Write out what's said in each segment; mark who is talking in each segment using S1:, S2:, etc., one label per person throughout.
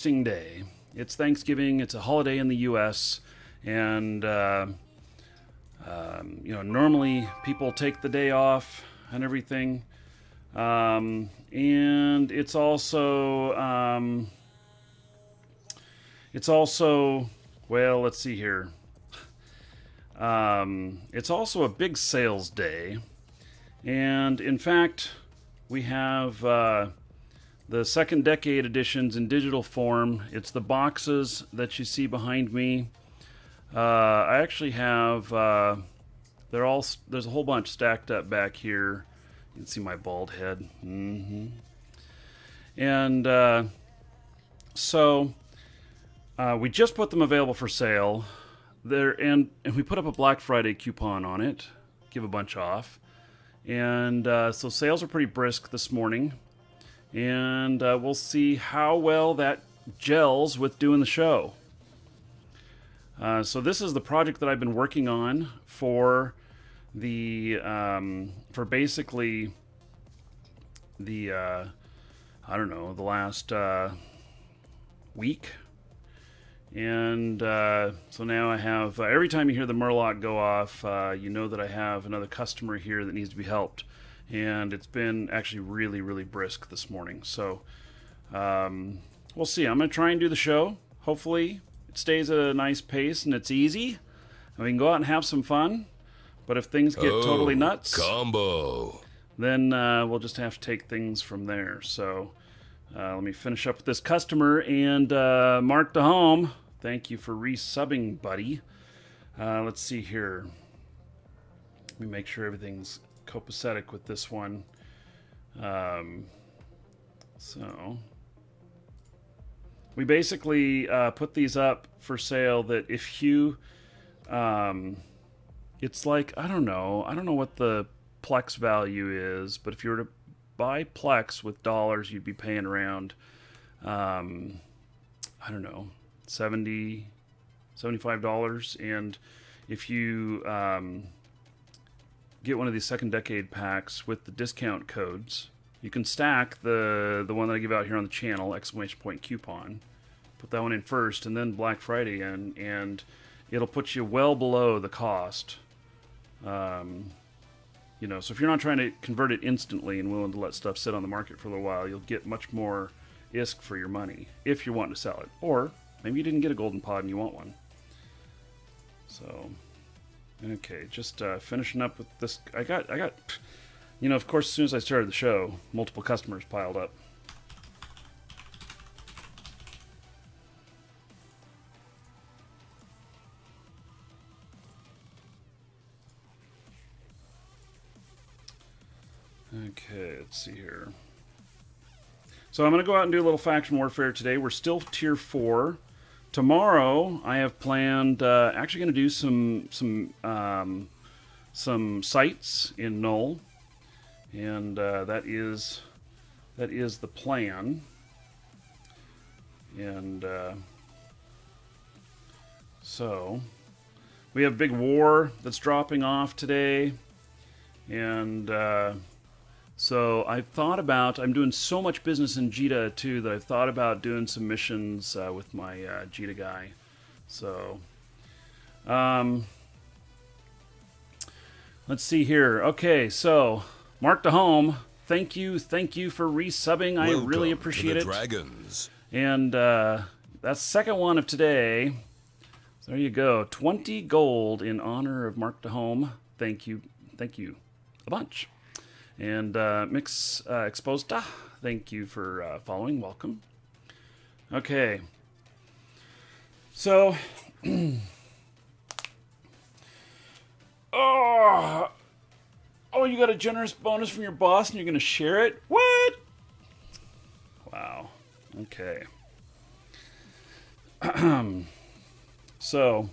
S1: Day. It's Thanksgiving. It's a holiday in the U.S. And normally people take the day off and everything. And it's also well, let's see here. It's also a big sales day, and in fact, we have the second decade editions in digital form. It's the boxes that you see behind me. I actually have there's a whole bunch stacked up back here. You can see my bald head. And so we just put them available for sale there, and we put up a Black Friday coupon on it, give a bunch off. And so sales are pretty brisk this morning, and we'll see how well that gels with doing the show. So this is the project that I've been working on for for basically the the last week. And so now I have, every time you hear the Murloc go off, you know that I have another customer here that needs to be helped. And it's been actually really, really brisk this morning. So we'll see. I'm going to try and do the show. Hopefully it stays at a nice pace and it's easy, and we can go out and have some fun. But if things get totally nuts,
S2: combo,
S1: then we'll just have to take things from there. So let me finish up with this customer. And Mark DeHome, thank you for resubbing, buddy. Let's see here. Let me make sure everything's copacetic with this one. So we basically put these up for sale that if you, it's like, I don't know what the Plex value is, but if you were to buy Plex with dollars, you'd be paying around, $70, $75. And if you get one of these second decade packs with the discount codes, you can stack the one that I give out here on the channel, ! Coupon. Put that one in first, and then Black Friday in, and it'll put you well below the cost. So if you're not trying to convert it instantly and willing to let stuff sit on the market for a little while, you'll get much more ISK for your money if you're wanting to sell it. Or maybe you didn't get a golden pod and you want one. So, okay, just finishing up with this. I got, of course, as soon as I started the show, multiple customers piled up. Okay, let's see here. So I'm going to go out and do a little faction warfare today. We're still tier 4. Tomorrow I have planned, actually going to do some sites in Null, and that is the plan. And so we have big war that's dropping off today, and so I've thought about, I'm doing so much business in Jita too that I've thought about doing some missions with my Jita guy. So let's see here. Okay, so Mark DeHome, thank you for resubbing. I really appreciate it.
S2: Dragons.
S1: And that's the second one of today. So there you go. 20 gold in honor of Mark DeHome. Thank you a bunch. And Mix Exposta, thank you for following. Welcome. Okay. So, oh, you got a generous bonus from your boss and you're going to share it? What? Wow. Okay. So,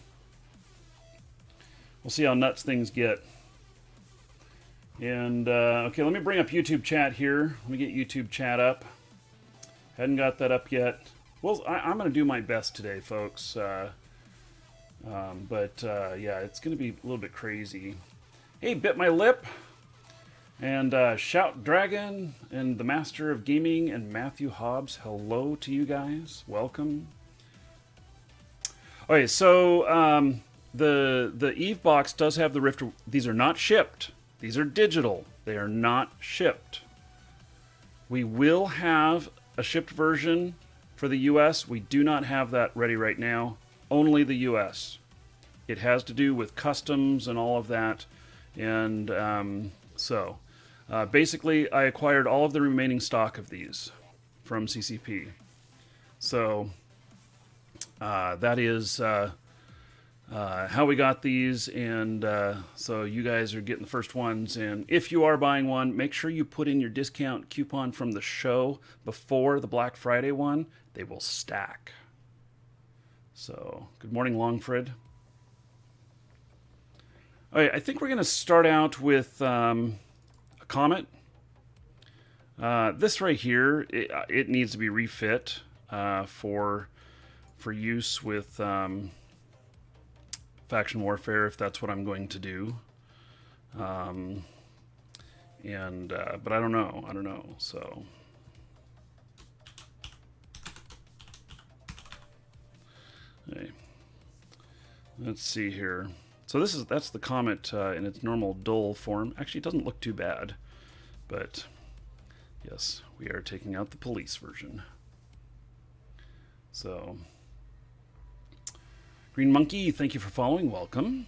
S1: we'll see how nuts things get. And, okay, let me bring up YouTube chat here. Let me get YouTube chat up. Hadn't got that up yet. Well, I'm going to do my best today, folks. Yeah, it's going to be a little bit crazy. Hey, Bit My Lip. And Shout Dragon and the Master of Gaming and Matthew Hobbs, hello to you guys. Welcome. Okay, so the Eve box does have the Rift. These are not shipped. These are digital. They are not shipped. We will have a shipped version for the US. We do not have that ready right now. Only the US. It has to do with customs and all of that. And basically, I acquired all of the remaining stock of these from CCP. So that is how we got these, and so you guys are getting the first ones. And if you are buying one, make sure you put in your discount coupon from the show before the Black Friday one. They will stack. So, good morning, Longfred. All right, I think we're going to start out with a comet. This right here, it needs to be refit for use with faction warfare, if that's what I'm going to do. But I don't know. So. Okay. Let's see here. So that's the comet in its normal dull form. Actually, it doesn't look too bad, but yes, we are taking out the police version. So, Green Monkey, thank you for following. Welcome.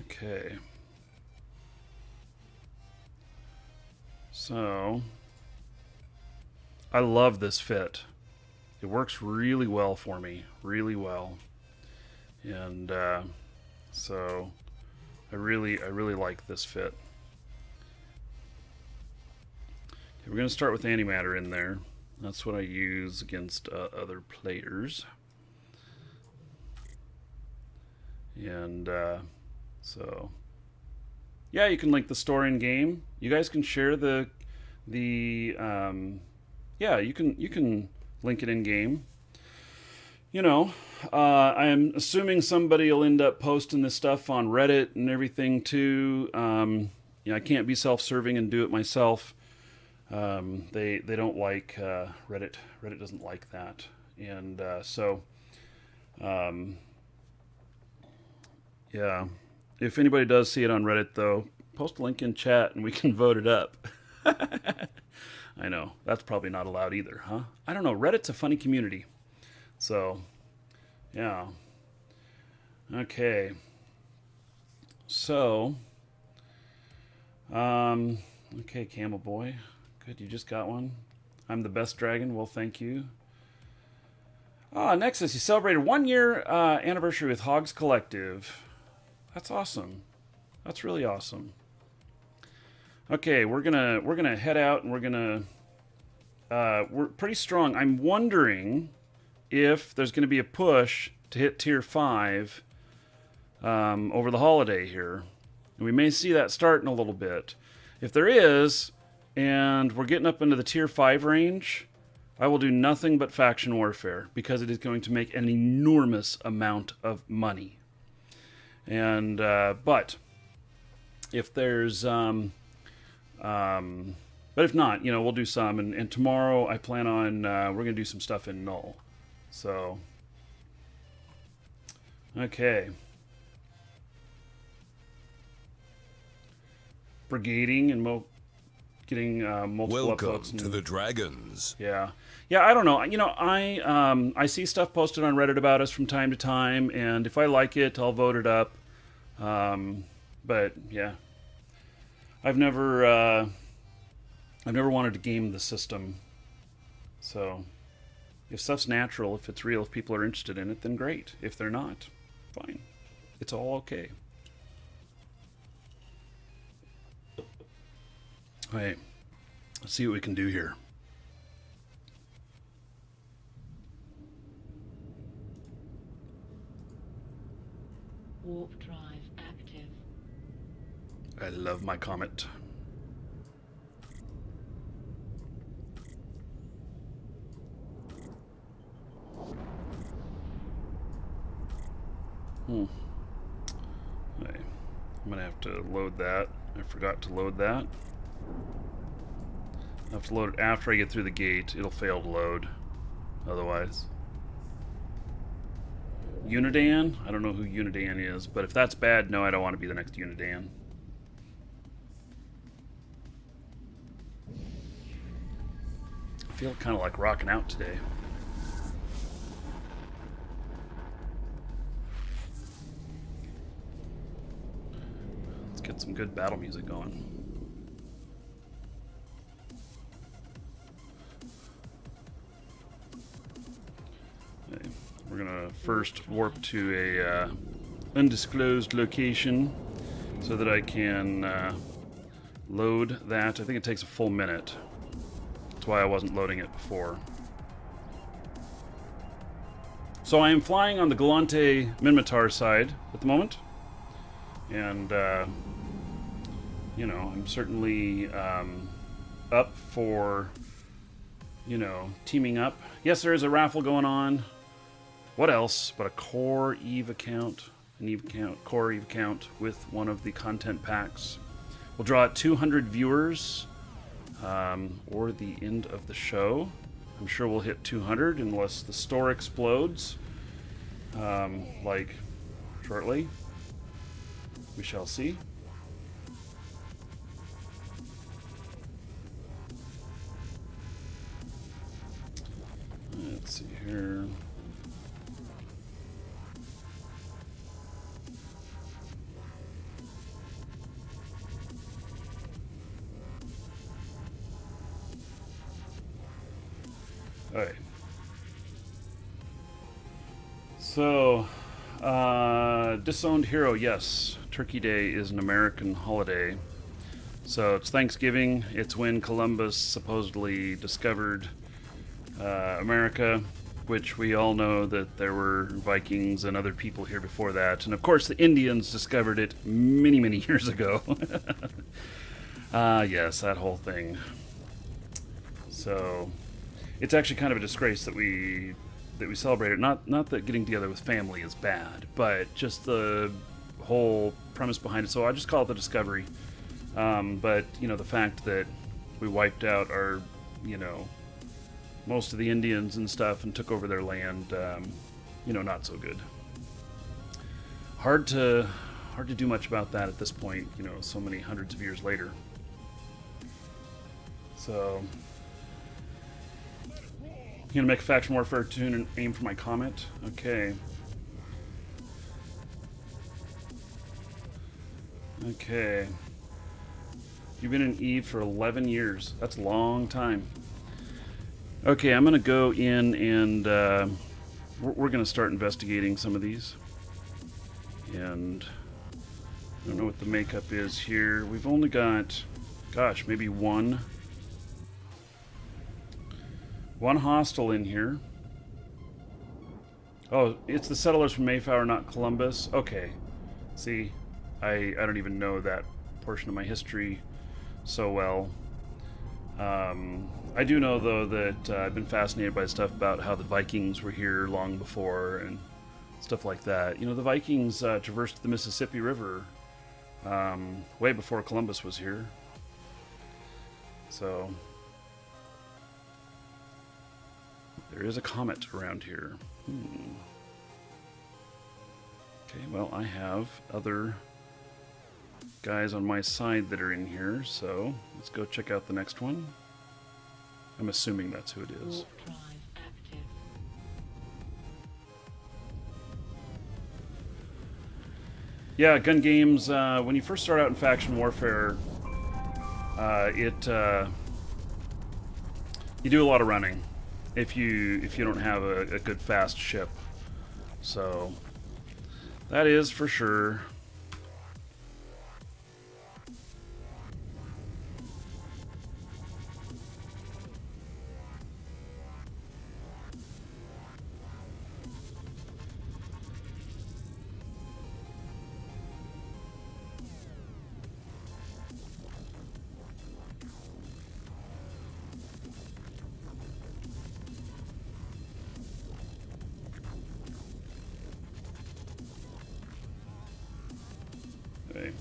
S1: Okay. So, I love this fit. It works really well for me, really well. And so I really like this fit. Okay, we're going to start with antimatter in there. That's what I use against other players. And so yeah, you can link the store in game. You guys can share the yeah, you can link it in game. You know, I'm assuming somebody will end up posting this stuff on Reddit and everything too. I can't be self-serving and do it myself. They don't like Reddit. Reddit doesn't like that, and yeah. If anybody does see it on Reddit, though, post a link in chat and we can vote it up. I know that's probably not allowed either, huh? I don't know. Reddit's a funny community. So, yeah. Okay. So, okay, Camel Boy. Good, you just got one. I'm the best dragon. Well, thank you. Nexus, you celebrated 1 year anniversary with Hogs Collective. That's awesome. That's really awesome. Okay, we're gonna head out and we're pretty strong. I'm wondering if there's going to be a push to hit tier 5 over the holiday here. And we may see that start in a little bit. If there is, and we're getting up into the tier 5 range, I will do nothing but faction warfare because it is going to make an enormous amount of money. And but if there's but if not, we'll do some. And tomorrow I plan on we're gonna do some stuff in Null. So okay. Brigading and getting multiple
S2: Welcome
S1: upvotes.
S2: to the Dragons.
S1: Yeah, I don't know. I see stuff posted on Reddit about us from time to time, and if I like it, I'll vote it up. But yeah, I've never wanted to game the system. So if stuff's natural, if it's real, if people are interested in it, then great. If they're not, fine. It's all okay. All right, let's see what we can do here.
S3: Warp drive active.
S1: I love my comet. Okay. I gonna have to load that. I forgot to load that. I'll have to load it after I get through the gate. It'll fail to load otherwise. Unidan? I don't know who Unidan is, but if that's bad, no, I don't want to be the next Unidan. I feel kind of like rocking out today. Let's get some good battle music going. Okay. We're gonna first warp to a undisclosed location so that I can load that. I think it takes a full minute. That's why I wasn't loading it before. So I am flying on the Galante Minmatar side at the moment, and you know, I'm certainly up for, you know, teaming up. Yes, there is a raffle going on. What else but a core Eve account, core Eve account with one of the content packs. We'll draw out 200 viewers, or the end of the show. I'm sure we'll hit 200 unless the store explodes, like shortly. We shall see. Let's see here. Alright. So, Disowned Hero, yes. Turkey Day is an American holiday. So it's Thanksgiving. It's when Columbus supposedly discovered America, which we all know that there were Vikings and other people here before that. And of course the Indians discovered it many, many years ago. Yes, that whole thing. So it's actually kind of a disgrace that we celebrate it. Not that getting together with family is bad, but just the whole premise behind it. So I just call it the discovery. But you know, the fact that we wiped out our, you know, most of the Indians and stuff and took over their land, you know, not so good. Hard to do much about that at this point, you know, so many hundreds of years later. So you gonna make a faction warfare tune and aim for my comet? Okay. Okay. You've been in Eve for 11 years. That's a long time. Okay, I'm gonna go in and we're gonna start investigating some of these. And I don't know what the makeup is here. We've only got, gosh, maybe one hostile in here. Oh, it's the settlers from Mayflower, not Columbus. Okay. See, I don't even know that portion of my history so well. I do know, though, that I've been fascinated by stuff about how the Vikings were here long before and stuff like that. You know, the Vikings traversed the Mississippi River way before Columbus was here. So there is a comet around here. Okay, well, I have other guys on my side that are in here, so let's go check out the next one. I'm assuming that's who it is.
S3: Warp drive active.
S1: Yeah, gun games, when you first start out in faction warfare, you do a lot of running if you don't have a good fast ship. So that is for sure.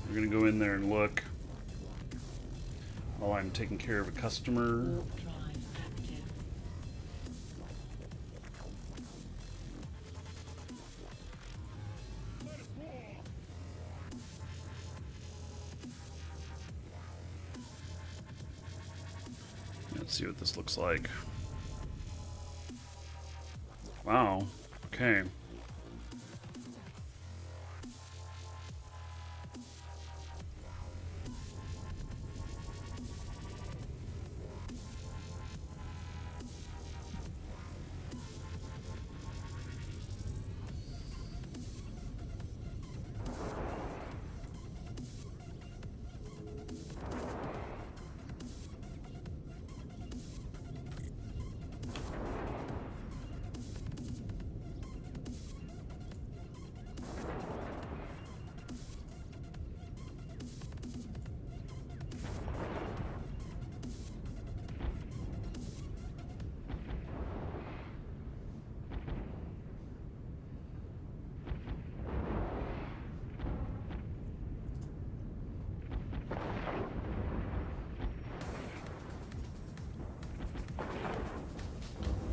S1: we're gonna go in there and look while I'm taking care of a customer.
S3: Warp drive active.
S1: Let's see what this looks like. Wow. Okay.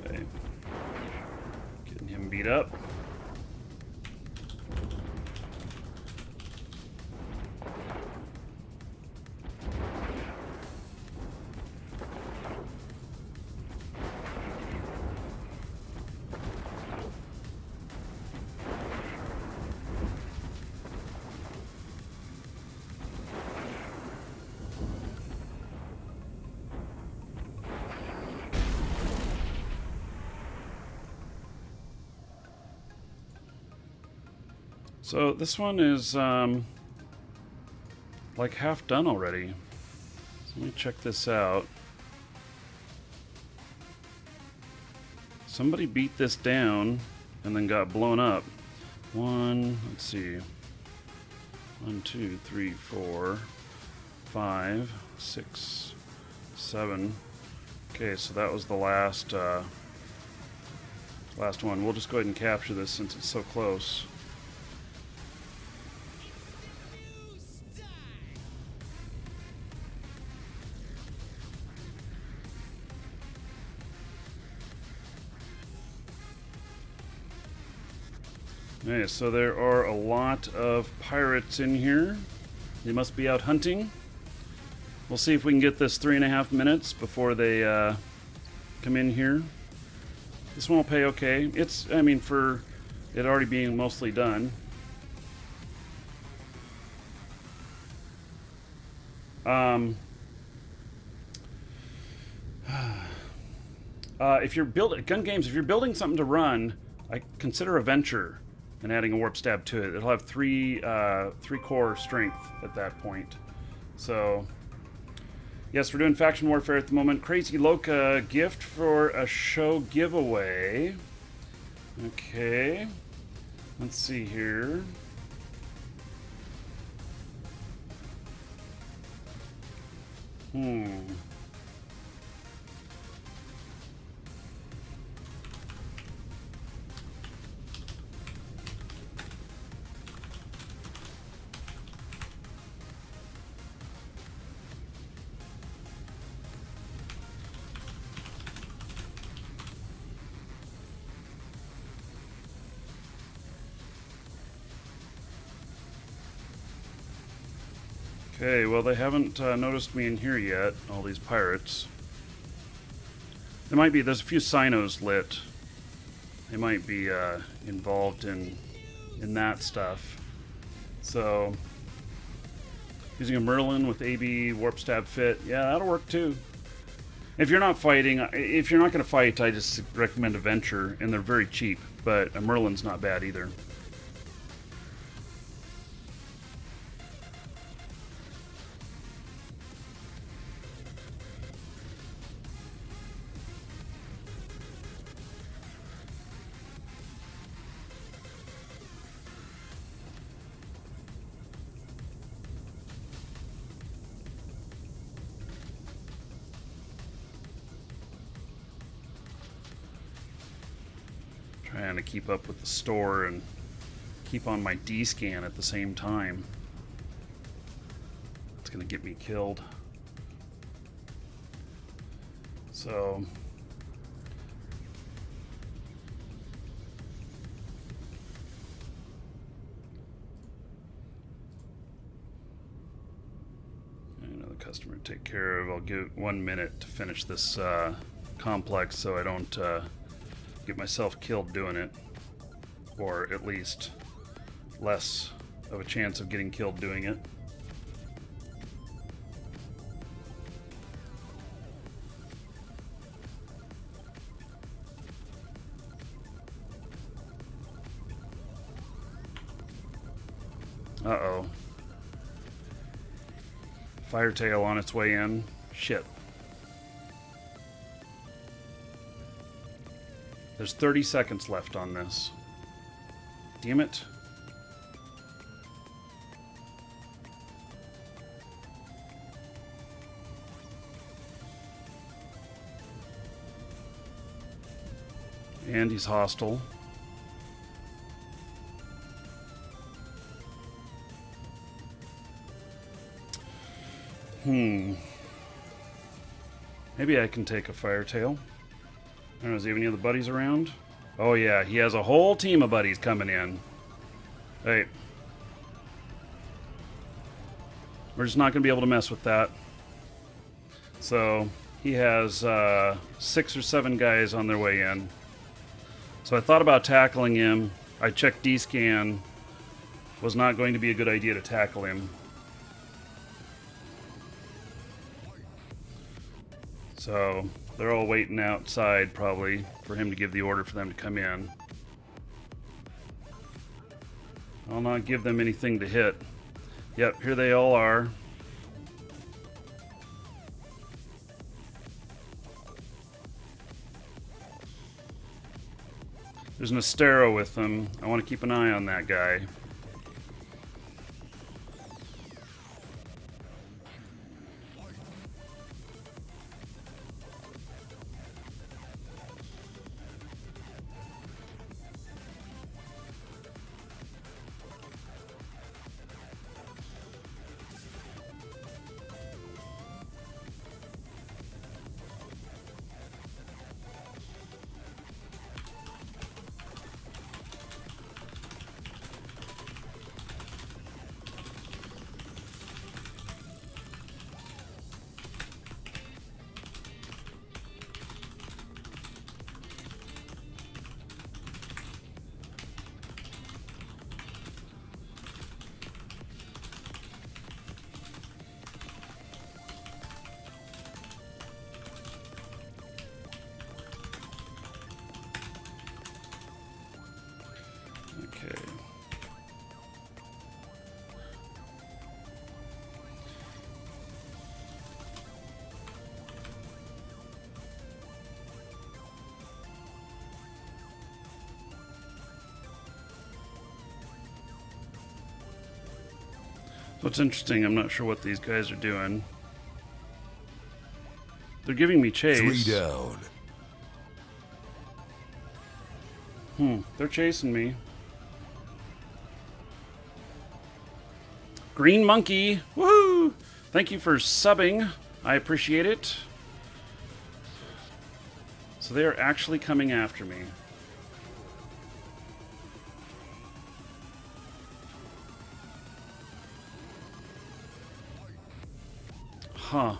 S1: Okay. Getting him beat up. So this one is like half done already. So let me check this out. Somebody beat this down and then got blown up. Let's see. 1, 2, 3, 4, 5, 6, 7. Okay, so that was the last one. We'll just go ahead and capture this since it's so close. Okay, so there are a lot of pirates in here. They must be out hunting. We'll see if we can get this 3.5 minutes before they come in here. This one will pay okay. I mean, for it already being mostly done. If you're building gun games, if you're building something to run, I consider a venture and adding a warp stab to it. It'll have three core strength at that point. So, yes, we're doing faction warfare at the moment. Crazy Loca gift for a show giveaway. Okay, let's see here. Okay, well, they haven't noticed me in here yet, all these pirates. There's a few Sinos lit. They might be involved in that stuff. So, using a Merlin with AB Warp Stab Fit, yeah, that'll work too. If you're not going to fight, I just recommend a Venture, and they're very cheap, but a Merlin's not bad either. Trying to keep up with the store and keep on my D-scan at the same time. going to get me killed. So... another customer to take care of. I'll give 1 minute to finish this complex so I don't get myself killed doing it. Or at least less of a chance of getting killed doing it. Uh-oh. Firetail on its way in. Shit. There's 30 seconds left on this. Damn it. And he's hostile. Maybe I can take a Firetail. I don't know, does he have any other buddies around? Oh yeah, he has a whole team of buddies coming in. Hey. We're just not going to be able to mess with that. So, he has 6 or 7 guys on their way in. So I thought about tackling him. I checked D-scan. Was not going to be a good idea to tackle him. So, they're all waiting outside, probably, for him to give the order for them to come in. I'll not give them anything to hit. Yep, here they all are. There's an Astero with them. I want to keep an eye on that guy. Okay. So it's interesting, I'm not sure what these guys are doing. They're giving me chase.
S2: 3 down.
S1: They're chasing me. Green Monkey, woohoo! Thank you for subbing. I appreciate it. So they are actually coming after me. Huh.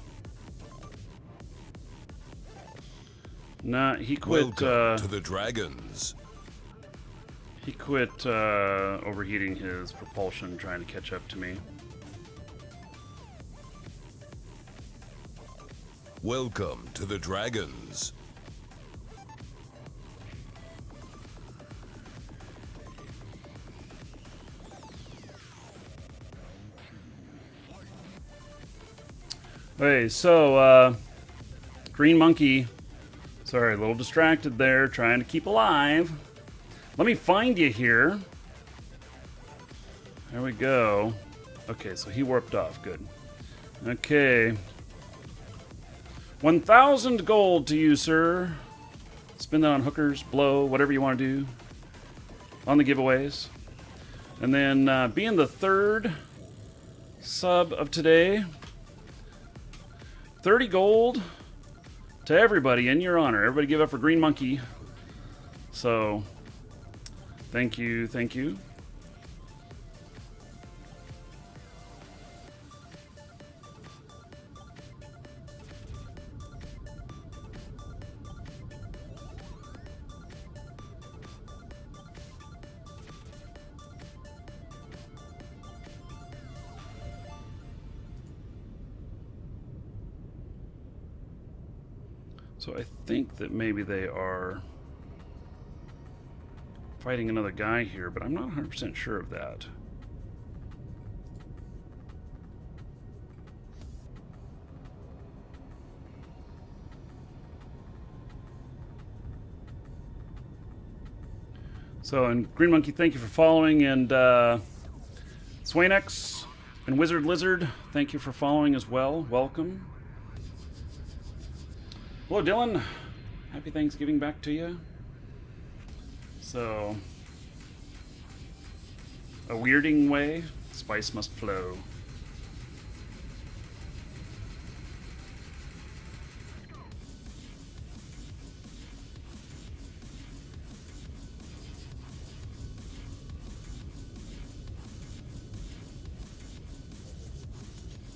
S1: Nah, he quit.
S2: Welcome to the Dragons.
S1: He quit overheating his propulsion, trying to catch up to me.
S2: Welcome to the Dragons.
S1: Hey, so, Green Monkey. Sorry, a little distracted there, trying to keep alive. Let me find you here. There we go. Okay, so he warped off. Good. Okay. 1,000 gold to you, sir. Spend that on hookers, blow, whatever you want to do on the giveaways. And then, being the third sub of today, 30 gold to everybody in your honor. Everybody give up for Green Monkey. So, thank you, thank you. So I think that maybe they are fighting another guy here, but I'm not 100% sure of that. So, and Green Monkey, thank you for following, and Swaynex and Wizard Lizard, thank you for following as well. Welcome. Hello, Dylan. Happy Thanksgiving back to you. So, a weirding way, spice must flow.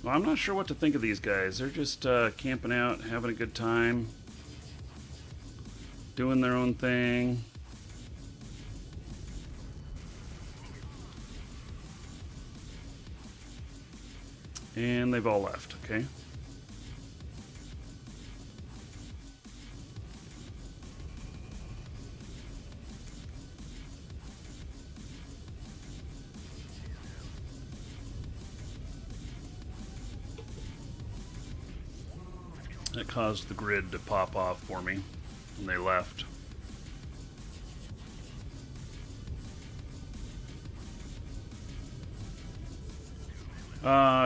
S1: Well, I'm not sure what to think of these guys. They're just camping out, having a good time, doing their own thing. And they've all left, okay? That caused the grid to pop off for me when they left.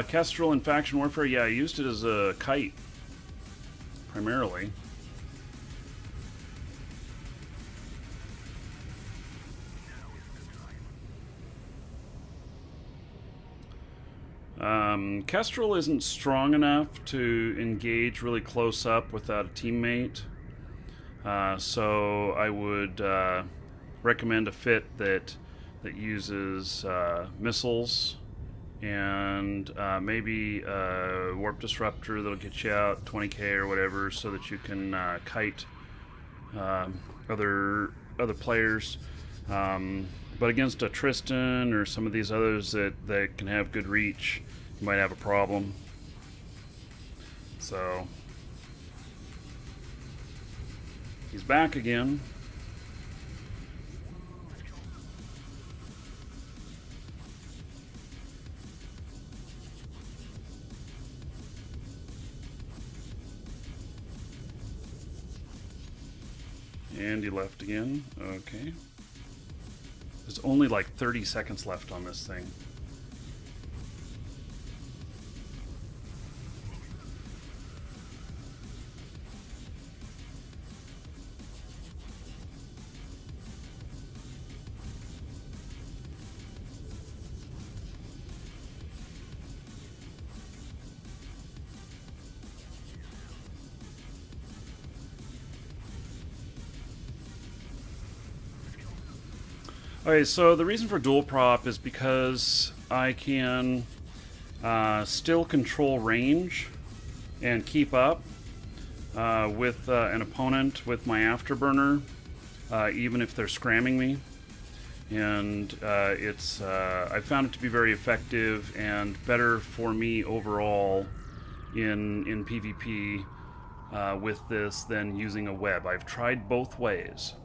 S1: Kestrel in Faction Warfare, yeah, I used it as a kite, primarily. Kestrel isn't strong enough to engage really close up without a teammate, so I would recommend a fit that uses missiles and maybe a warp disruptor that'll get you out 20k or whatever, so that you can kite other players. But against a Tristan or some of these others that can have good reach, you might have a problem. So he's back again. And he left again. Okay. There's only like 30 seconds left on this thing. Okay, so the reason for dual prop is because I can still control range and keep up with an opponent with my afterburner, even if they're scramming me. And I found it to be very effective and better for me overall in PvP with this than using a web. I've tried both ways.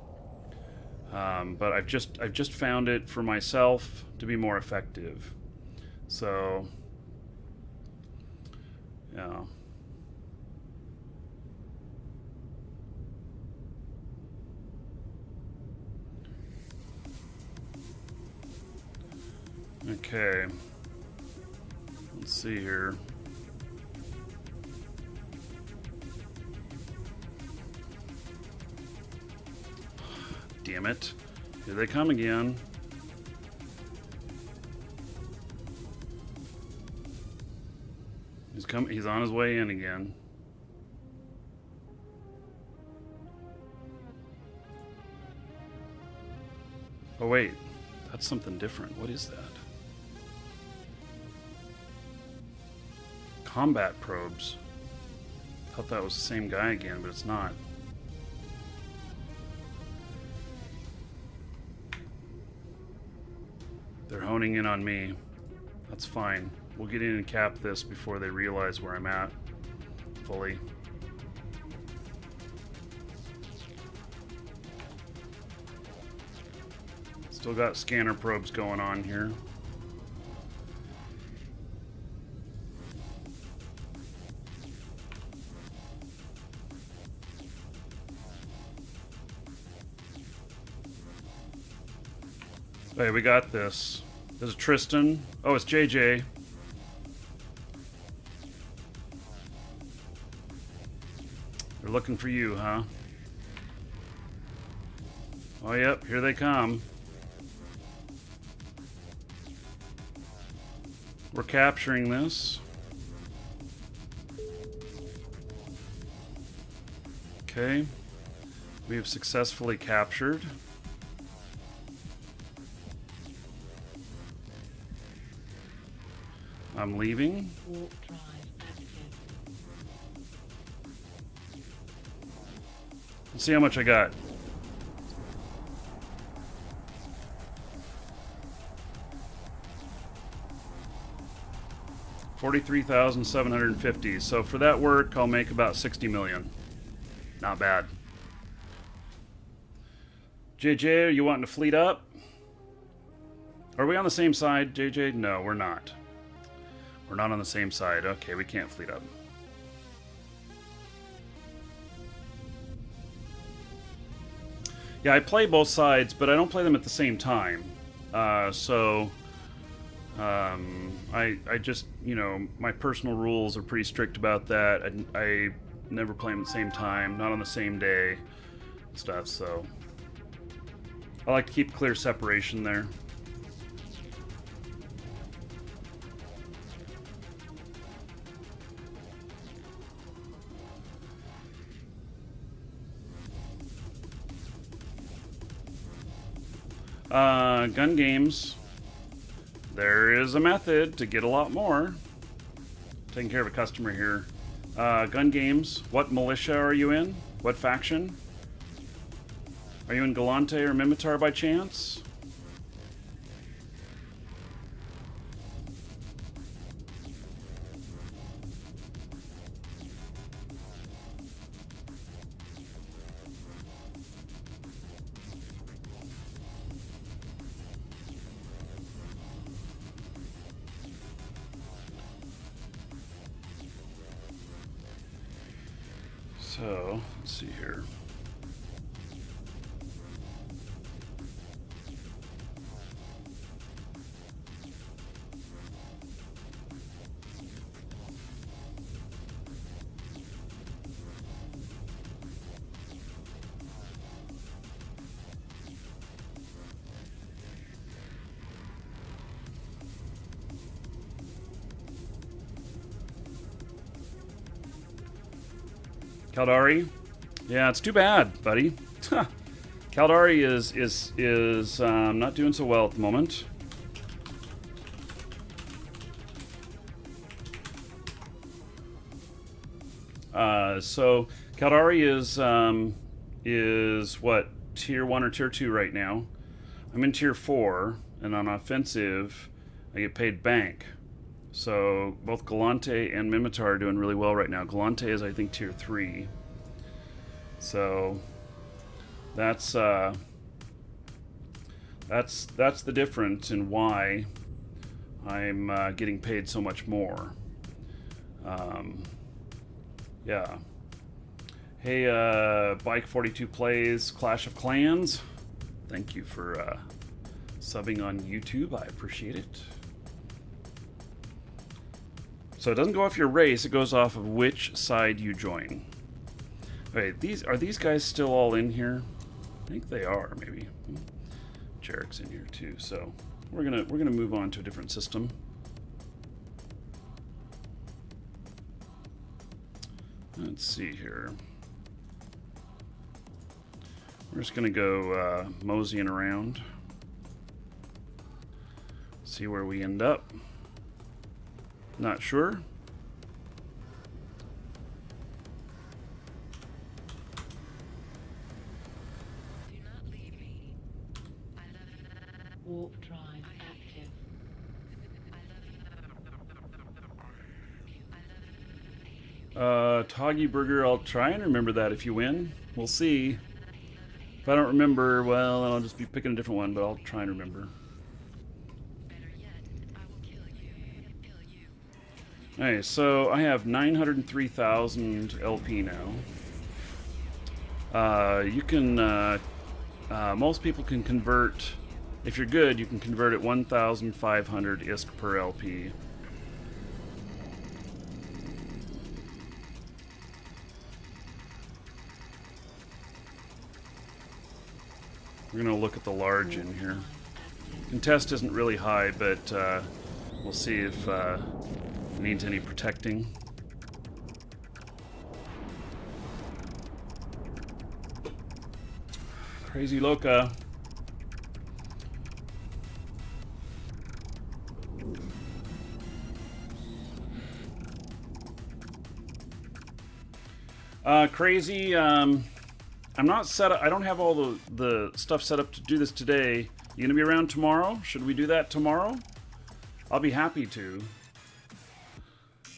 S1: But I've just found it for myself to be more effective. So, yeah. Okay. Let's see here. Damn it. Here they come again. He's on his way in again. Oh wait, that's something different. What is that? Combat probes. Thought that was the same guy again, but it's not. They're honing in on me. That's fine. We'll get in and cap this before they realize where I'm at fully. Still got scanner probes going on here. Hey, we got this. This is Tristan. Oh, it's JJ. They're looking for you, huh? Oh, yep, here they come. We're capturing this. Okay. We have successfully captured. I'm leaving.
S3: Warp drive active.
S1: Let's see how much I got. $43,750. So for that work, I'll make about 60 million. Not bad. JJ, are you wanting to fleet up? Are we on the same side, JJ? No, we're not. We're not on the same side. Okay, we can't fleet up. Yeah, I play both sides, but I don't play them at the same time. I just, you know, my personal rules are pretty strict about that. I never play them at the same time, not on the same day, and stuff, so I like to keep clear separation there. Gun games. There is a method to get a lot more. Taking care of a customer here. Gun games. What militia are you in? What faction? Are you in Galante or Mimitar by chance? So, let's see here. Caldari? Yeah, it's too bad, buddy. Caldari is not doing so well at the moment. So Caldari is what, tier 1 or tier 2 right now. I'm in tier 4, and on offensive, I get paid bank. So both Galante and Mimitar are doing really well right now. Galante is, I think, tier 3. So that's the difference in why I'm getting paid so much more. Yeah. Hey, Bike 42 plays Clash of Clans. Thank you for subbing on YouTube. I appreciate it. So it doesn't go off your race, it goes off of which side you join. Okay, are these guys still all in here? I think they are, maybe. Jarek's in here too, so we're gonna move on to a different system. Let's see here. We're just gonna go moseying around. See where we end up. Not sure.
S3: Warp drive active.
S1: Toggy Burger, I'll try and remember that if you win. We'll see. If I don't remember, well, then I'll just be picking a different one, but I'll try and remember. Alright, so I have 903,000 LP now. You can, most people can convert, if you're good, you can convert at 1,500 ISK per LP. We're going to look at the large in here. Contest isn't really high, but we'll see if it needs any protecting. Crazy Loca. Crazy, I'm not set up. I don't have all the stuff set up to do this today. You gonna be around tomorrow? Should we do that tomorrow? I'll be happy to.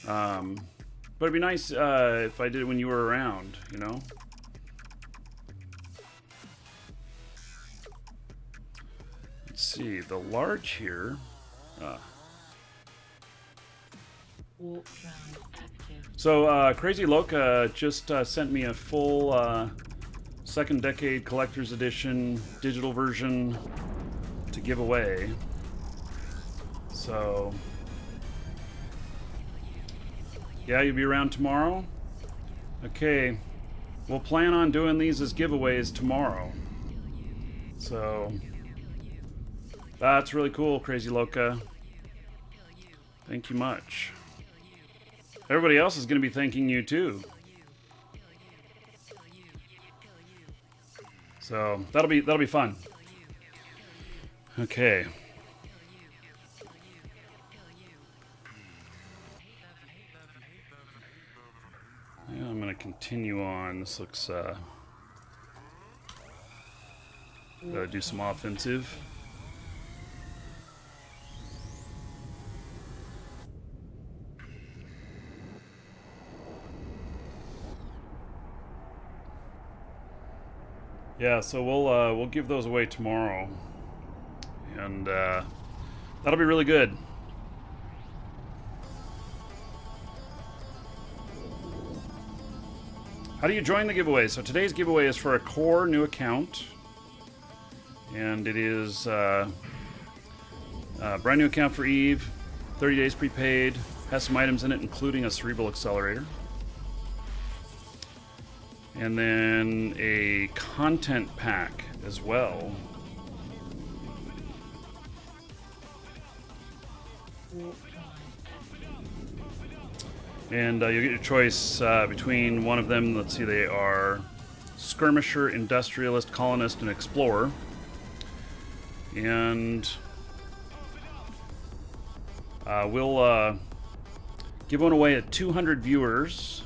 S1: But it'd be nice if I did it when you were around, you know? Let's see, the large here.
S3: Warp drive active.
S1: So, Crazy Loca just sent me a full second decade collector's edition digital version to give away. So, yeah, you'll be around tomorrow? Okay, we'll plan on doing these as giveaways tomorrow. So, that's really cool, Crazy Loca. Thank you much. Everybody else is going to be thanking you too. So that'll be fun. Okay. Yeah, I'm going to continue on. This looks gotta do some offensive. Yeah, so we'll give those away tomorrow, and that'll be really good. How do you join the giveaway? So today's giveaway is for a core new account, and it is a brand new account for Eve, 30 days prepaid, has some items in it, including a cerebral accelerator. And then a content pack as well. And you'll get your choice between one of them. Let's see, they are Skirmisher, Industrialist, Colonist, and Explorer. And we'll give one away at 200 viewers.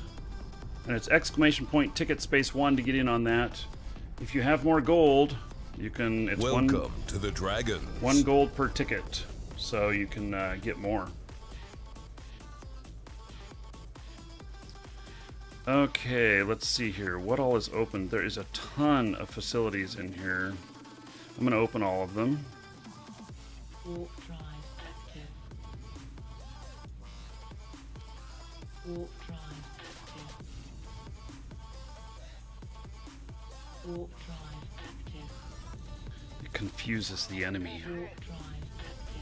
S1: And it's exclamation point ticket space 1 to get in on that. If you have more gold, you can. It's
S2: Welcome to the Dragons.
S1: 1 gold per ticket, so you can get more. Okay, let's see here. What all is open? There is a ton of facilities in here. I'm going to open all of them.
S3: Warp drive active. Warp drive active. Warp drive active.
S1: It confuses the enemy.
S3: Warp drive active.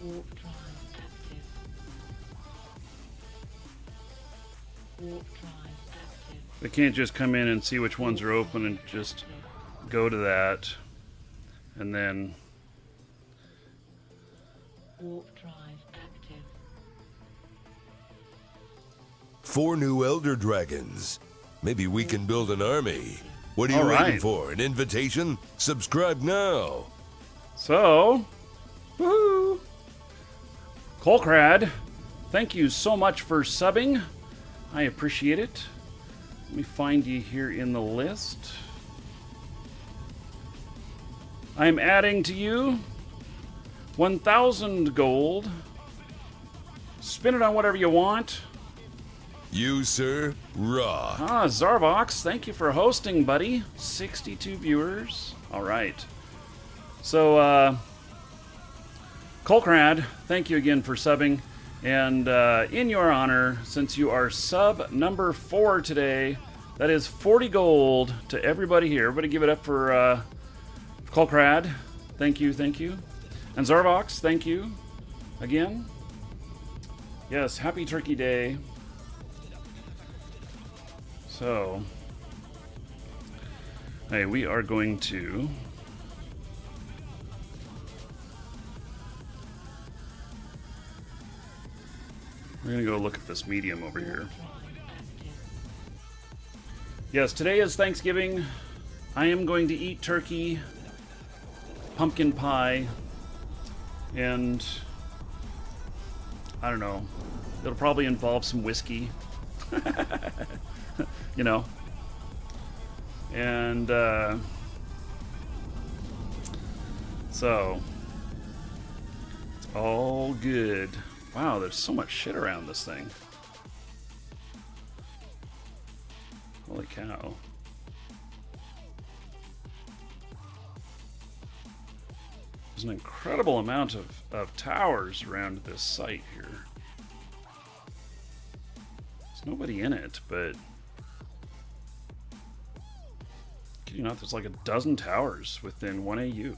S3: Warp drive active. Warp drive active.
S1: They can't just come in and see which ones are open and just go to that. And then
S3: Warp drive active.
S2: 4 new Elder Dragons. Maybe we can build an army. What are you
S1: All
S2: waiting
S1: right.
S2: for? An invitation? Subscribe now.
S1: So, woohoo! Colcrad, thank you so much for subbing. I appreciate it. Let me find you here in the list. I'm adding to you 1,000 gold. Spin it on whatever you want.
S2: You, sir, rock.
S1: Ah, Zarvox, thank you for hosting, buddy. 62 viewers. All right. So, Colcrad, thank you again for subbing. And in your honor, since you are sub number 4 today, that is 40 gold to everybody here. Everybody give it up for Colcrad. Thank you, thank you. And Zarvox, thank you again. Yes, happy Turkey Day. So, hey, we are going to go look at this medium over here. Yes, today is Thanksgiving. I am going to eat turkey, pumpkin pie, and I don't know. It'll probably involve some whiskey. You know. And so it's all good. Wow, there's so much shit around this thing. Holy cow. There's an incredible amount of towers around this site here. There's nobody in it, but kid you not, there's like a dozen towers within 1 AU.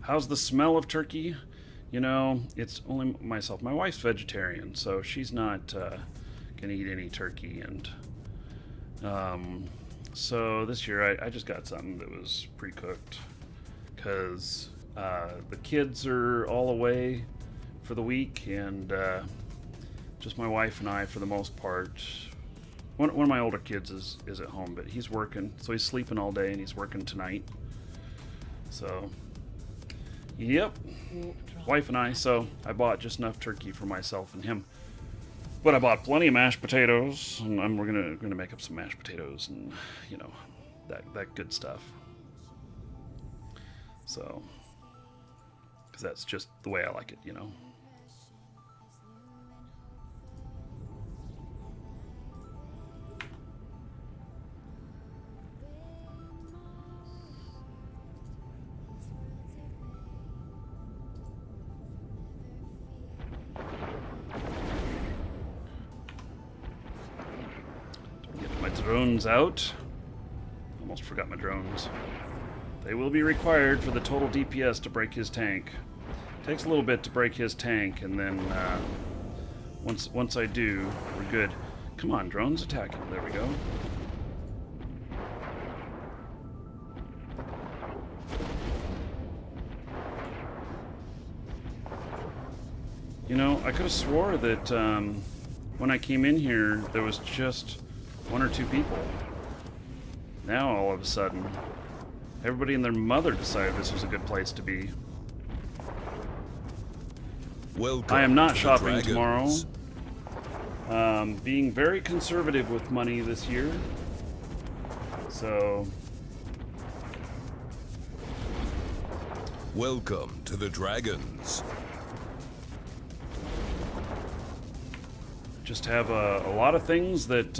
S1: How's the smell of turkey? You know, it's only myself. My wife's vegetarian, so she's not gonna eat any turkey. And so this year I just got something that was pre-cooked because the kids are all away for the week, and just my wife and I for the most part. One of my older kids is at home, but he's working, so he's sleeping all day and he's working tonight. So, yep, wife and I. So I bought just enough turkey for myself and him. But I bought plenty of mashed potatoes, and we're gonna make up some mashed potatoes and, you know, that good stuff. So, because that's just the way I like it, you know. Drones out. Almost forgot my drones. They will be required for the total DPS to break his tank. Takes a little bit to break his tank, and then once I do, we're good. Come on, drones, attack him. There we go. You know, I could have swore that when I came in here, there was just 1 or 2 people. Now all of a sudden, everybody and their mother decided this was a good place to be.
S2: Welcome.
S1: I am not
S2: to
S1: shopping
S2: the
S1: tomorrow.
S2: Dragons.
S1: Being very conservative with money this year. So,
S2: Welcome to the Dragons.
S1: just have a lot of things that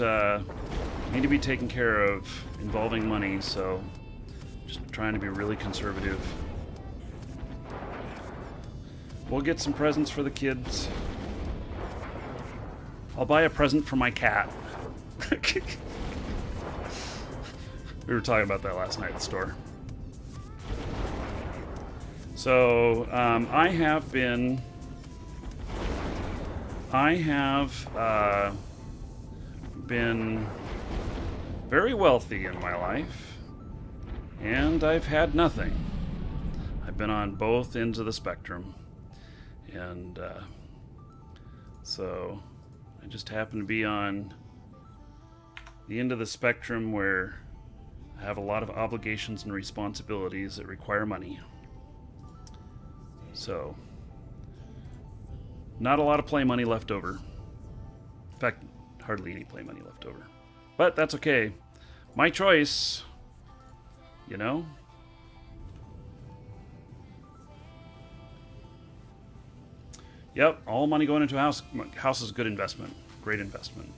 S1: need to be taken care of involving money, so just trying to be really conservative. We'll get some presents for the kids. I'll buy a present for my cat. We were talking about that last night at the store. So, I have been very wealthy in my life, and I've had nothing. I've been on both ends of the spectrum, and so I just happen to be on the end of the spectrum where I have a lot of obligations and responsibilities that require money. So, not a lot of play money left over. In fact, hardly any play money left over. But that's okay. My choice, you know? Yep, all money going into a house. House is a good investment. Great investment.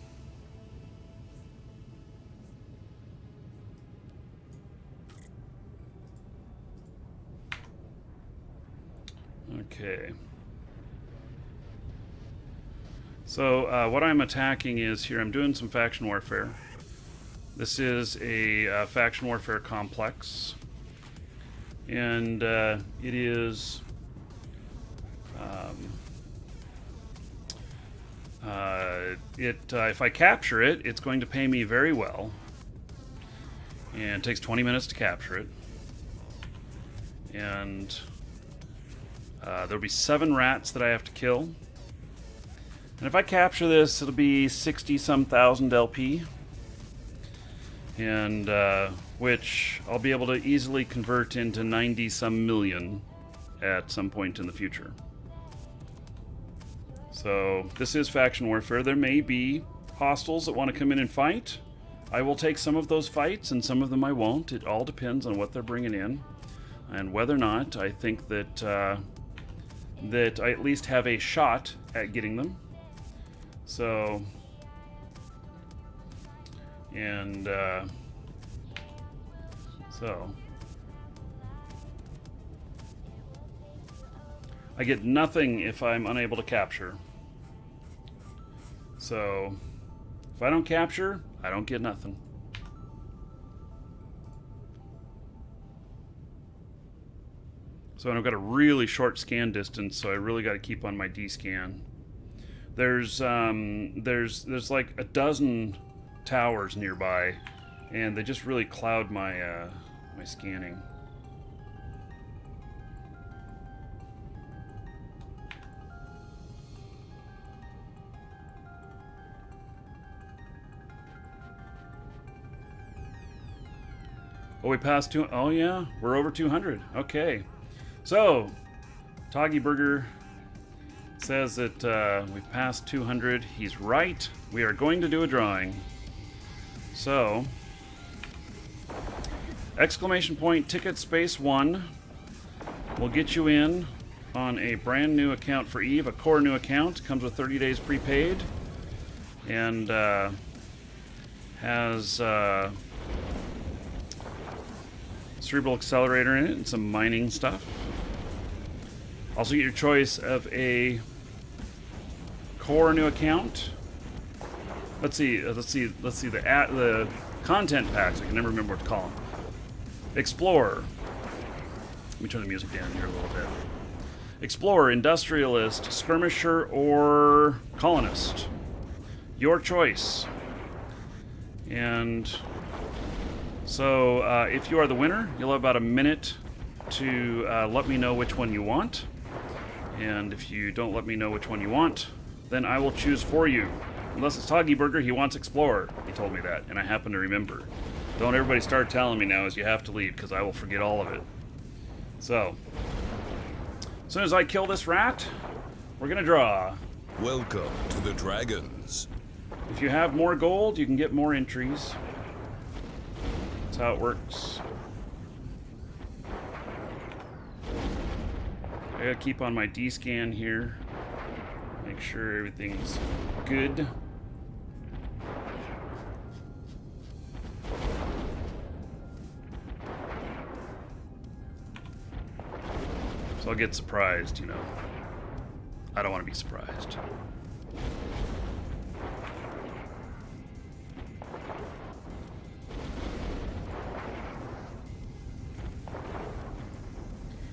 S1: Okay. So what I'm attacking is here, I'm doing some faction warfare. This is a faction warfare complex. And it is... if I capture it, it's going to pay me very well. And it takes 20 minutes to capture it. And there'll be 7 rats that I have to kill. And if I capture this, it'll be 60-some thousand LP. And which I'll be able to easily convert into 90-some million at some point in the future. So this is faction warfare. There may be hostiles that want to come in and fight. I will take some of those fights, and some of them I won't. It all depends on what they're bringing in, and whether or not I think that that I at least have a shot at getting them. So, and so I get nothing if I'm unable to capture. So, if I don't capture, I don't get nothing. So I've got a really short scan distance, so I really got to keep on my D-scan. There's like a dozen towers nearby, and they just really cloud my my scanning. Oh, we passed two. Oh, yeah, we're over 200. Okay. So, Toggy Burger says that we've passed 200. He's right. We are going to do a drawing. So, exclamation point ticket space 1 will get you in on a brand new account for Eve, a core new account. Comes with 30 days prepaid. And has... Cerebral Accelerator in it and some mining stuff. Also get your choice of a core new account. Let's see the content packs. I can never remember what to call them. Explorer. Let me turn the music down here a little bit. Explorer, Industrialist, Skirmisher, or Colonist. Your choice. And so if you are the winner, you'll have about a minute to let me know which one you want. And if you don't let me know which one you want, then I will choose for you. Unless it's Toggy Burger, he wants Explorer. He told me that, and I happen to remember. Don't everybody start telling me now as you have to leave, because I will forget all of it. So, as soon as I kill this rat, we're going to draw.
S2: Welcome to the Dragons.
S1: If you have more gold, you can get more entries. That's how it works. I gotta keep on my D-scan here. Make sure everything's good. So I'll get surprised, you know. I don't want to be surprised.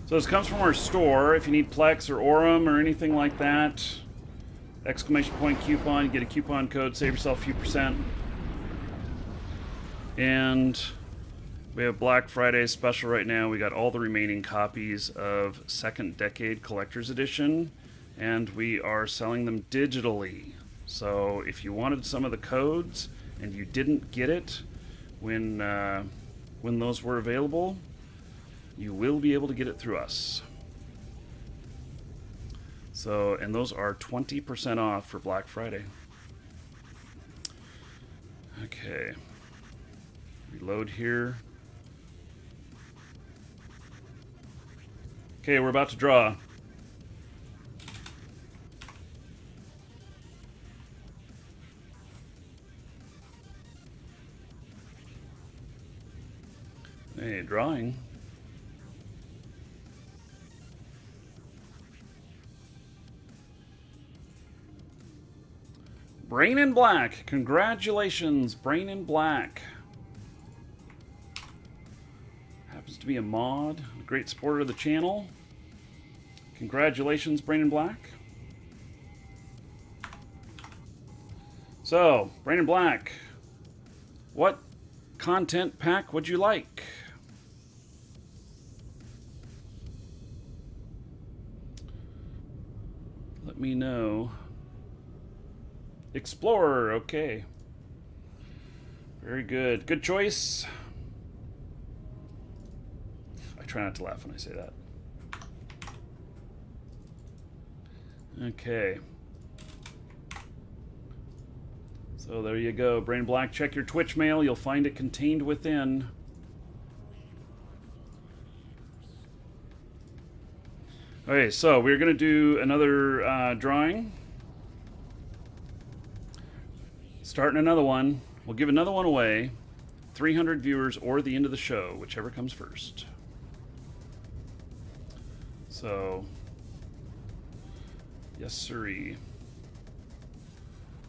S1: So this comes from our store. If you need Plex or Aurum or anything like that, exclamation point coupon, you get a coupon code, save yourself a few percent. And we have Black Friday special right now. We got all the remaining copies of Second Decade Collector's Edition, and we are selling them digitally. So if you wanted some of the codes and you didn't get it when those were available, you will be able to get it through us. So, and those are 20% off for Black Friday. Okay. Reload here. Okay, we're about to draw. Hey, drawing. Brain in Black. Congratulations, Brain in Black. Happens to be a mod, a great supporter of the channel. Congratulations, Brain in Black. So, Brain in Black, what content pack would you like? Let me know. Explorer, okay. Very good. Good choice. I try not to laugh when I say that. Okay. So there you go. Brain Black, check your Twitch mail. You'll find it contained within. Okay, so we're going to do another drawing. Starting another one. We'll give another one away. 300 viewers or the end of the show, whichever comes first. So, yes sirree.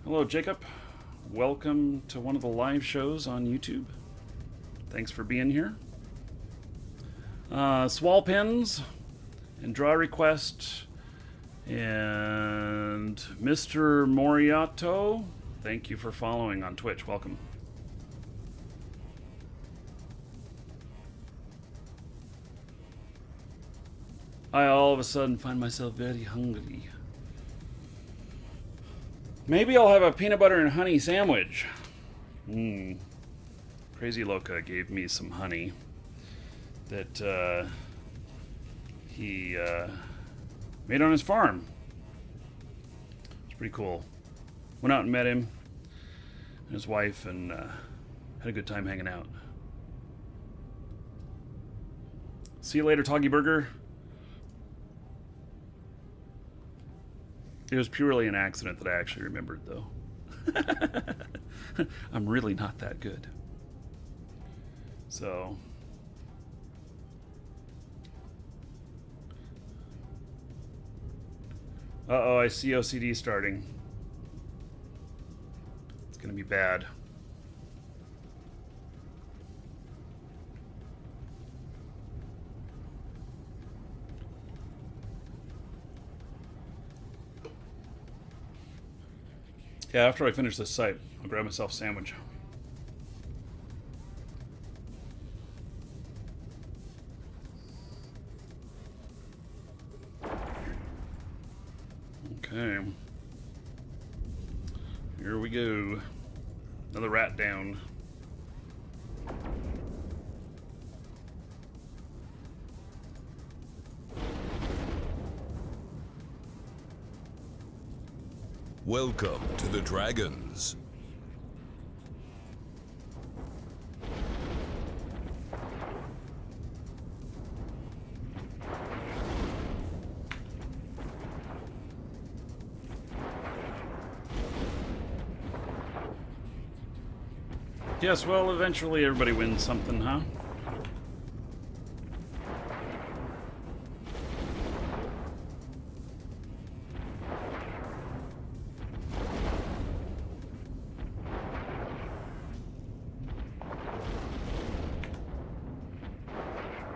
S1: Hello Jacob. Welcome to one of the live shows on YouTube. Thanks for being here. Swall pins and draw request. And Mr. Moriato, thank you for following on Twitch. Welcome. I all of a sudden find myself very hungry. Maybe I'll have a peanut butter and honey sandwich. Crazy Loca gave me some honey that he made on his farm. It's pretty cool. Went out and met him and his wife and had a good time hanging out. See you later, Toggy Burger. It was purely an accident that I actually remembered, though. I'm really not that good. So. Uh-oh, I see OCD starting. It's going to be bad. Yeah, after I finish this site, I'll grab myself a sandwich. Okay. Here we go. Another rat down.
S2: Welcome to the Dragons.
S1: Yes, well, eventually everybody wins something, huh?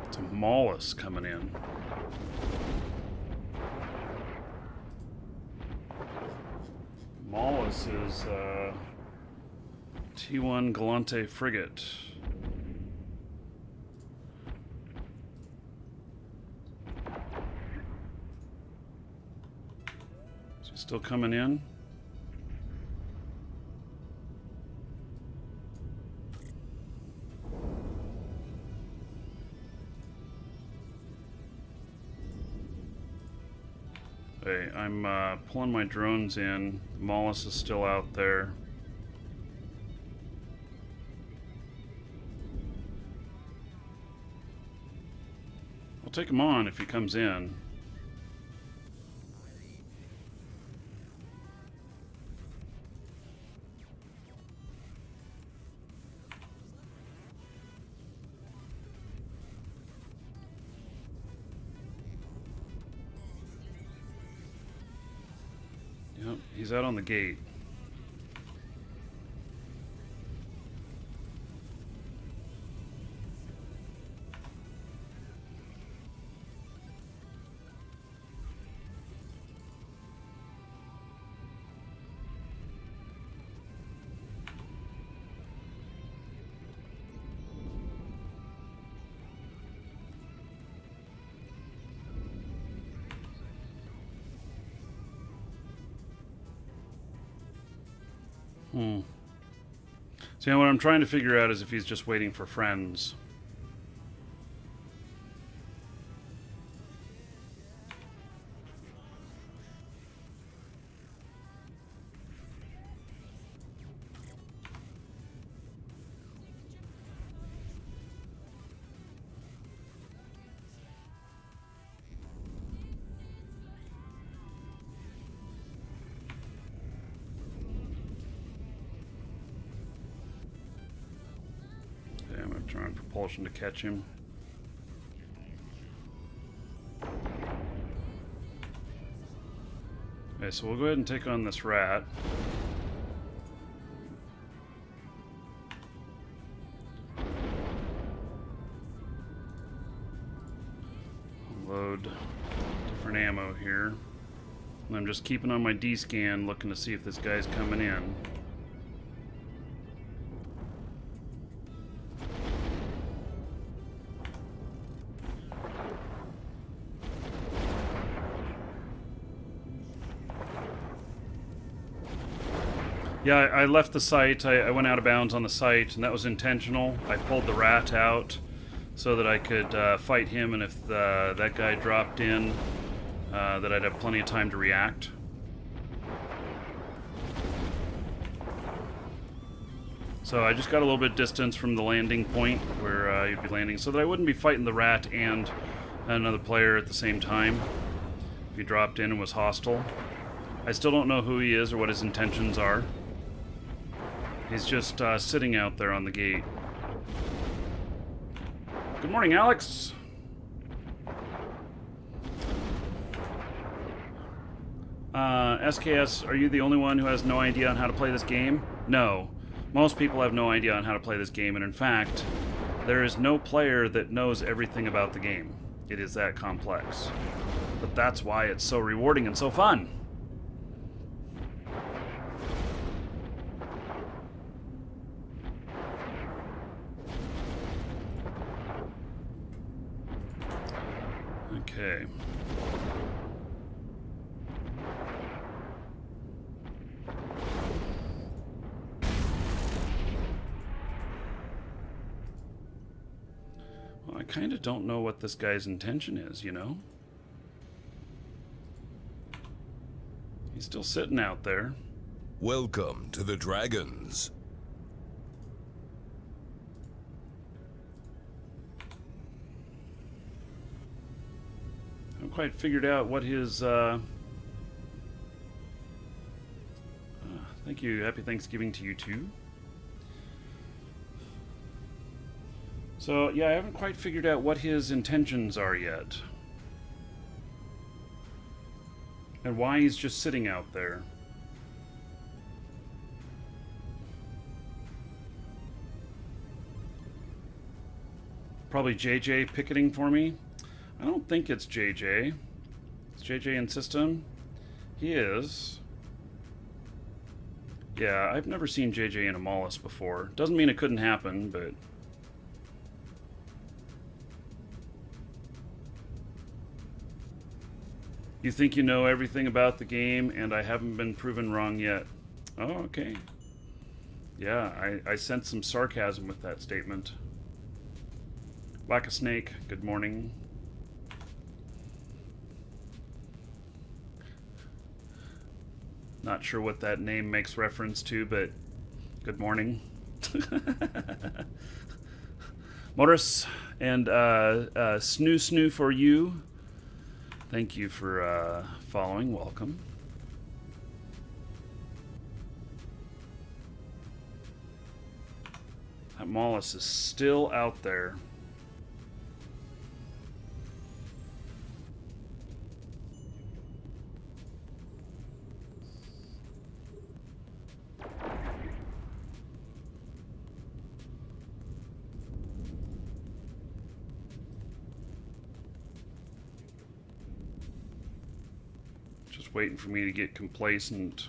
S1: It's a mollusk coming in. Mollusk is T1 Galante frigate. Is he still coming in? Okay, I'm pulling my drones in. Mollis is still out there. I'll take him on if he comes in. Yep, he's out on the gate. So what I'm trying to figure out is if he's just waiting for friends. Okay, I'm going to try on propulsion to catch him. Okay, so we'll go ahead and take on this rat. Load different ammo here. And I'm just keeping on my D-scan, looking to see if this guy's coming in. Yeah, I left the site. I went out of bounds on the site, and that was intentional. I pulled the rat out so that I could fight him, and if that guy dropped in, that I'd have plenty of time to react. So I just got a little bit distance from the landing point where you'd be landing, so that I wouldn't be fighting the rat and another player at the same time if he dropped in and was hostile. I still don't know who he is or what his intentions are. He's just sitting out there on the gate. Good morning, Alex. SKS, are you the only one who has no idea on how to play this game? No. Most people have no idea on how to play this game, and in fact, there is no player that knows everything about the game. It is that complex. But that's why it's so rewarding and so fun. Okay. Well, I kind of don't know what this guy's intention is, you know? He's still sitting out there.
S2: Welcome to the Dragons.
S1: I haven't quite figured out what his, thank you. Happy Thanksgiving to you too. So, yeah, I haven't quite figured out what his intentions are yet. And why he's just sitting out there. Probably JJ picketing for me. I don't think it's JJ. Is JJ in system? He is. Yeah, I've never seen JJ in a Mollis before. Doesn't mean it couldn't happen, but... You think you know everything about the game, and I haven't been proven wrong yet. Oh, okay. Yeah, I sense some sarcasm with that statement. Like a snake, good morning. Not sure what that name makes reference to, but good morning. Morris and Snoo Snoo for you. Thank you for following. Welcome. That mollusk is still out there. Just waiting for me to get complacent.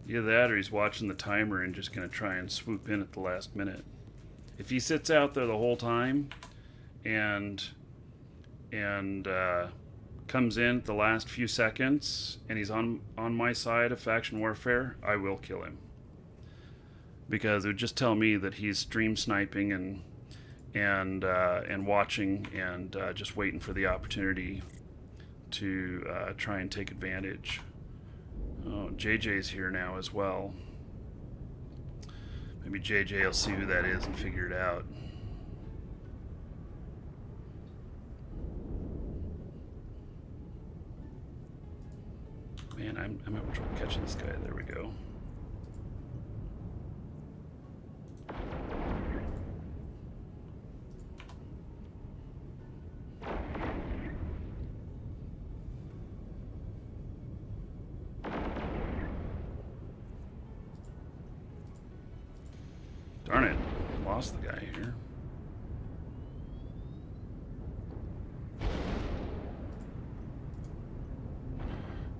S1: Either that or he's watching the timer and just going to try and swoop in at the last minute. If he sits out there the whole time and comes in at the last few seconds and he's on my side of faction warfare, I will kill him. Because it would just tell me that he's stream sniping and watching and just waiting for the opportunity to try and take advantage. Oh, JJ's here now as well. Maybe JJ will see who that is and figure it out. Man, I'm having trouble catching this guy. There we go. Darn it, lost the guy here.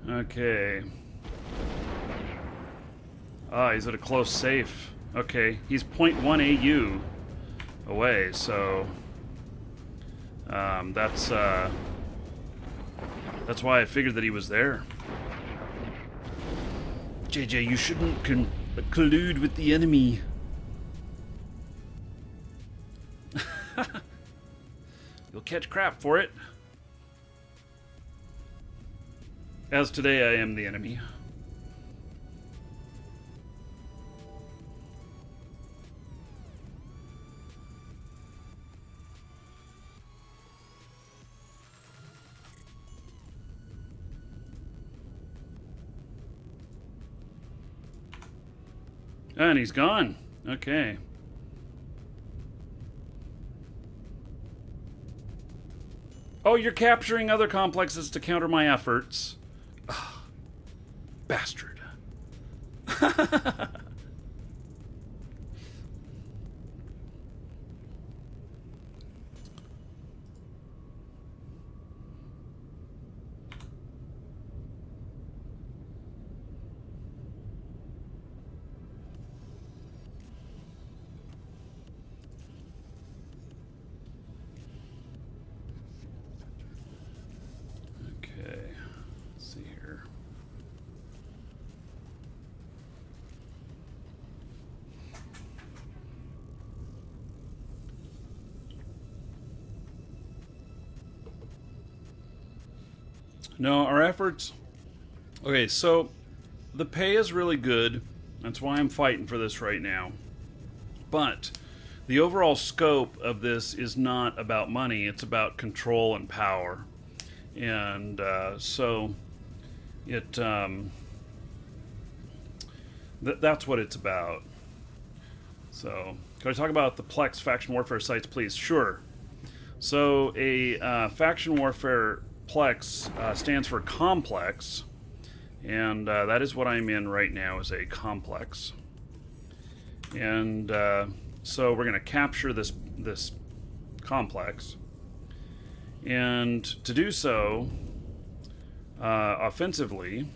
S1: Okay. Ah, he's at a close safe. Okay, he's 0.1 AU away, so that's why I figured that he was there. JJ, you shouldn't collude with the enemy. You'll catch crap for it. As today I am the enemy. And he's gone. Okay. Oh, you're capturing other complexes to counter my efforts. Ugh. Bastard. No, our efforts... Okay, so the pay is really good. That's why I'm fighting for this right now. But the overall scope of this is not about money. It's about control and power. And so it... that's what it's about. So, can I talk about the Plex faction warfare sites, please? Sure. So, a faction warfare Plex stands for complex, and that is what I'm in right now, is a complex. And so we're going to capture this complex, and to do so offensively,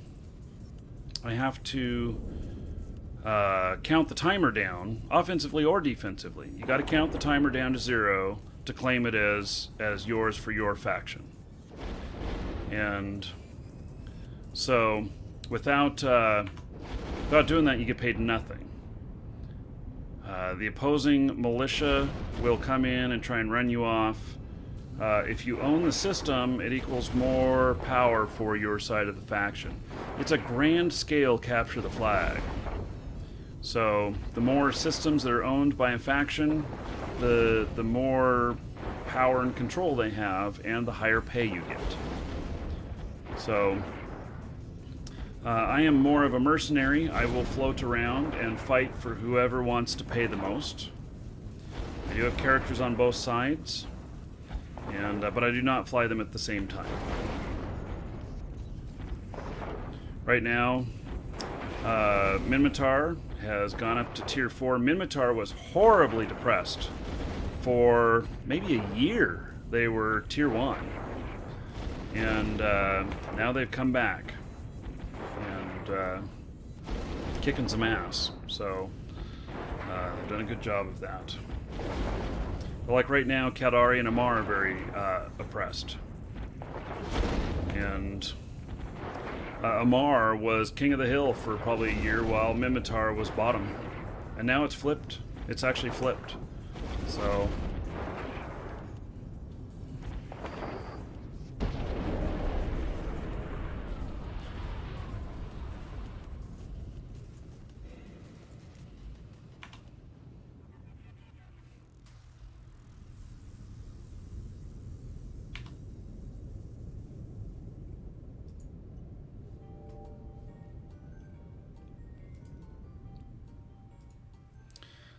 S1: I have to count the timer down, offensively or defensively. You got to count the timer down to 0 to claim it as yours for your faction. And so, without doing that, you get paid nothing. The opposing militia will come in and try and run you off. If you own the system, it equals more power for your side of the faction. It's a grand scale capture the flag. So the more systems that are owned by a faction, the more power and control they have, and the higher pay you get. So I am more of a mercenary. I will float around and fight for whoever wants to pay the most. I do have characters on both sides, and but I do not fly them at the same time. Right now, Minmatar has gone up to tier 4. Minmatar was horribly depressed for maybe a year. They were tier 1. And now they've come back and kicking some ass. So they've done a good job of that. But like right now, Kaldari and Amar are very oppressed. And Amar was king of the hill for probably a year while Minmatar was bottom. And now it's flipped. It's actually flipped. So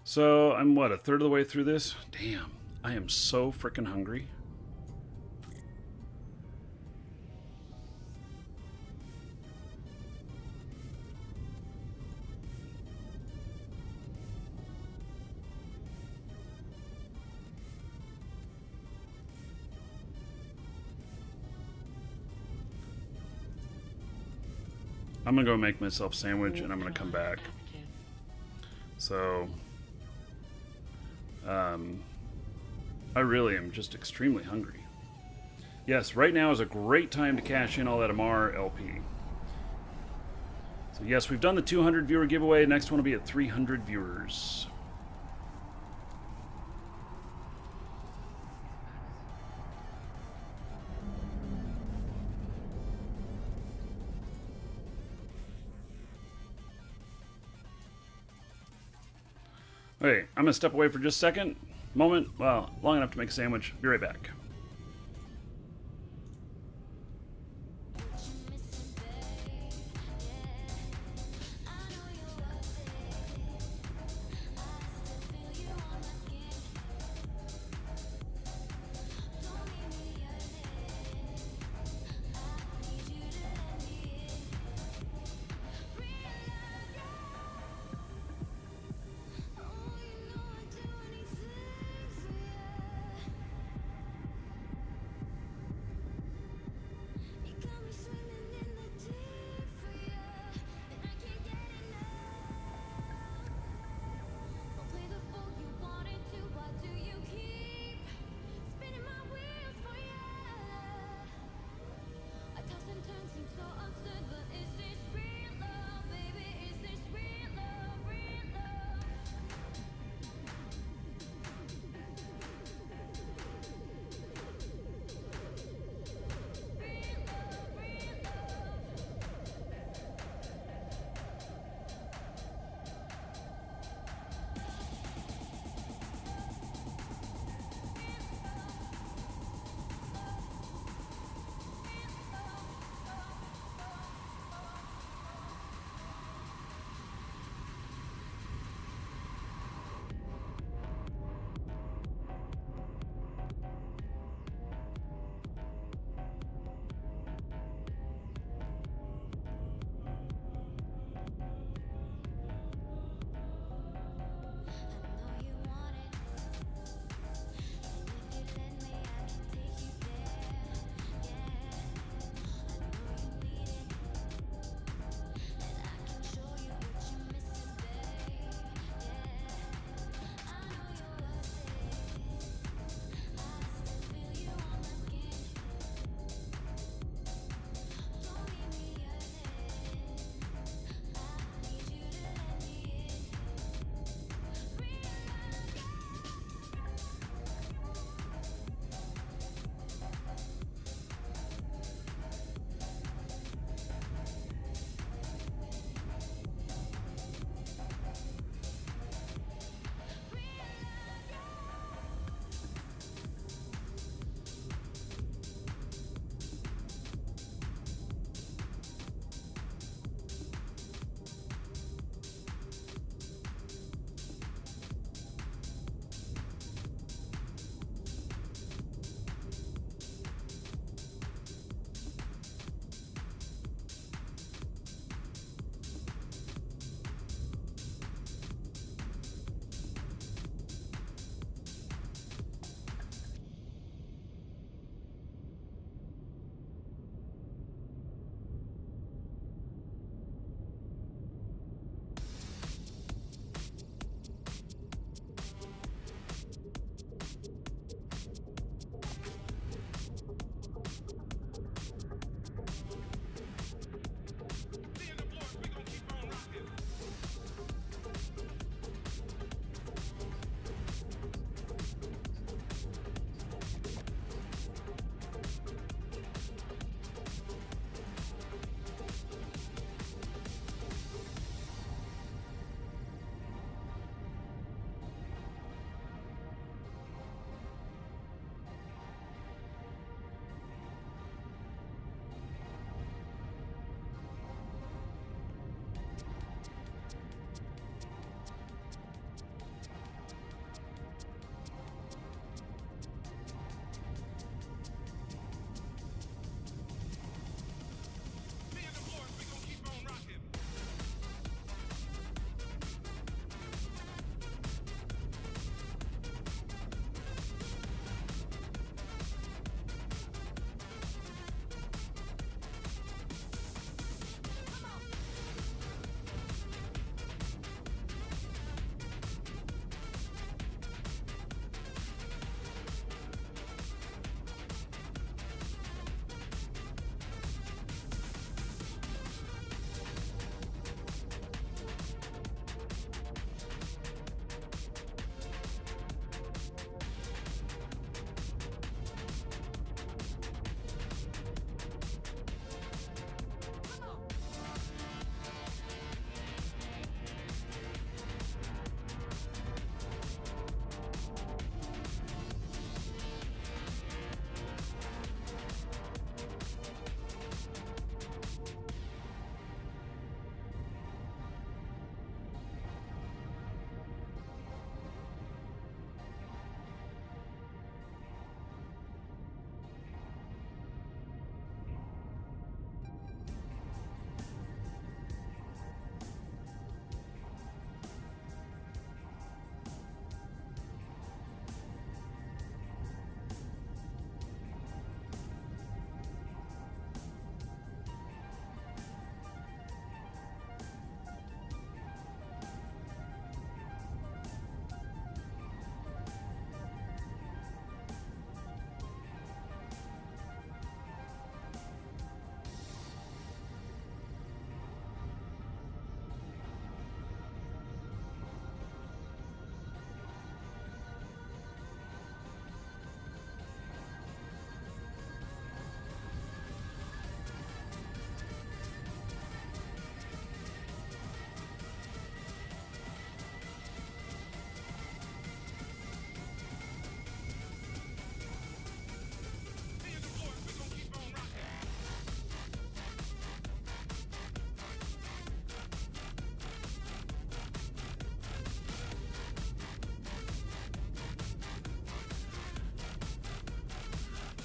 S1: So I'm what, a third of the way through this? Damn, I am so freaking hungry. I'm gonna go make myself a sandwich and I'm gonna come back. So I really am just extremely hungry. Yes, right now is a great time to cash in all that Amar LP. So yes, we've done the 200 viewer giveaway. Next one will be at 300 viewers. Okay, I'm gonna step away for just a second. Moment, well, long enough to make a sandwich. Be right back.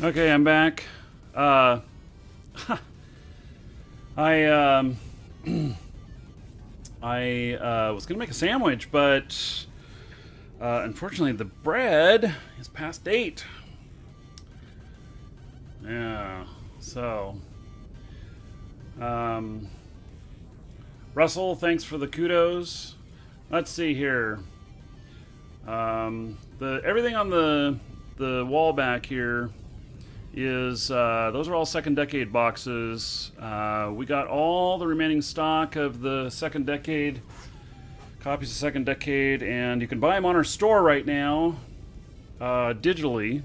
S1: Okay, I'm back. I I was gonna make a sandwich, but unfortunately the bread is past date. Yeah. So, Russell, thanks for the kudos. Let's see here. The everything on the wall back here is those are all second decade boxes. We got all the remaining stock of the second decade copies of second decade, and you can buy them on our store right now, digitally,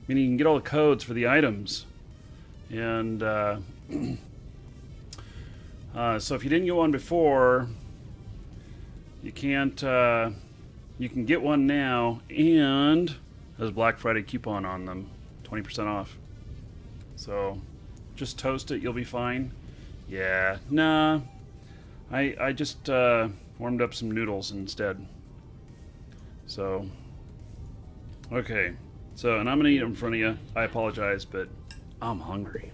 S1: meaning you can get all the codes for the items. And so if you didn't get one before, you can't. You can get one now, and there's a Black Friday coupon on them, 20% off. So just toast it, you'll be fine. Yeah, nah. I just warmed up some noodles instead. So, okay. So, and I'm gonna eat them in front of you. I apologize, but I'm hungry.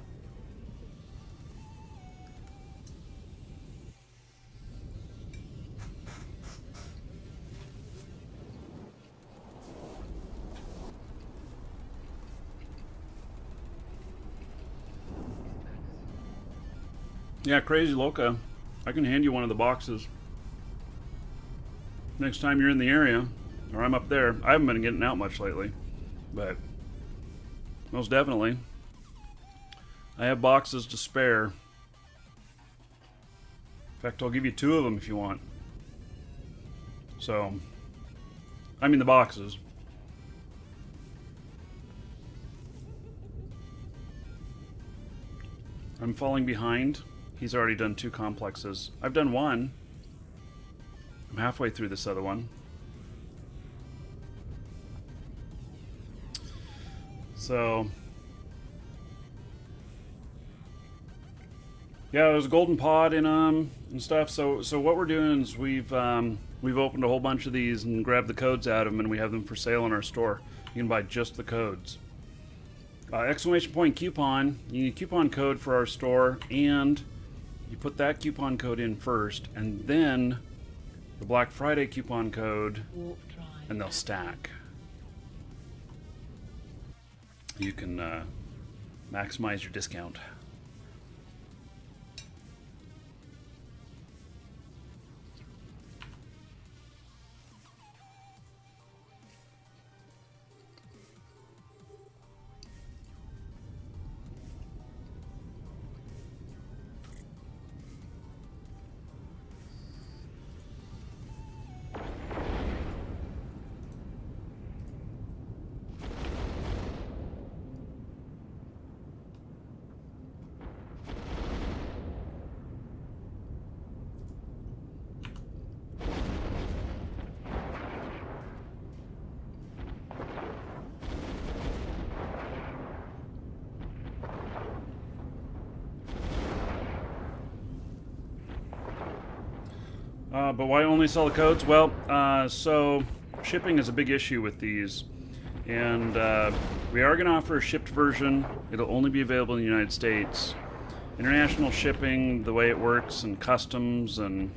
S1: Yeah, Crazy Loca. I can hand you one of the boxes next time you're in the area, or I'm up there. I haven't been getting out much lately, but most definitely. I have boxes to spare. In fact, I'll give you 2 of them if you want. So, I mean the boxes. I'm falling behind. He's already done 2 complexes. I've done 1. I'm halfway through this other one. So, yeah, there's a golden pod in them and stuff. So what we're doing is we've opened a whole bunch of these and grabbed the codes out of them, and we have them for sale in our store. You can buy just the codes. Exclamation point coupon. You need a coupon code for our store, and you put that coupon code in first, and then the Black Friday coupon code,
S3: Warp drive.
S1: and they'll stack. You can maximize your discount. But why only sell the codes? Well, so shipping is a big issue with these. And we are going to offer a shipped version. It'll only be available in the United States. International shipping, the way it works, and customs, and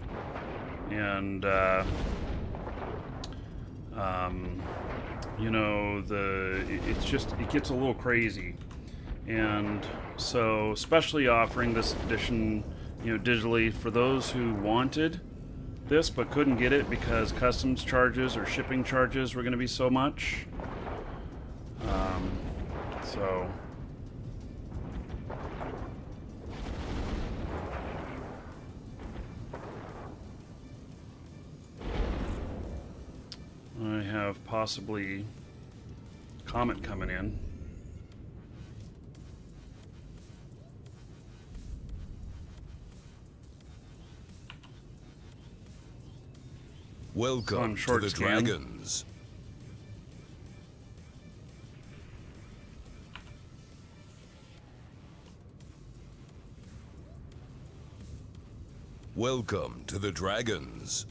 S1: you know, it gets a little crazy. And so, especially offering this edition, you know, digitally for those who wanted this but couldn't get it because customs charges or shipping charges were going to be so much. So I have possibly Comet coming in.
S2: Welcome to
S1: short
S2: the
S1: scan.
S2: Dragons. Welcome to the Dragons.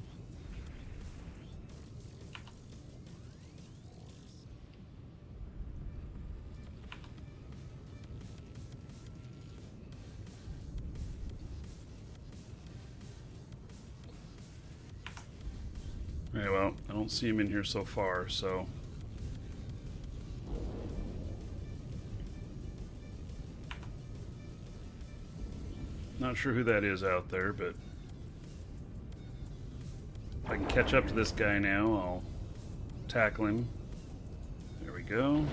S1: don't see him in here so far, so. Not sure who that is out there, but if I can catch up to this guy now, I'll tackle him. There we go.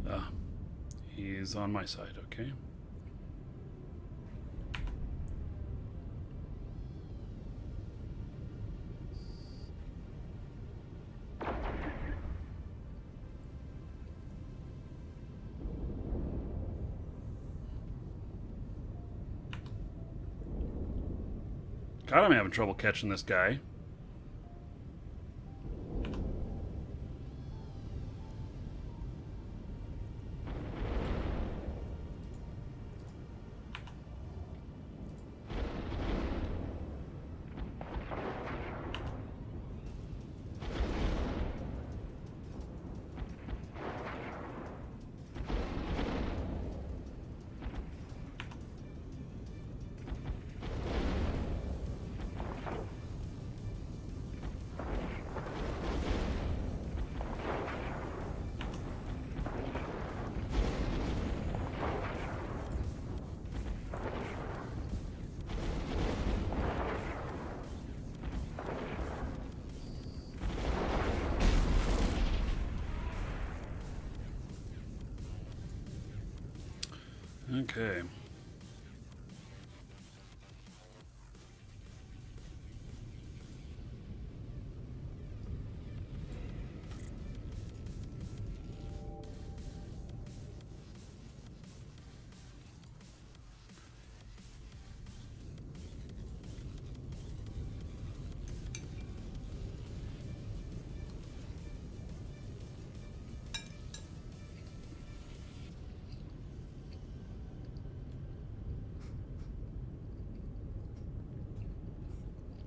S1: Ah, he's on my side, okay. God, I'm having trouble catching this guy. Okay.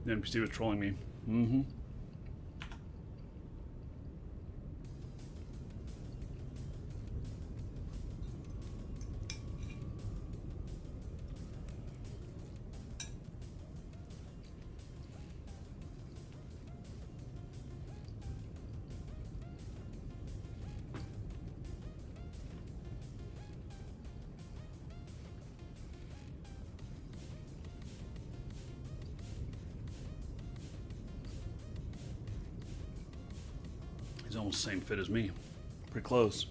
S1: The NPC was trolling me. Mm-hmm. He's almost the same fit as me. Pretty close.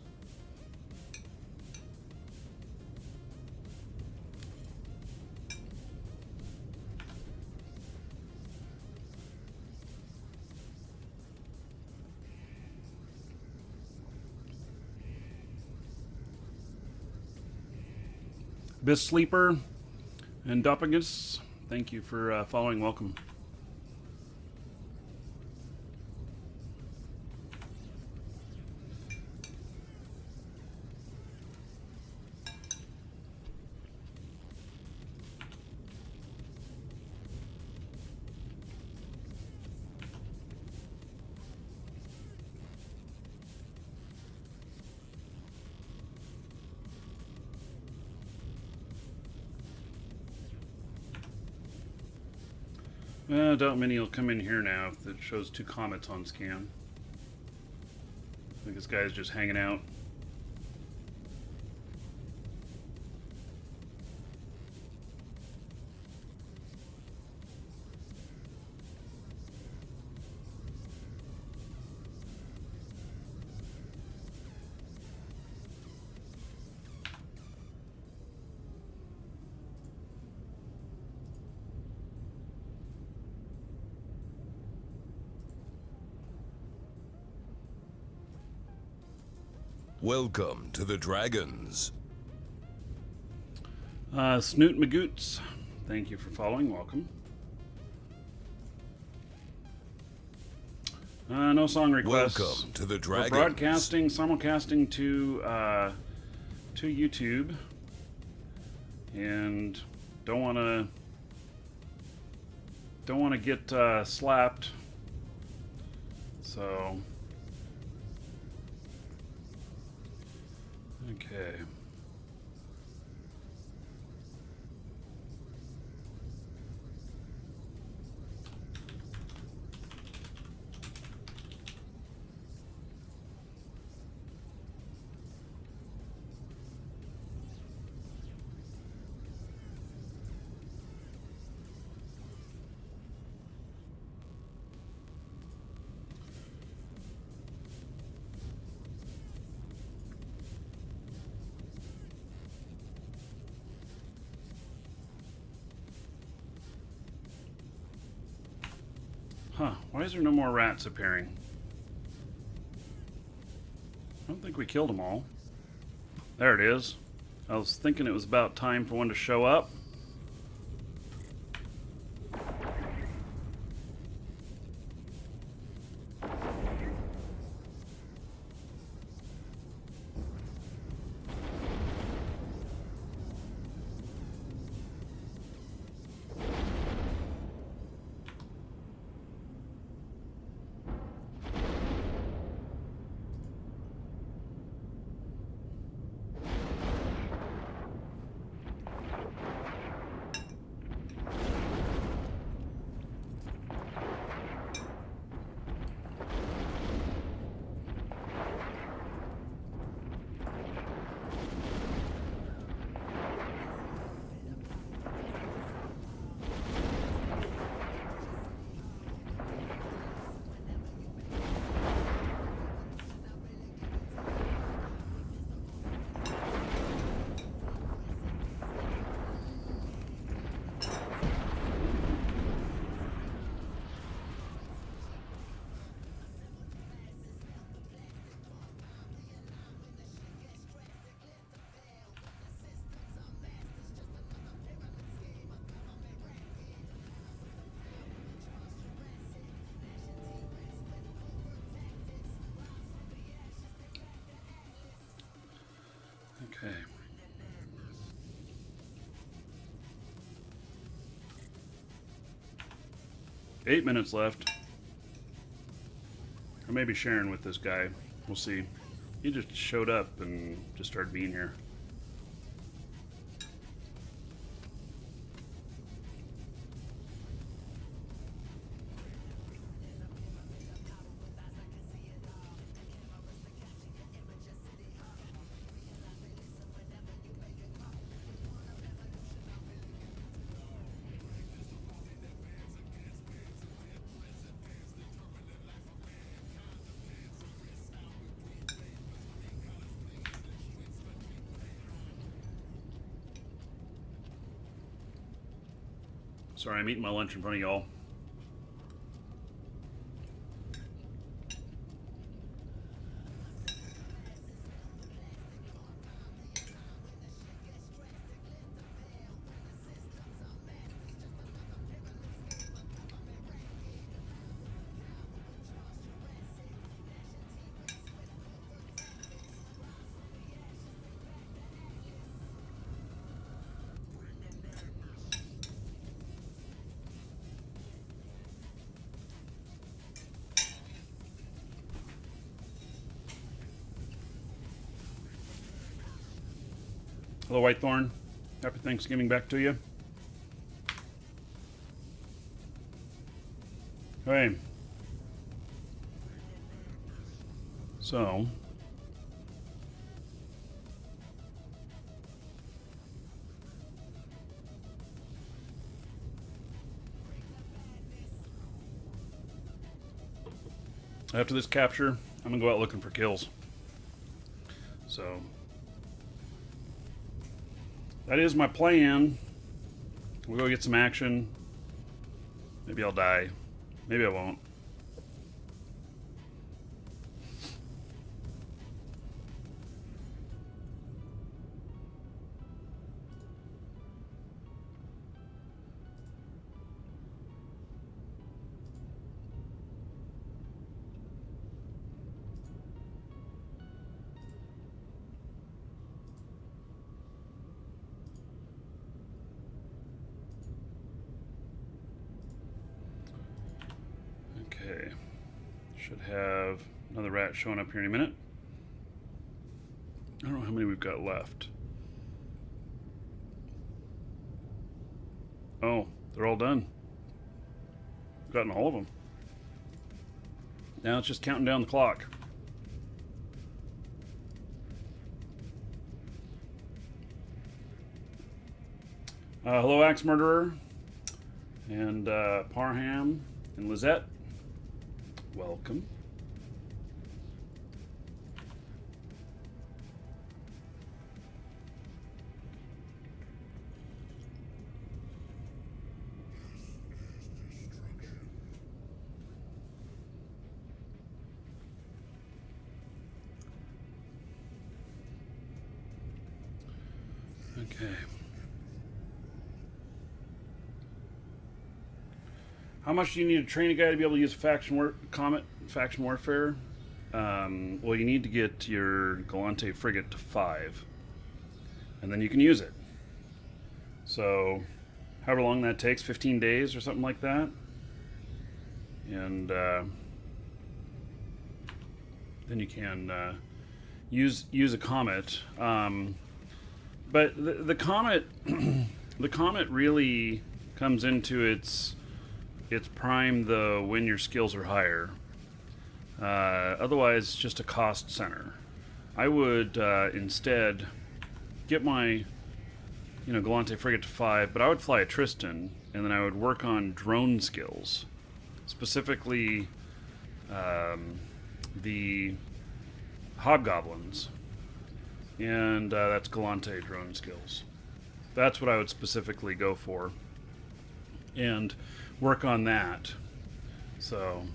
S1: Bis Sleeper and Doppingus, thank you for following. Welcome. I doubt many will come in here now if it shows 2 comets on scan. I think this guy's just hanging out.
S2: Welcome to the Dragons.
S1: Snoot Magoots, thank you for following. Welcome. No song requests.
S2: Welcome to the
S1: We're
S2: Dragons.
S1: broadcasting, simulcasting to YouTube, and don't want to get slapped. So Okay. Huh, why is there no more rats appearing? I don't think we killed them all. There it is. I was thinking it was about time for one to show up. Okay. Eight minutes left. I may be sharing with this guy. We'll see. He just showed up and just started being here. Sorry, I'm eating my lunch in front of y'all. Hello, Whitethorn. Happy Thanksgiving back to you. Okay. So, after this capture, I'm gonna go out looking for kills. So, that is my plan. We'll go get some action. Maybe I'll die. Maybe I won't. Okay. Should have another rat showing up here in a minute. I don't know how many we've got left. Oh, they're all done. We've gotten all of them. Now it's just counting down the clock. Hello, Axe Murderer, and Parham, and Lizette. Welcome. Okay. How much do you need to train a guy to be able to use Comet faction warfare? Well, you need to get your Galante frigate to 5, and then you can use it. So, however long that takes, 15 days or something like that. And then you can use a Comet. But the Comet, the Comet really comes into its prime when your skills are higher. Otherwise, it's just a cost center. I would instead get my Galante frigate to 5, but I would fly a Tristan, and then I would work on drone skills, specifically the hobgoblins, and that's Galante drone skills. That's what I would specifically go for, and work on that. So,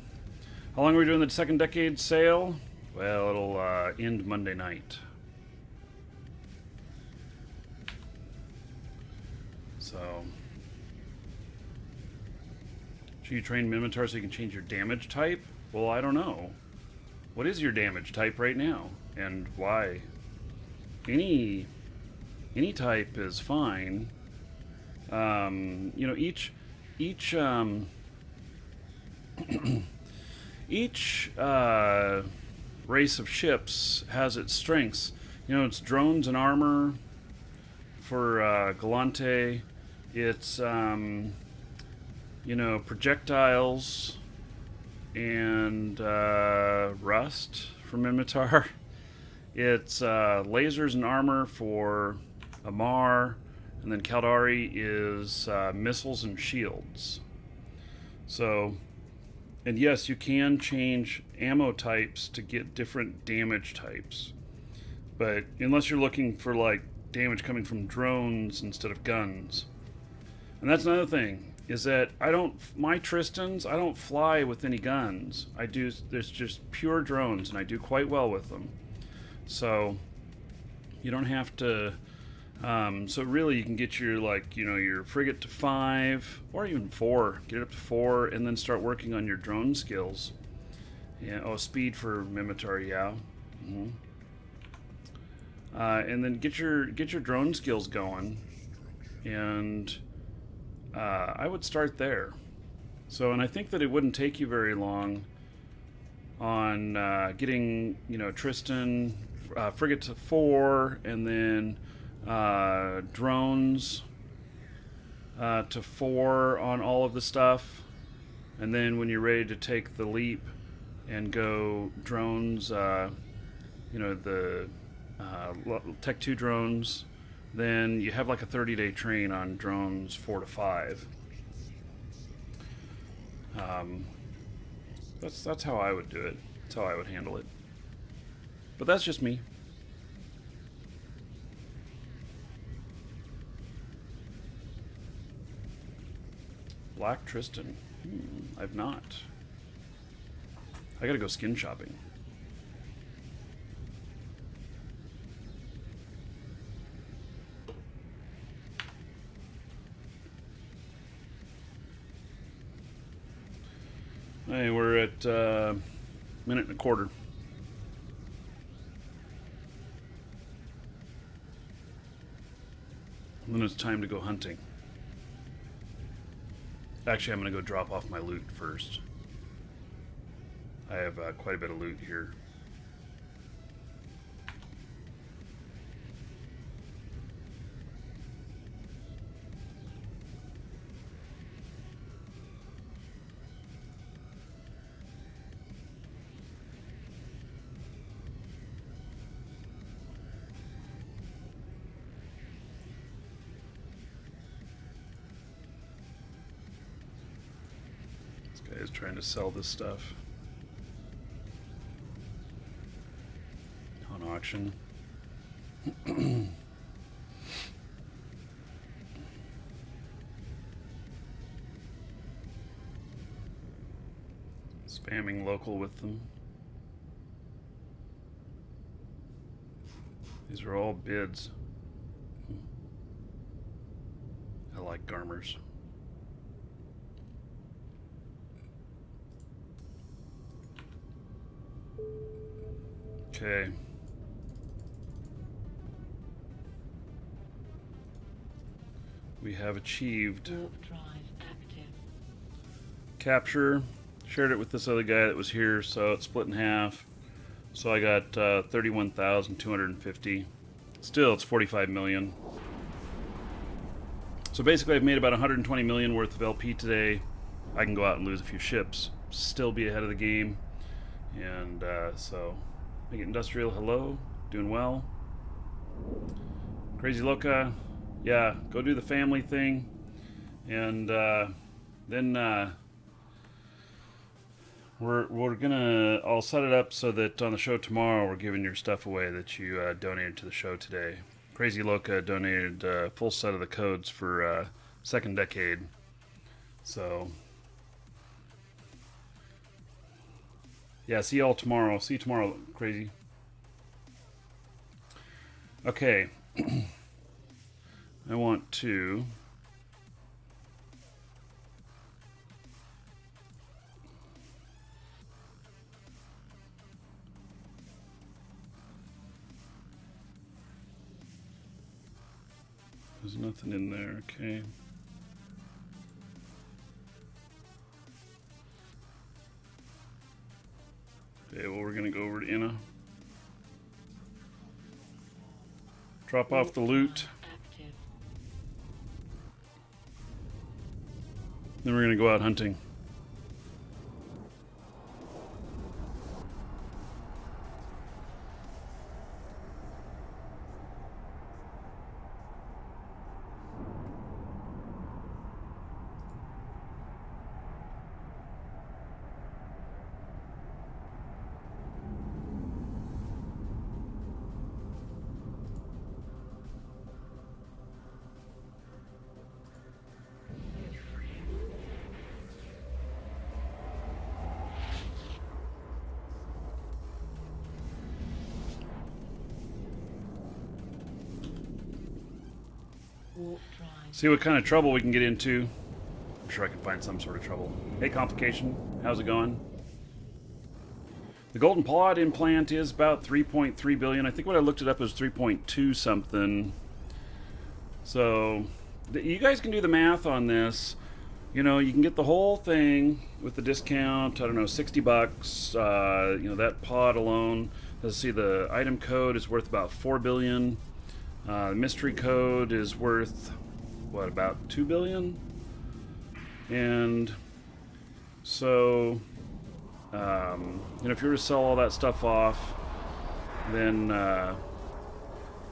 S1: how long are we doing the second decade sale? Well, it'll end Monday night. So, should you train Minotaur so you can change your damage type? Well, I don't know. What is your damage type right now, and why? Any type is fine. Each each race of ships has its strengths. It's drones and armor for Galante. It's projectiles and rust for Minotaur. It's lasers and armor for Amar, and then Caldari is missiles and shields. So, and yes, you can change ammo types to get different damage types, but unless you're looking for like damage coming from drones instead of guns. And that's another thing, is that my Tristans, I don't fly with any guns. There's just pure drones, and I do quite well with them. So you don't have to. So really, you can get your frigate to 5 or even 4. Get it up to 4, and then start working on your drone skills. Yeah. Oh, speed for Minotaur. Yeah. Mm-hmm. And then get your drone skills going, and I would start there. So, and I think that it wouldn't take you very long on getting Tristan frigate to 4, and then drones to 4 on all of the stuff, and then when you're ready to take the leap and go drones, the Tech 2 drones, then you have like a 30-day train on drones 4 to 5. That's how I would do it. That's how I would handle it. But that's just me. Black Tristan. I've not. I gotta go skin shopping. Hey, we're at minute and a quarter. And then it's time to go hunting. Actually, I'm going to go drop off my loot first. I have quite a bit of loot here. Guy's trying to sell this stuff on auction. Spamming local with them. These are all bids. I like Garmers. Okay. We have achieved
S3: Warp drive active.
S1: capture. Shared it with this other guy that was here, so it's split in half. So I got 31,250. Still, it's 45 million. So basically, I've made about 120 million worth of LP today. I can go out and lose a few ships, still be ahead of the game. And so, Make It Industrial, hello, doing well. Crazy Loca, yeah, go do the family thing. And then we're gonna, I'll set it up so that on the show tomorrow we're giving your stuff away that you donated to the show today. Crazy Loca donated a full set of the codes for Second Decade. So, yeah, see y'all tomorrow. See you tomorrow, Crazy. Okay. I want to... There's nothing in there, okay. Okay, well, we're gonna go over to Inna. Drop off the loot.
S3: Active.
S1: Then we're gonna go out hunting.
S3: Warp drive.
S1: See what kind of trouble we can get into. I'm sure I can find some sort of trouble. Hey, Complication, how's it going? The Golden Pod implant is about 3.3 billion. I think when I looked it up it was 3.2 something. So, you guys can do the math on this. You know, you can get the whole thing with the discount, I don't know, 60 bucks. You know, that pod alone. Let's see, the item code is worth about 4 billion. The mystery code is worth, what, about 2 billion? And so, you know, if you were to sell all that stuff off, then,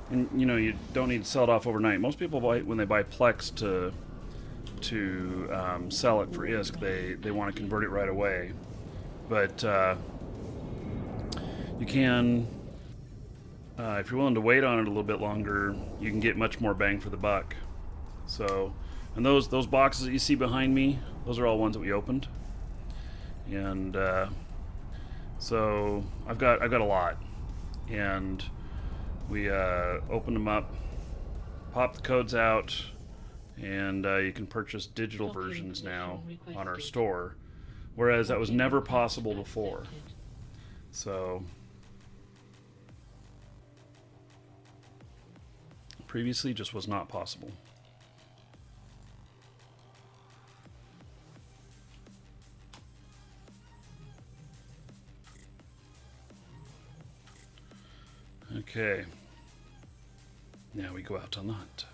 S1: and, you know, you don't need to sell it off overnight. Most people buy, when they buy Plex to sell it for ISK, they want to convert it right away. But you can, if you're willing to wait on it a little bit longer, you can get much more bang for the buck. So, and those boxes that you see behind me, those are all ones that we opened. And so I've got a lot, and we opened them up, popped the codes out, and you can purchase digital
S3: Locking
S1: versions now
S3: position
S1: on our
S3: requested.
S1: store, whereas that was
S3: Locking
S1: never
S3: request
S1: possible before.
S3: accepted.
S1: So previously just was not possible. Okay, now we go out on the hunt.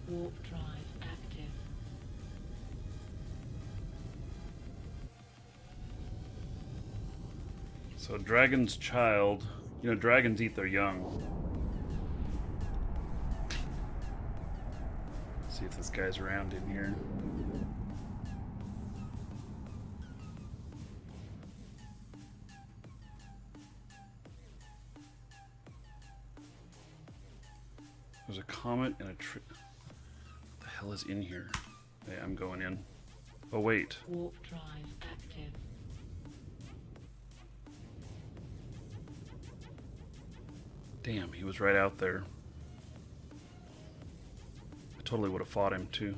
S3: Warp drive active.
S1: So dragon's child. You know, dragons eat their young. See if this guy's around in here. There's a comet and a tree. What the hell is in here? Hey, I'm going in. Oh, wait.
S3: Warp drive active.
S1: Damn, he was right out there. I totally would have fought him, too.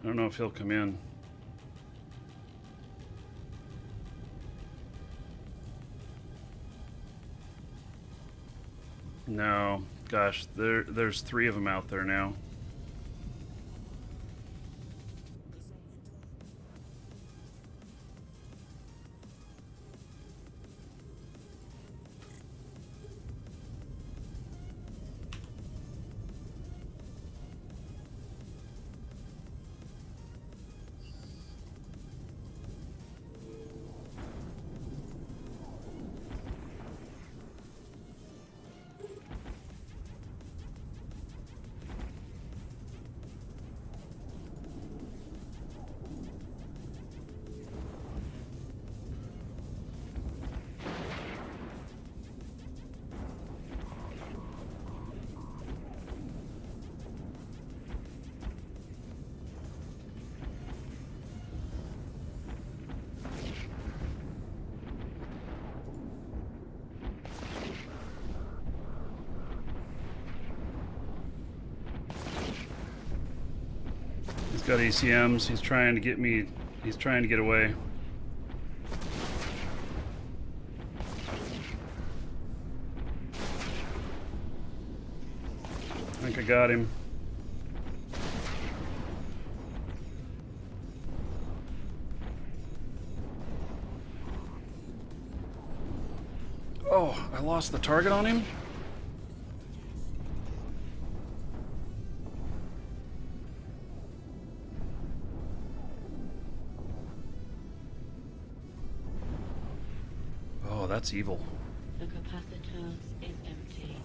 S1: I don't know if he'll come in. No. Gosh, there's 3 of them out there now. He's got ACMs. He's trying to get me. He's trying to get away. I think I got him. Oh, I lost the target on him? Oh, that's evil.
S3: The capacitor is empty.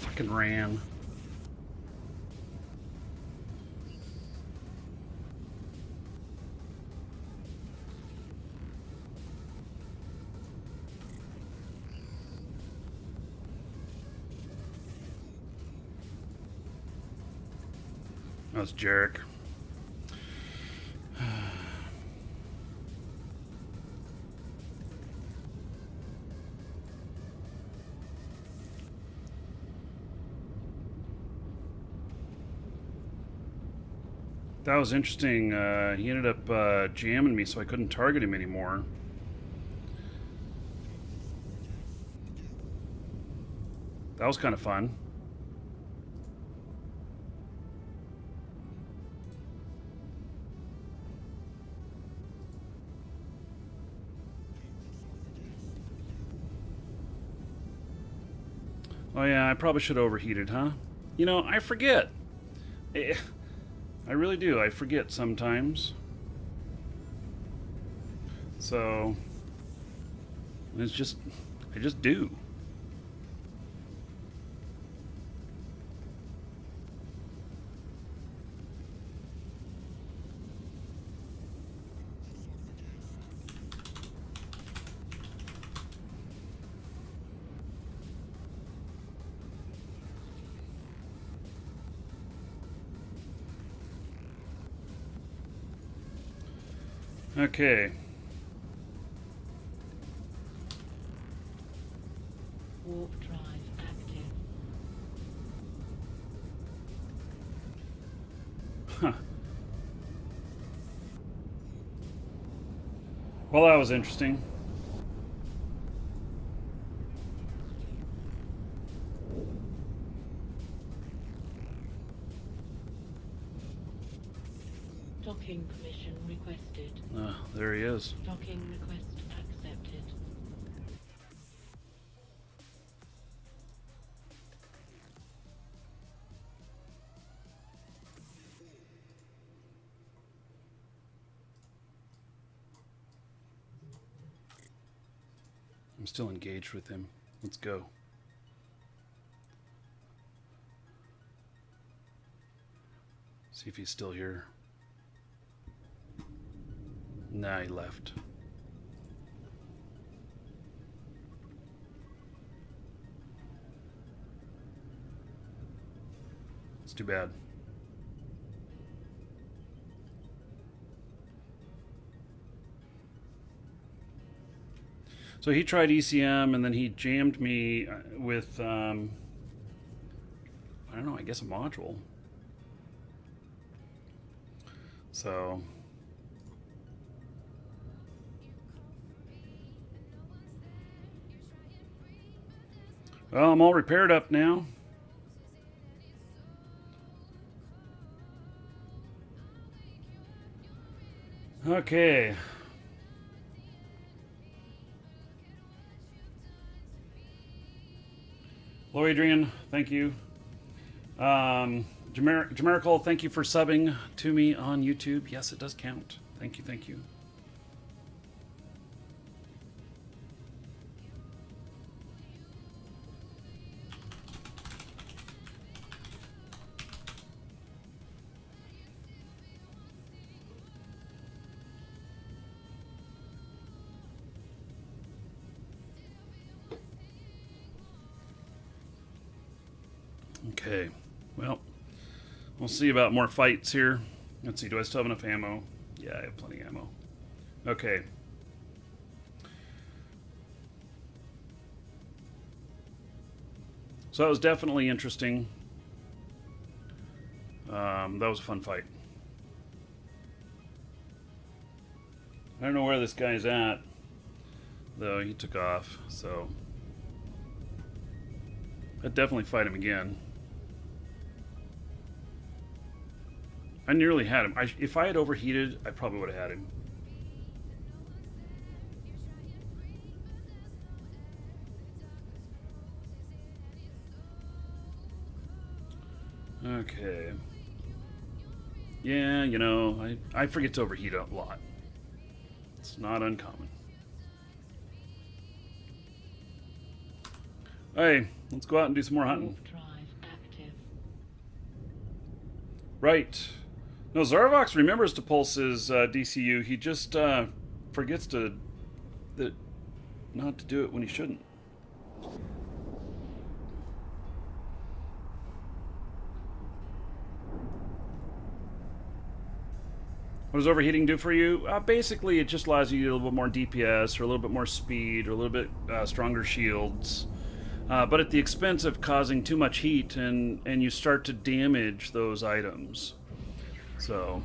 S1: Fucking ran. That's Jarek. That was interesting. He ended up jamming me, so I couldn't target him anymore. That was kind of fun. Oh yeah, I probably should have overheated, huh? You know, I forget. I really do. I forget sometimes. So it's just, I just do. Okay.
S3: Warp drive active.
S1: Huh. Well, that was interesting.
S3: Docking permission requested.
S1: There he is.
S3: Docking request accepted.
S1: I'm still engaged with him. Let's go. See if he's still here. Nah, he left. It's too bad. So he tried ECM and then he jammed me with, I don't know, I guess a module. So, well, I'm all repaired up now. Okay. Hello, Adrian. Thank you. Jamerical, thank you for subbing to me on YouTube. Yes, it does count. Thank you, thank you. Okay, well, we'll see about more fights here. Let's see, do I still have enough ammo? Yeah, I have plenty of ammo. Okay. So that was definitely interesting. That was a fun fight. I don't know where this guy's at, though. He took off, so I'd definitely fight him again. I nearly had him. If I had overheated, I probably would have had him. Okay. Yeah, you know, I forget to overheat a lot. It's not uncommon. Hey, let's go out and do some more hunting.
S3: Warp drive active.
S1: Right. No, Zarvox remembers to pulse his DCU. He just forgets not to do it when he shouldn't. What does overheating do for you? Basically, it just allows you to get a little bit more DPS or a little bit more speed or a little bit stronger shields. But at the expense of causing too much heat and you start to damage those items. So,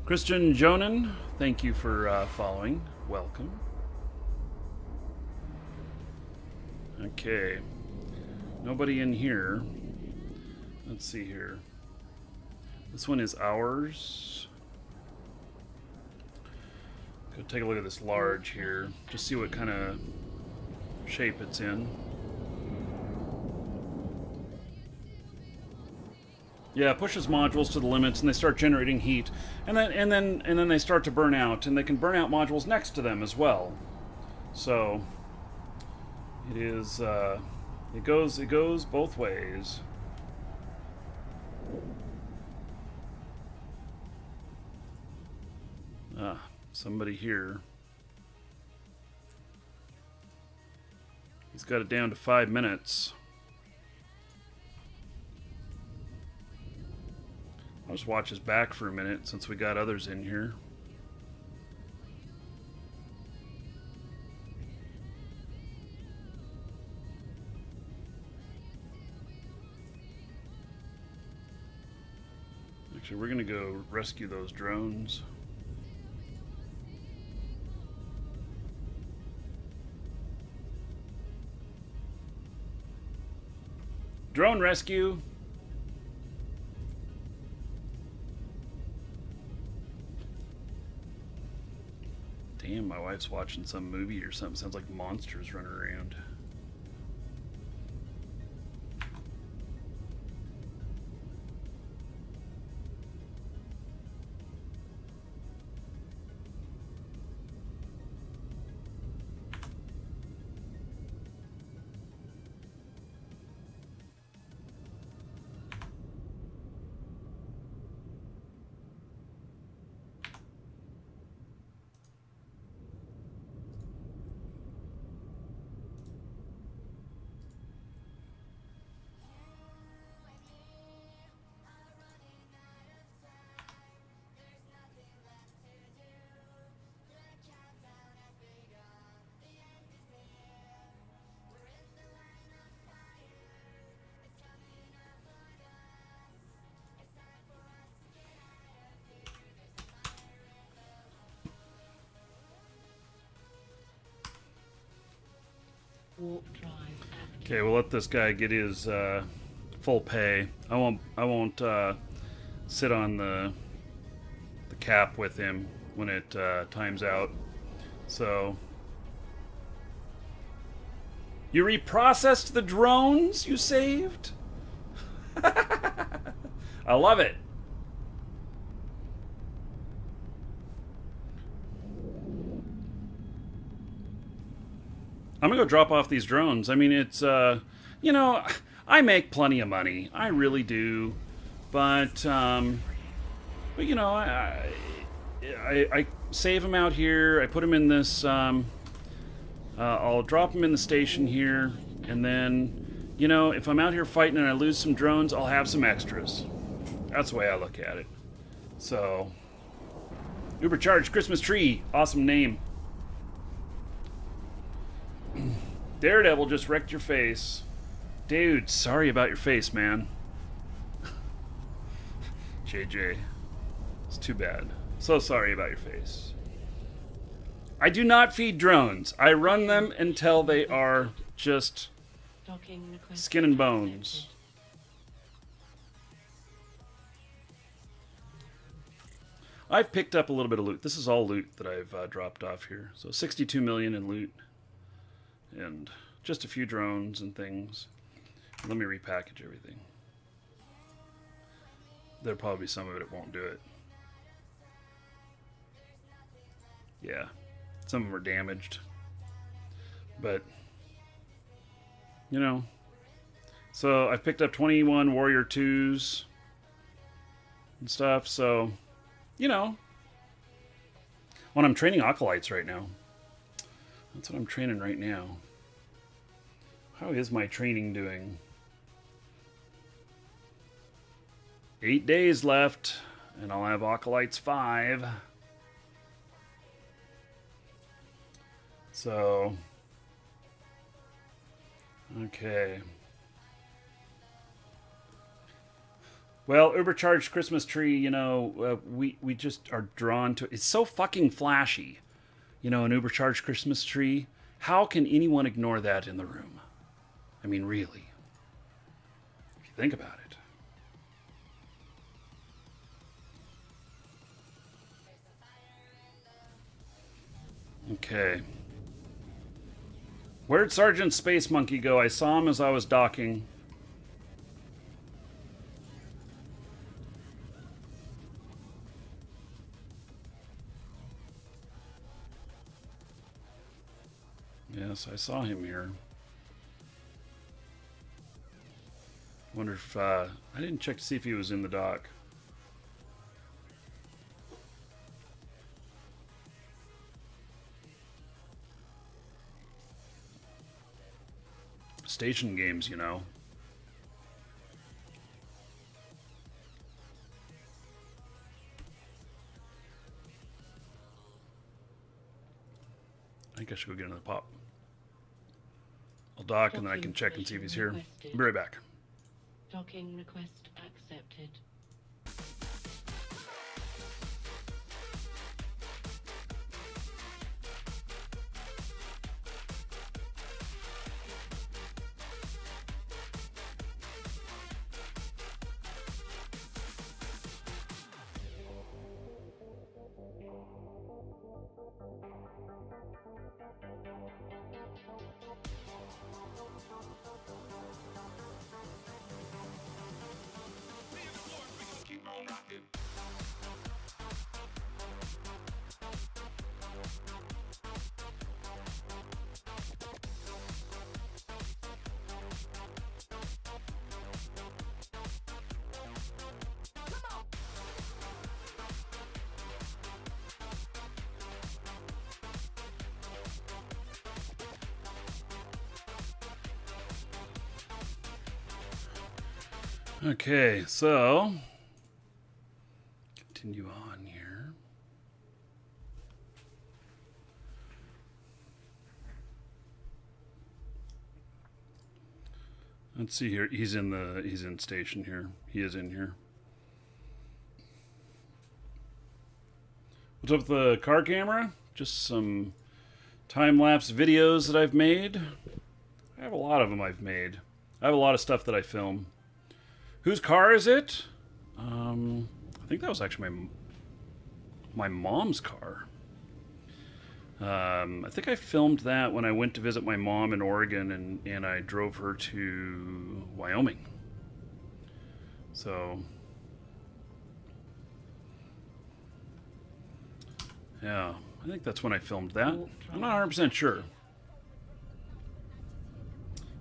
S1: Christian Jonan, thank you for following. Welcome. Okay. Nobody in here. Let's see here. This one is ours. Go take a look at this large here. Just see what kind of shape it's in. Yeah, it pushes modules to the limits, and they start generating heat, and then they start to burn out, and they can burn out modules next to them as well. So it is it goes both ways. Somebody here. He's got it down to 5 minutes. I'll just watch his back for a minute since we got others in here. Actually, we're gonna go rescue those drones. Drone rescue. Damn, my wife's watching some movie or something. Sounds like monsters running around.
S3: Warp drive active.
S1: Okay, we'll let this guy get his full pay. I won't sit on the cap with him when it times out. So you reprocessed the drones you saved? I love it. I'm gonna go drop off these drones. I mean, it's you know, I make plenty of money. I really do, but you know, I save them out here. I put them in this. I'll drop them in the station here, and then, you know, if I'm out here fighting and I lose some drones, I'll have some extras. That's the way I look at it. So, Ubercharged Christmas Tree, awesome name. Daredevil just wrecked your face. Dude, sorry about your face, man. JJ. It's too bad. So sorry about your face. I do not feed drones. I run them until they are just
S3: Docking request
S1: skin and bones.
S3: accepted.
S1: I've picked up a little bit of loot. This is all loot that I've dropped off here. So 62 million in loot. And just a few drones and things. Let me repackage everything. There'll probably be some of it won't do it. Yeah. Some of them are damaged. But, you know. So I've picked up 21 Warrior 2s and stuff. So, you know. When I'm training Acolytes right now. That's what I'm training right now. How is my training doing? 8 days left, and I'll have Acolytes 5. So, okay. Well, Ubercharged Christmas Tree, you know, we just are drawn to it. It's so fucking flashy. You know, an Ubercharged Christmas Tree. How can anyone ignore that in the room? I mean, really. If you think about it. Okay. Where'd Sergeant Space Monkey go? I saw him as I was docking. Yes, I saw him here. Wonder if I didn't check to see if he was in the dock. Station games, you know. I think I should go get another pop. I'll dock and then I can check and see if he's here. I'll be right back.
S3: Docking request accepted.
S1: Okay, so continue on here. Let's see here. He's in station here. He is in here. What's up with the car camera? Just some time-lapse videos that I've made. I have a lot of them I've made. I have a lot of stuff that I film. Whose car is it? I think that was actually my mom's car. I think I filmed that when I went to visit my mom in Oregon, and I drove her to Wyoming. So, yeah, I think that's when I filmed that. I'm not 100% sure.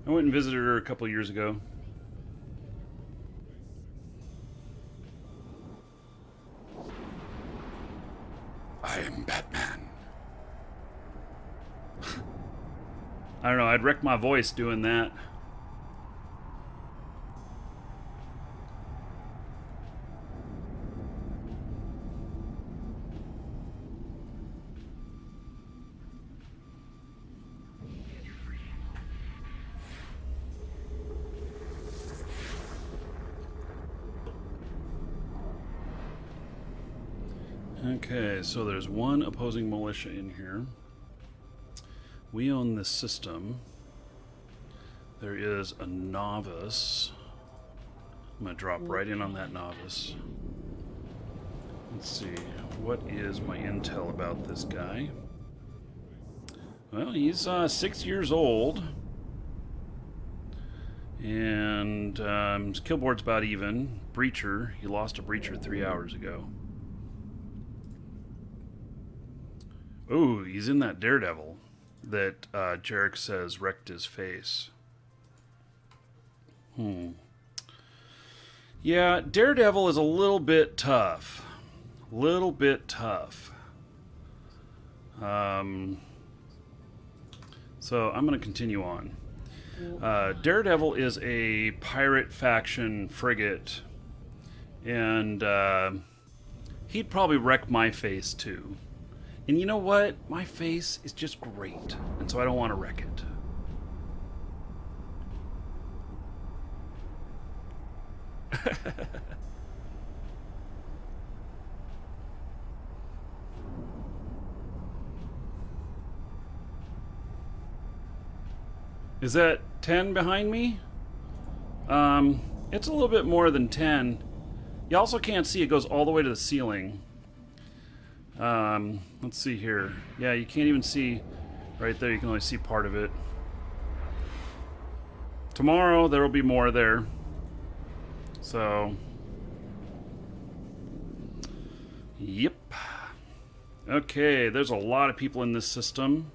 S1: I went and visited her a couple years ago.
S2: I am Batman.
S1: I don't know, I'd wreck my voice doing that. Okay, so there's one opposing militia in here. We own this system. There is a novice. I'm going to drop right in on that novice. Let's see. What is my intel about this guy? Well, he's 6 years old. And his killboard's about even. Breacher. He lost a breacher 3 hours ago. Oh, he's in that Daredevil that Jarek says wrecked his face. Yeah, Daredevil is a little bit tough. So I'm going to continue on. Daredevil is a pirate faction frigate, and he'd probably wreck my face too. And you know what? My face is just great, and so I don't want to wreck it. Is that 10 behind me? It's a little bit more than 10. You also can't see, it goes all the way to the ceiling. Let's see here. Yeah, you can't even see right there. You can only see part of it. Tomorrow there will be more there. So, yep. Okay, there's a lot of people in this system.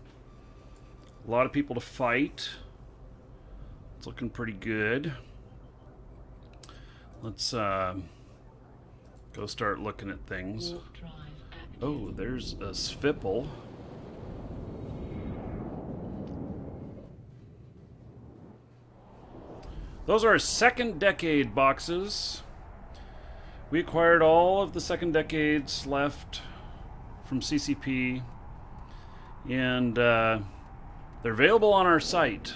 S1: A lot of people to fight. It's looking pretty good. Let's go start looking at things. Oh, there's a Svipple. Those are second decade boxes. We acquired all of the second decades left from CCP, and they're available on our site.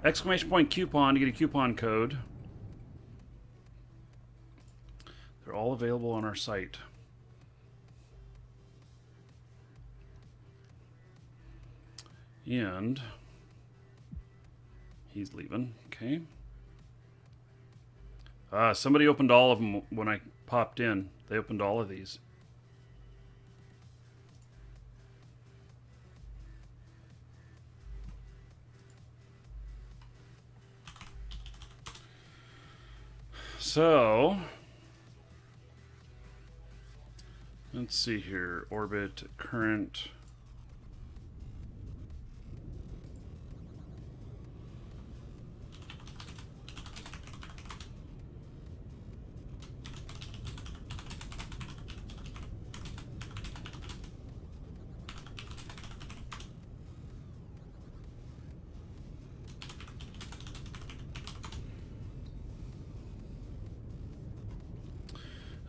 S1: Exclamation point coupon to get a coupon code. They're all available on our site. And he's leaving. Okay. Somebody opened all of them when I popped in. They opened all of these. so let's see here. Orbit, current.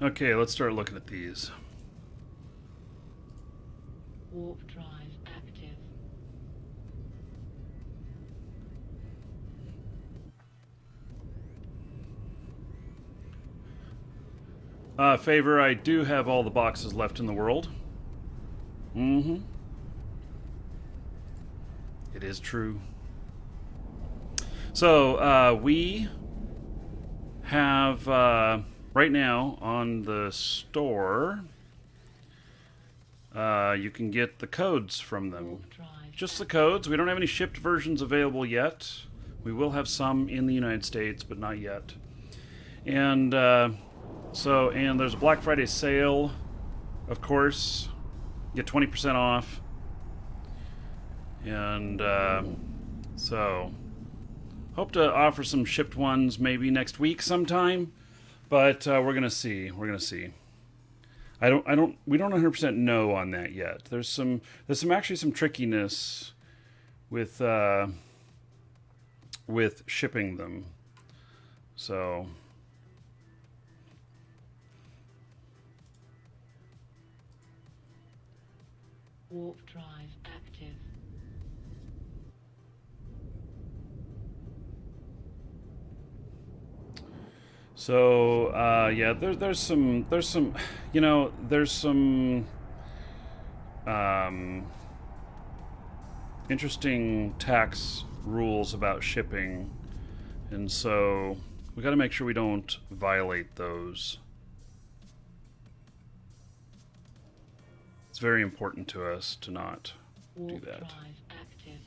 S1: Okay, let's start looking at these.
S3: Warp drive active.
S1: Favor, I do have all the boxes left in the world. Mm-hmm. It is true. So, we have, right now on the store, you can get the codes from them.
S3: Warp drive.
S1: Just the codes. We don't have any shipped versions available yet. We will have some in the United States, but not yet. And, and there's a Black Friday sale, of course. Get 20% off. And, so hope to offer some shipped ones maybe next week sometime, but we're gonna see. We don't 100% know on that yet. There's some actually some trickiness with shipping them. So
S3: Warp drive active.
S1: So yeah, there's some you know there's some interesting tax rules about shipping, and so we got to make sure we don't violate those. It's very important to us to not
S3: Warp
S1: do that.
S3: drive active.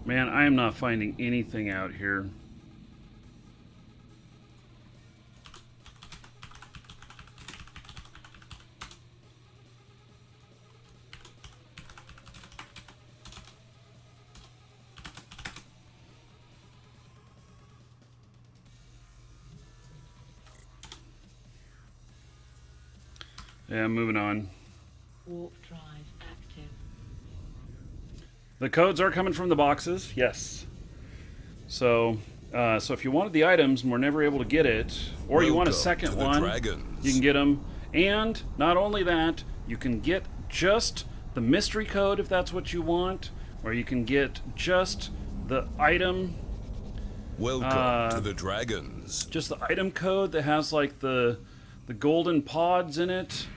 S1: Man, I am not finding anything out here. Yeah, moving on.
S3: Warp drive active.
S1: The codes are coming from the boxes, yes. So, so if you wanted the items and were never able to get it, or you want a
S2: Welcome
S1: second
S2: to the
S1: one,
S2: Dragons.
S1: you can get them. And not only that, you can get just the mystery code if that's what you want, or you can get just the item,
S2: Welcome to the Dragons.
S1: just the item code that has like the golden pods in it.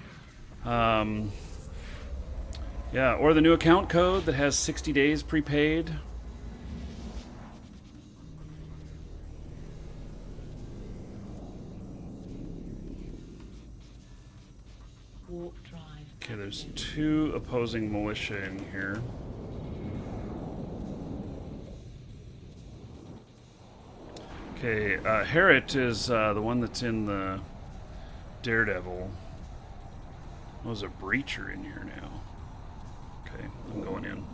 S1: Yeah, or the new account code that has 60 days prepaid.
S3: Warp drive.
S1: Okay, there's 2 opposing militia in here. Okay, Harriet is the one that's in the Daredevil. Oh, there's a breacher in here now. Okay, I'm going in.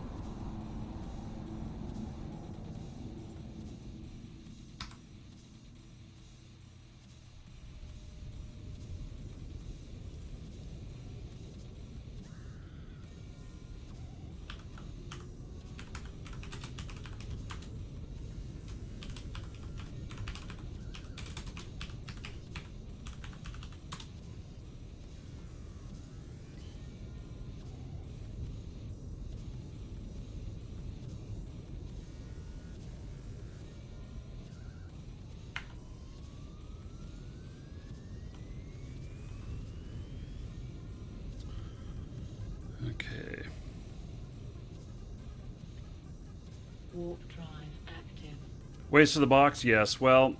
S1: Okay.
S3: Warp drive active.
S1: Waste of the box, yes. Well,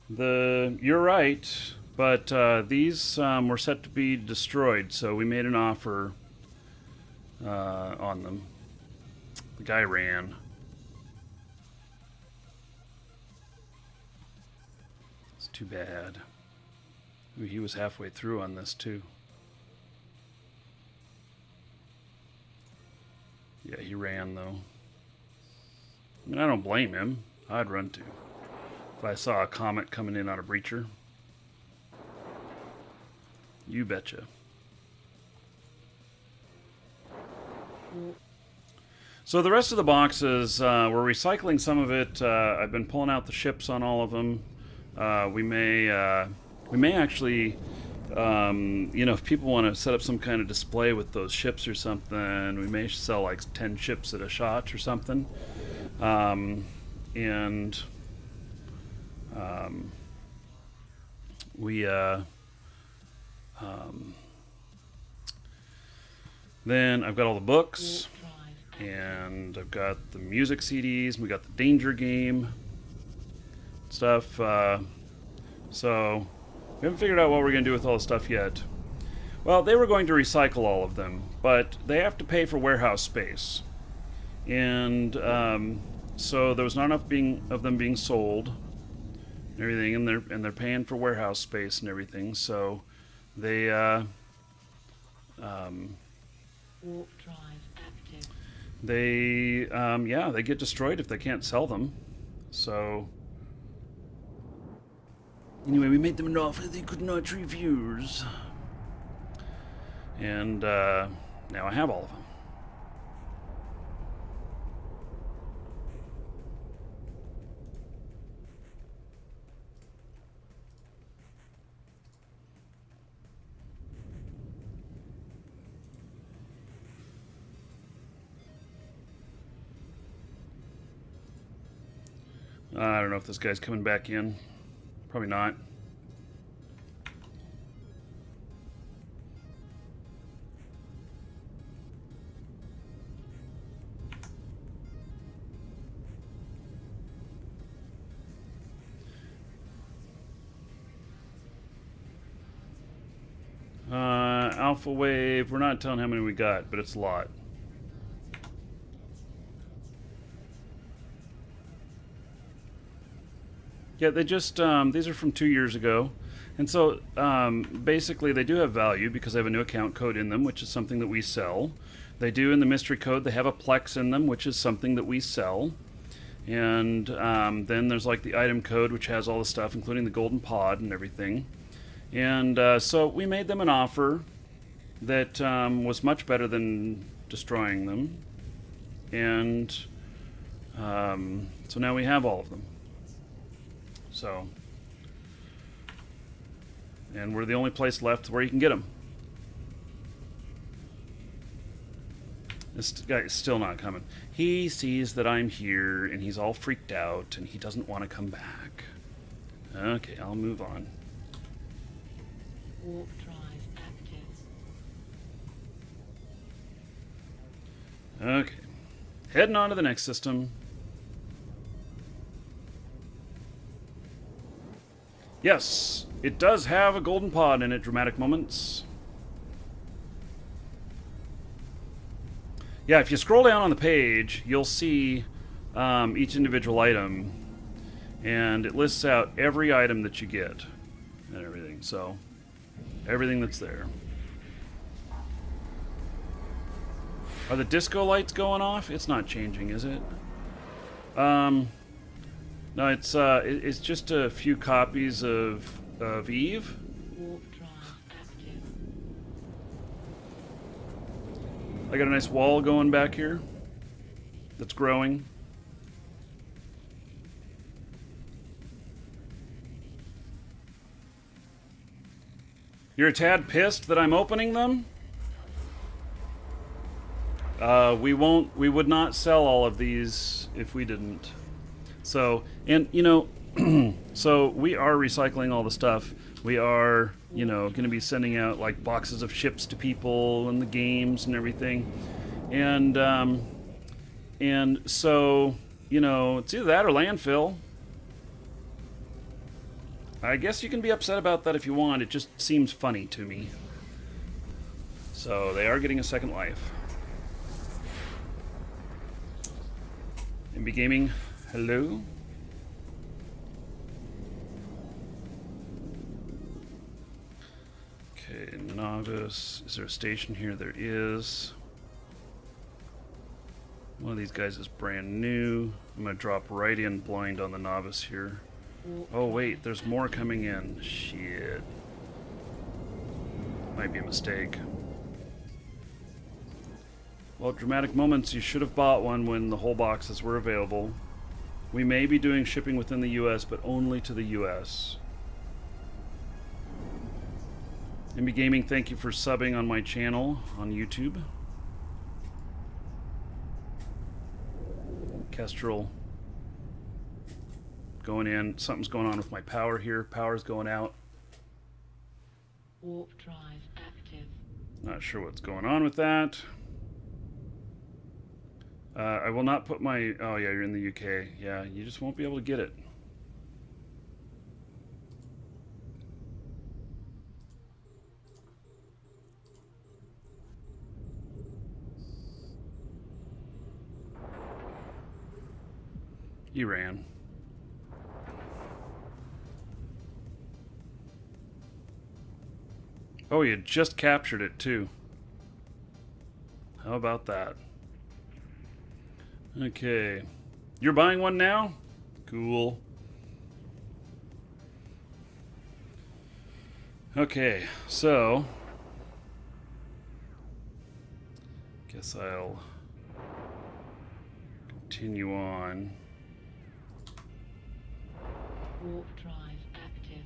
S1: you're right, but these were set to be destroyed, so we made an offer on them. The guy ran. It's too bad. Ooh, he was halfway through on this too. Yeah, he ran though. I mean, I don't blame him. I'd run too. If I saw a comet coming in on a breacher. You betcha. So the rest of the boxes, we're recycling some of it. I've been pulling out the ships on all of them. We may actually, if people want to set up some kind of display with those ships or something, we may sell like 10 ships at a shot or something. Then I've got all the books, and I've got the music CDs, and we got the Danger Game stuff. So we haven't figured out what we're going to do with all the stuff yet. Well, they were going to recycle all of them, but they have to pay for warehouse space. And so there was not enough of them being sold and everything, and they're paying for warehouse space and everything. So they
S3: Warp drive active.
S1: they get destroyed if they can't sell them. So anyway, we made them an offer they could not refuse, and now I have all of them. I don't know if this guy's coming back in. Probably not. Alpha Wave, we're not telling how many we got, but it's a lot. Yeah, they just, these are from 2 years ago. And so basically they do have value because they have a new account code in them, which is something that we sell. They do in the mystery code, they have a Plex in them, which is something that we sell. And then there's like the item code, which has all the stuff, including the golden pod and everything. And so we made them an offer that was much better than destroying them. And so now we have all of them. So, and we're the only place left where you can get them. This guy is still not coming. He sees that I'm here and he's all freaked out and he doesn't want to come back. Okay, I'll move on.
S3: Warp drive active.
S1: Okay, heading on to the next system. Yes, it does have a golden pod in it, dramatic moments. Yeah, if you scroll down on the page, you'll see each individual item, and it lists out every item that you get and everything, so everything that's there. Are the disco lights going off? It's not changing, is it? No, it's just a few copies of Eve.
S3: Warp drive active.
S1: I got a nice wall going back here that's growing. You're a tad pissed that I'm opening them? We would not sell all of these if we didn't. So, and so we are recycling all the stuff. We are, going to be sending out like boxes of ships to people and the games and everything. And so you know, it's either that or landfill. I guess you can be upset about that if you want. It just seems funny to me. So they are getting a second life. MB Gaming, hello. Okay, novice. Is there a station here? There is. One of these guys is brand new. I'm going to drop right in blind on the novice here. Oh, wait, there's more coming in. Shit. Might be a mistake. Well, dramatic moments, you should have bought one when the whole boxes were available. We may be doing shipping within the US, but only to the US. MB Gaming, thank you for subbing on my channel on YouTube. Kestrel going in. Something's going on with my power here. Power's going out.
S3: Warp drive active.
S1: Not sure what's going on with that. I will not put my... Oh, yeah, you're in the UK. Yeah, you just won't be able to get it. Iran. Oh, you just captured it, too. How about that? Okay. You're buying one now? Cool. Okay, so... guess I'll continue on.
S3: Warp drive active.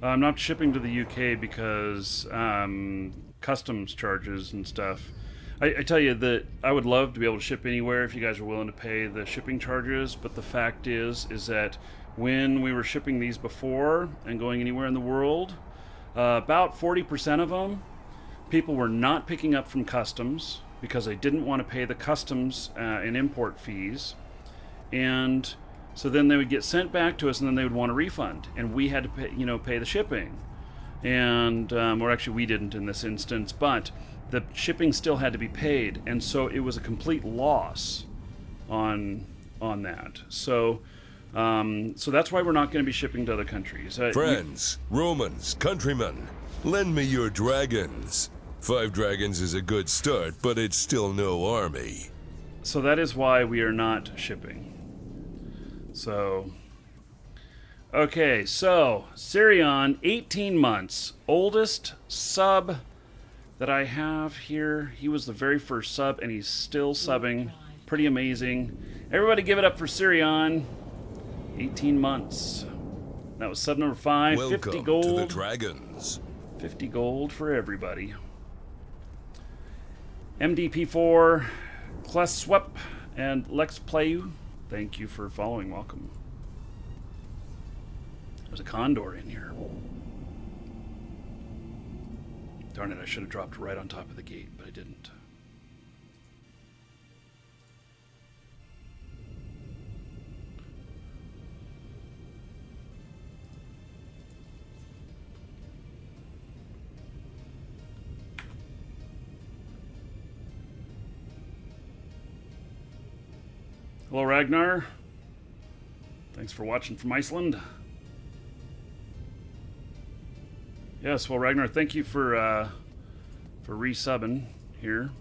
S1: I'm not shipping to the UK because customs charges and stuff. I tell you that I would love to be able to ship anywhere if you guys are willing to pay the shipping charges, but the fact is that when we were shipping these before and going anywhere in the world, about 40% of them, people were not picking up from customs because they didn't want to pay the customs and import fees. And so then they would get sent back to us, and then they would want a refund, and we had to pay the shipping. And or actually we didn't in this instance, but the shipping still had to be paid, and so it was a complete loss on that. So so that's why we're not going to be shipping to other countries.
S2: Friends, Romans, countrymen, lend me your dragons. 5 dragons is a good start, but it's still no army.
S1: So that is why we are not shipping. So, okay, so Sirion, 18 months, oldest sub that I have here. He was the very first sub, and he's still subbing. Pretty amazing. Everybody give it up for Sirion. 18 months. That was sub number 5.
S2: Welcome
S1: 50 gold.
S2: to the Dragons.
S1: 50 gold for everybody. MDP4, Kleswep, and Lex Playu. Thank you for following. Welcome. There's a condor in here. Darn it, I should have dropped right on top of the gate, but I didn't. Hello, Ragnar. Thanks for watching from Iceland. Yes, well, Ragnar, thank you for resubbing here.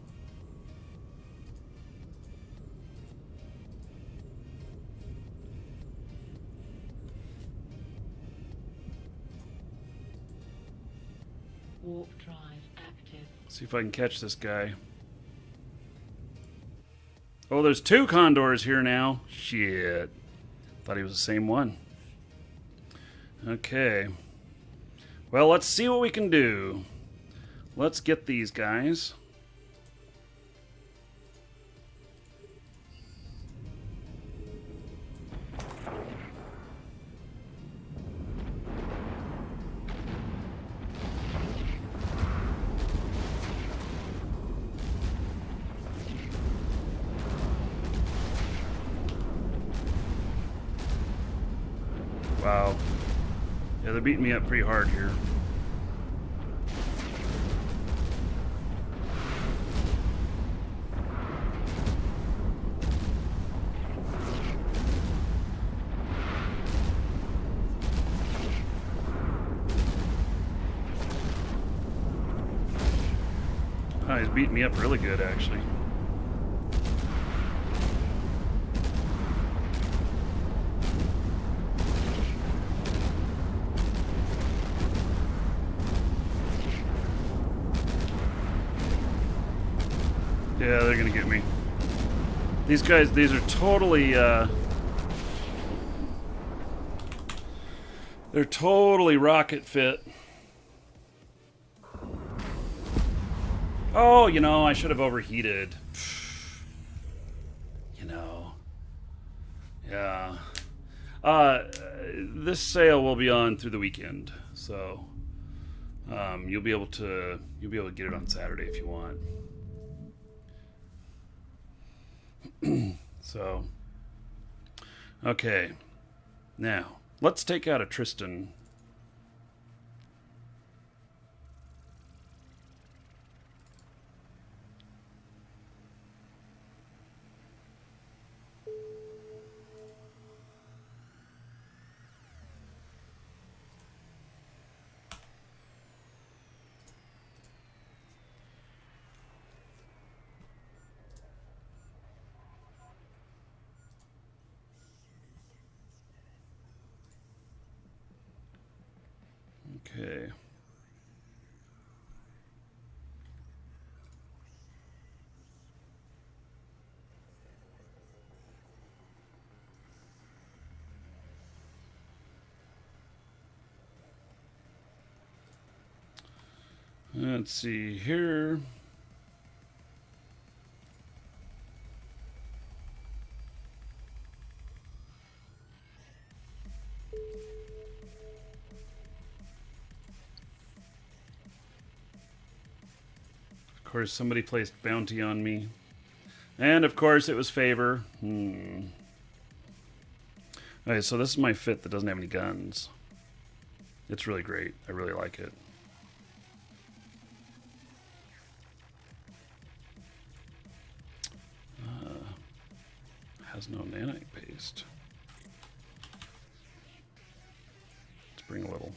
S3: Warp drive active.
S1: See if I can catch this guy. Oh, there's 2 condors here now. Shit. Thought he was the same one. Okay. Well, let's see what we can do. Let's get these guys. Wow. Yeah, they're beating me up pretty hard here. Oh, he's beating me up really good, actually. Yeah, they're gonna get me. These guys, these are totally, they're totally rocket fit. Oh, you know, I should have overheated. You know. Yeah. This sale will be on through the weekend, so you'll be able to get it on Saturday if you want. So, okay. Now, let's take out a Tristan. Okay. Let's see here. Of course, somebody placed bounty on me. And of course, it was favor. Okay, so this is my fit that doesn't have any guns. It's really great. I really like it. Has no nanite paste. Let's bring a little.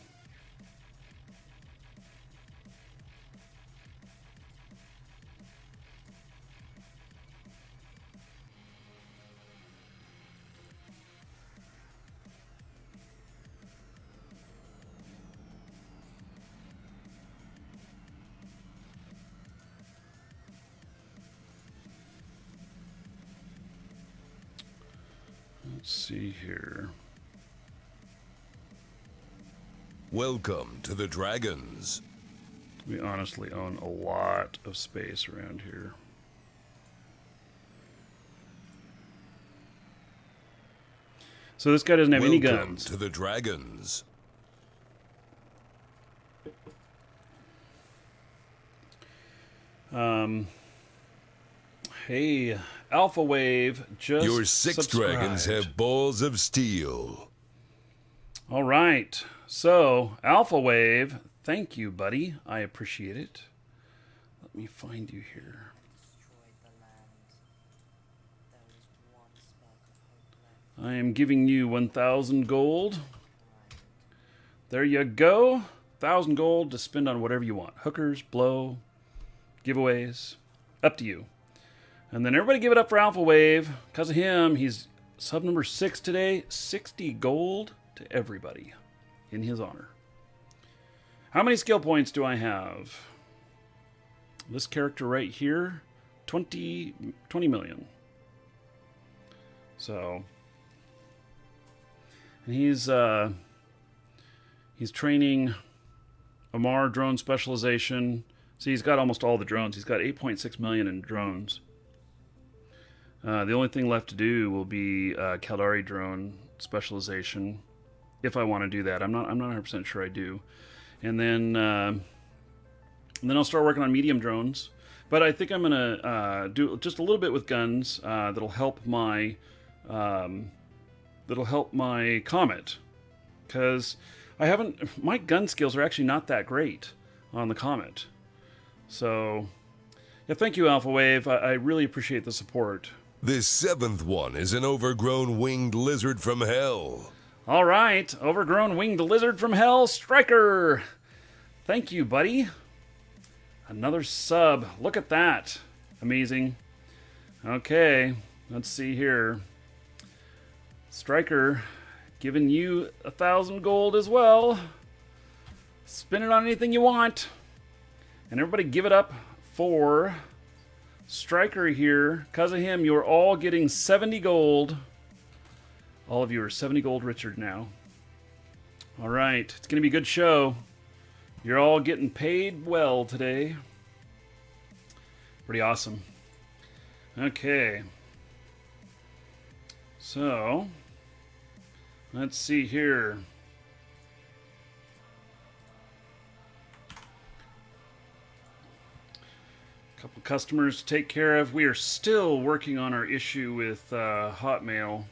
S1: Let's see here.
S2: Welcome to the Dragons.
S1: We honestly own a lot of space around here. So this guy doesn't have any
S2: Welcome
S1: guns.
S2: to the Dragons.
S1: Hey, Alpha Wave just
S2: Your 6 dragons
S1: subscribed.
S2: have balls of steel.
S1: All right. So, Alpha Wave, thank you, buddy. I appreciate it. Let me find you here. I am giving you 1,000 gold. There you go. 1,000 gold to spend on whatever you want. Hookers, blow, giveaways. Up to you. And then everybody give it up for Alpha Wave. Because of him, he's sub number 6 today. 60 gold to everybody in his honor. How many skill points do I have? This character right here, 20 million. So, and he's training Amar drone specialization. See, he's got almost all the drones. He's got 8.6 million in drones. The only thing left to do will be Caldari drone specialization, if I want to do that. I'm not 100% sure I do. And then I'll start working on medium drones. But I think I'm gonna do just a little bit with guns that'll help my Comet, because I haven't. My gun skills are actually not that great on the Comet. So, yeah, thank you, Alpha Wave. I really appreciate the support.
S2: This seventh one is an overgrown winged lizard from hell.
S1: All right, overgrown winged lizard from hell, Striker. Thank you, buddy. Another sub. Look at that. Amazing. Okay, let's see here. Striker, giving you 1,000 gold as well. Spend it on anything you want. And everybody give it up for Striker here. Because of him, you're all getting 70 gold. All of you are 70 gold richer now. All right, it's going to be a good show. You're all getting paid well today. Pretty awesome. Okay. So, let's see here. A couple customers to take care of. We are still working on our issue with Hotmail.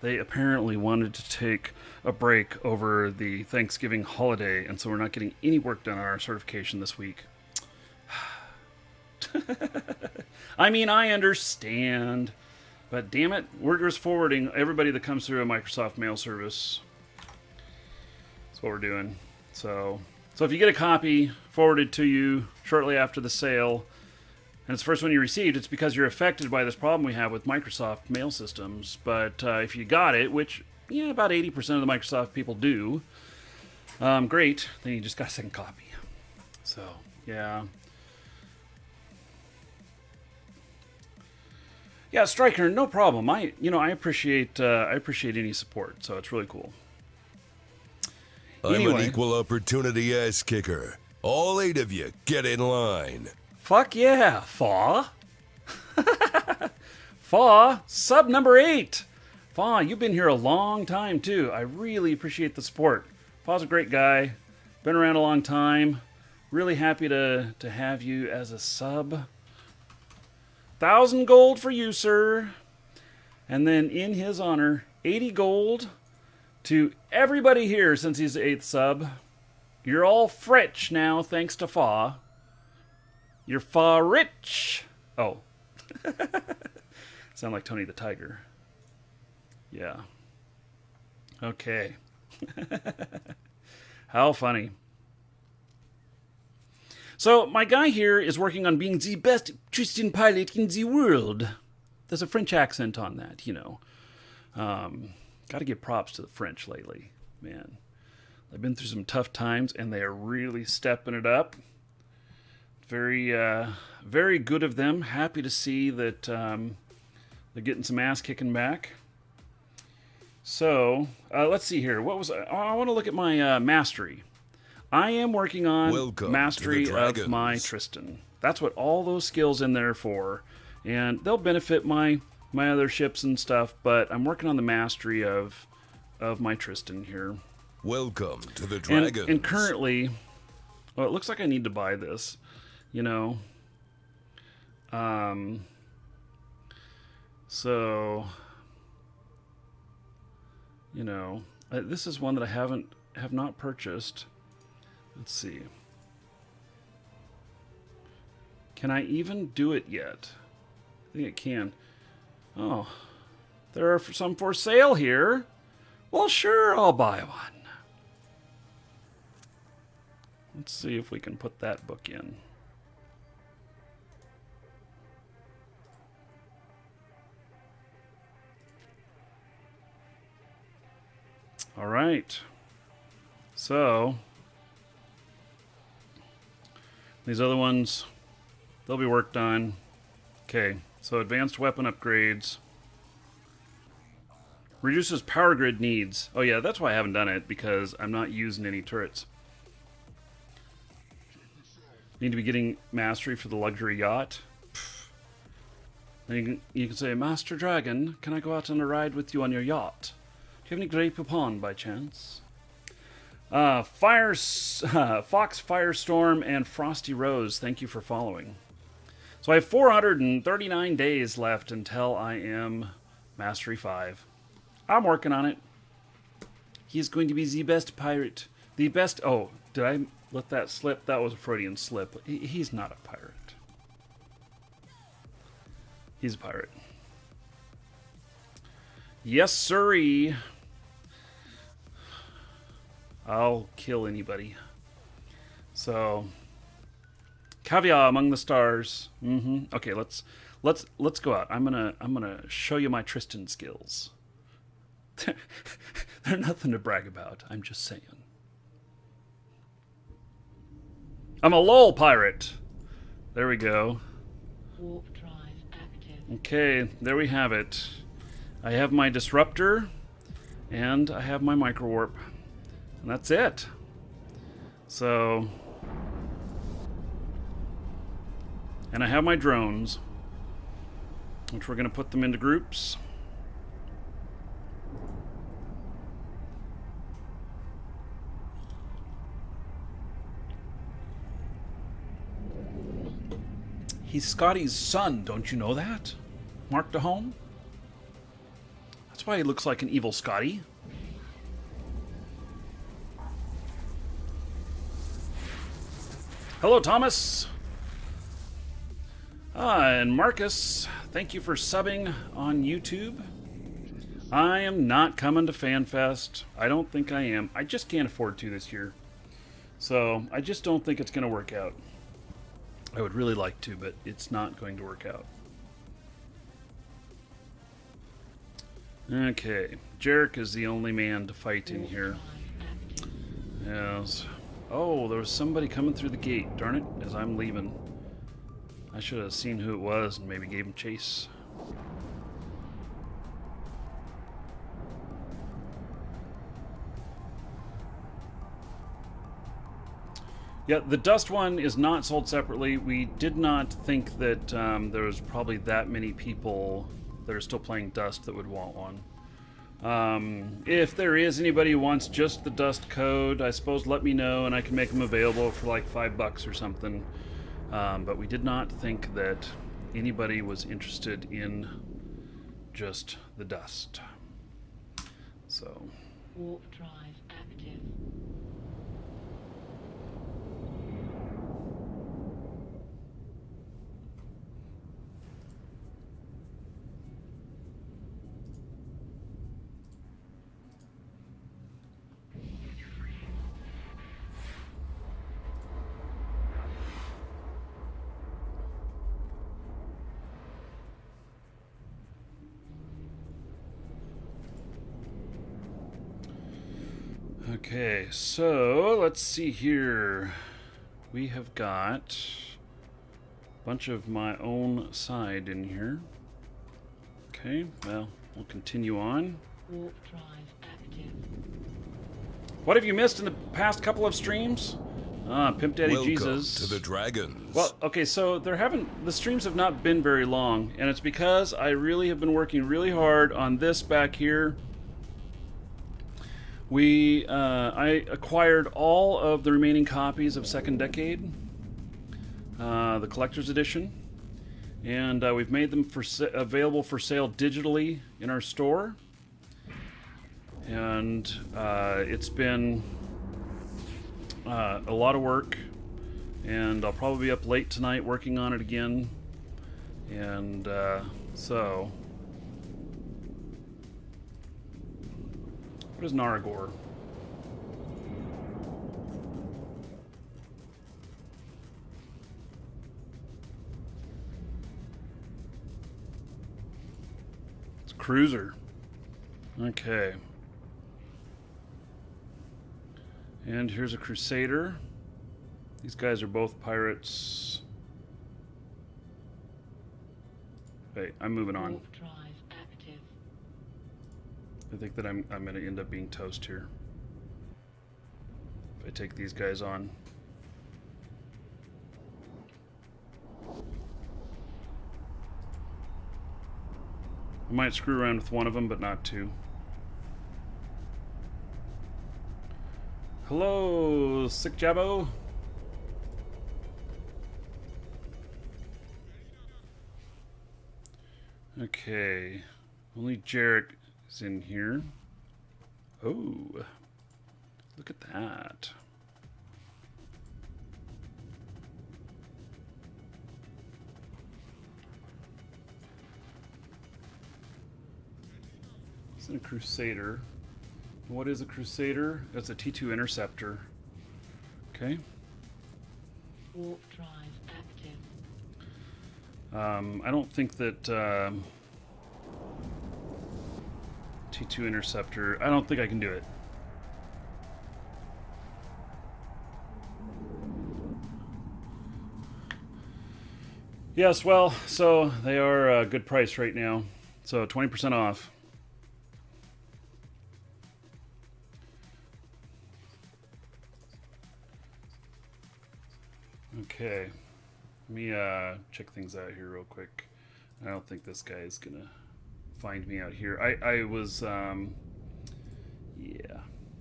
S1: They apparently wanted to take a break over the Thanksgiving holiday, and so we're not getting any work done on our certification this week. I mean, I understand, but damn it, we're just forwarding everybody that comes through a Microsoft mail service. That's what we're doing. So if you get a copy forwarded to you shortly after the sale, and it's the first one you received, it's because you're affected by this problem we have with Microsoft mail systems. But if you got it, which, yeah, about 80% of the Microsoft people do, great, then you just got a second copy. So, yeah. Yeah, Striker, no problem. I appreciate any support, so it's really cool.
S2: I'm
S1: Anyway.
S2: an equal opportunity ass kicker. All 8 of you, get in line.
S1: Fuck yeah, Faw. Faw, sub number 8. Faw, you've been here a long time, too. I really appreciate the support. Faw's a great guy. Been around a long time. Really happy to have you as a sub. 1,000 gold for you, sir. And then in his honor, 80 gold to everybody here since he's the 8th sub. You're all Fritch now, thanks to Faw. You're Faw rich. Oh. Sound like Tony the Tiger. Yeah. Okay. How funny. So, my guy here is working on being the best Tristan pilot in the world. There's a French accent on that, you know. Got to give props to the French lately. Man, they've been through some tough times, and they are really stepping it up. Very, very good of them. Happy to see that they're getting some ass kicking back. So, let's see here. What was I want to look at my mastery. I am working on
S2: Welcome
S1: mastery
S2: to the
S1: of my
S2: Dragons.
S1: Tristan. That's what all those skills in there for, and they'll benefit my other ships and stuff. But I'm working on the mastery of my Tristan here.
S2: Welcome to the
S1: And,
S2: Dragons.
S1: and currently, well, it looks like I need to buy this. You know, so, you know, this is one that I have not purchased. Let's see. Can I even do it yet? I think it can. Oh, there are some for sale here. Well, sure, I'll buy one. Let's see if we can put that book in. All right. So, these other ones, they'll be worked on. Okay, so advanced weapon upgrades. Reduces power grid needs. Oh yeah, that's why I haven't done it, because I'm not using any turrets. Need to be getting mastery for the luxury yacht. Then you can say, Master Dragon, can I go out on a ride with you on your yacht? Do you have any Grey Poupon by chance? Fox Firestorm and Frosty Rose, thank you for following. So I have 439 days left until I am Mastery 5. I'm working on it. He is going to be the best pirate. The best... Oh, did I let that slip? That was a Freudian slip. He's not a pirate. He's a pirate. Yes, sirree. I'll kill anybody. So, caviar among the stars. Okay, let's go out. I'm gonna show you my Tristan skills. They're nothing to brag about. I'm just saying. I'm a lol pirate. There we go.
S3: Warp drive active.
S1: Okay, there we have it. I have my disruptor, and I have my microwarp, and that's it. So, and I have my drones, which we're going to put them into groups. He's Scotty's son, don't you know that? Mark DeHome? That's why he looks like an evil Scotty. Hello, Thomas. And Marcus, thank you for subbing on YouTube. I am not coming to FanFest. I don't think I am. I just can't afford to this year. So, I just don't think it's going to work out. I would really like to, but it's not going to work out. Okay, Jarek is the only man to fight in here. Yes. Oh, there was somebody coming through the gate. Darn it, as I'm leaving. I should have seen who it was and maybe gave him chase. Yeah, the Dust one is not sold separately. We did not think that there was probably that many people that are still playing Dust that would want one. If there is anybody who wants just the Dust code, I suppose let me know and I can make them available for like $5 or something. But we did not think that anybody was interested in just the Dust. So.
S3: Warp drive active.
S1: Okay, so let's see here. We have got a bunch of my own side in here. Okay, well, we'll continue on.
S3: Warp drive active.
S1: What have you missed in the past couple of streams? Pimp Daddy
S2: Welcome
S1: Jesus.
S2: to the Dragons.
S1: Well, okay, so the streams have not been very long, and it's because I really have been working really hard on this back here. I acquired all of the remaining copies of Second Decade, the collector's edition, and we've made them available for sale digitally in our store. And it's been a lot of work, and I'll probably be up late tonight working on it again. And so... What is Naragor? It's Cruiser. Okay. And here's a Crusader. These guys are both pirates. Hey, I'm moving on.
S3: Warp drive active.
S1: I think that I'm going to end up being toast here if I take these guys on. I might screw around with one of them, but not two. Hello, Sick Jabbo. Okay, only Jarek is in here. Oh, Look at that. It's a Crusader. What is a Crusader? It's a T2 Interceptor. Okay.
S3: Warp drive active.
S1: I don't think that T2 Interceptor. I don't think I can do it. Yes, well, so they are a good price right now. So 20% off. Okay. Let me check things out here real quick. I don't think this guy is gonna find me out here. I was yeah.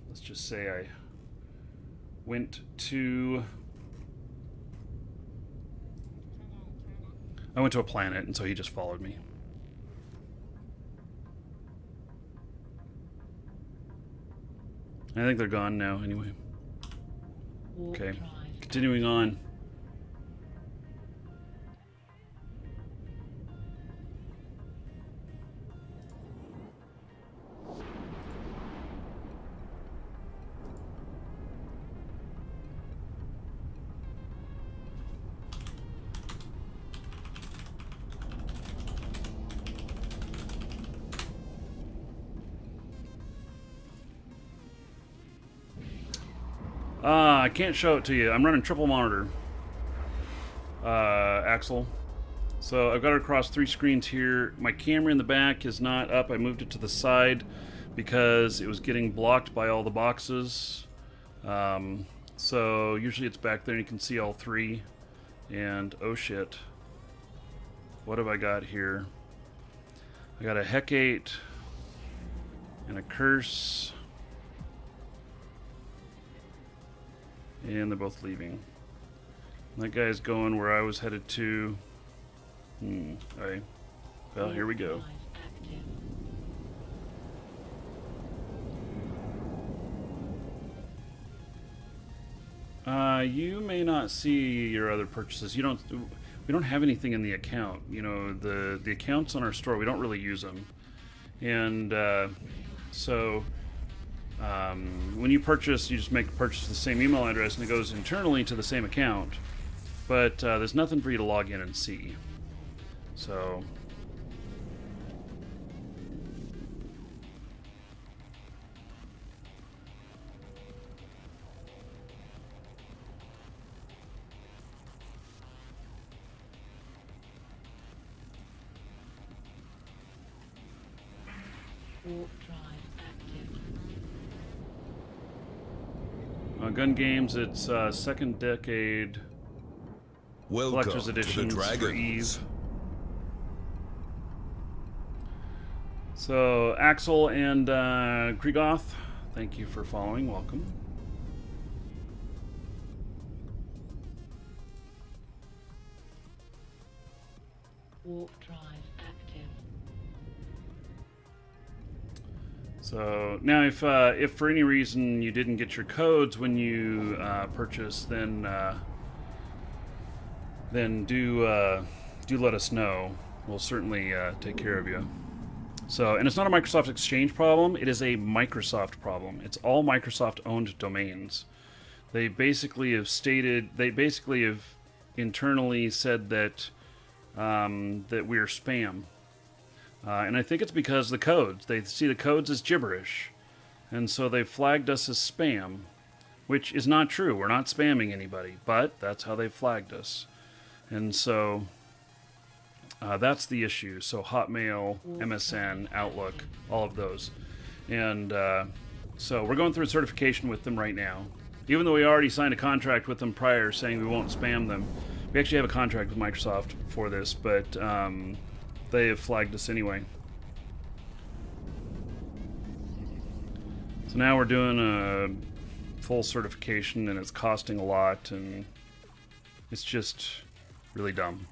S1: Let's just say I went to a planet, and so he just followed me. I think they're gone now anyway.
S3: Warp
S1: Okay.
S3: drive.
S1: Continuing on. I can't show it to you. I'm running triple monitor, Axel. So I've got it across 3 screens here. My camera in the back is not up. I moved it to the side because it was getting blocked by all the boxes. So usually it's back there and you can see all 3. And oh shit. What have I got here? I got a Hecate and a Curse. And they're both leaving. That guy's going where I was headed to. Alright. Well, here we go.
S3: Warp drive active.
S1: You may not see your other purchases. We don't have anything in the account. You know, the accounts on our store, we don't really use them. And so when you purchase, you just make a purchase with the same email address, and it goes internally to the same account. But there's nothing for you to log in and see. So
S3: Warp drive active.
S1: Gun Games, it's second decade
S2: Welcome
S1: collector's
S2: to the
S1: editions for Eve.
S2: Dragons.
S1: So Axel and Krigoth, thank you for following. Welcome.
S3: Warp drive active.
S1: So now, if for any reason you didn't get your codes when you purchase, then do let us know. We'll certainly take care of you. So, and it's not a Microsoft Exchange problem. It is a Microsoft problem. It's all Microsoft-owned domains. They basically have internally said that that we're spam. And I think it's because the codes. They see the codes as gibberish. And so they flagged us as spam, which is not true. We're not spamming anybody, but that's how they flagged us. And so that's the issue. So Hotmail, MSN, Outlook, all of those. And so we're going through a certification with them right now. Even though we already signed a contract with them prior saying we won't spam them, we actually have a contract with Microsoft for this, but they have flagged us anyway. So now we're doing a full certification, and it's costing a lot, and it's just really dumb.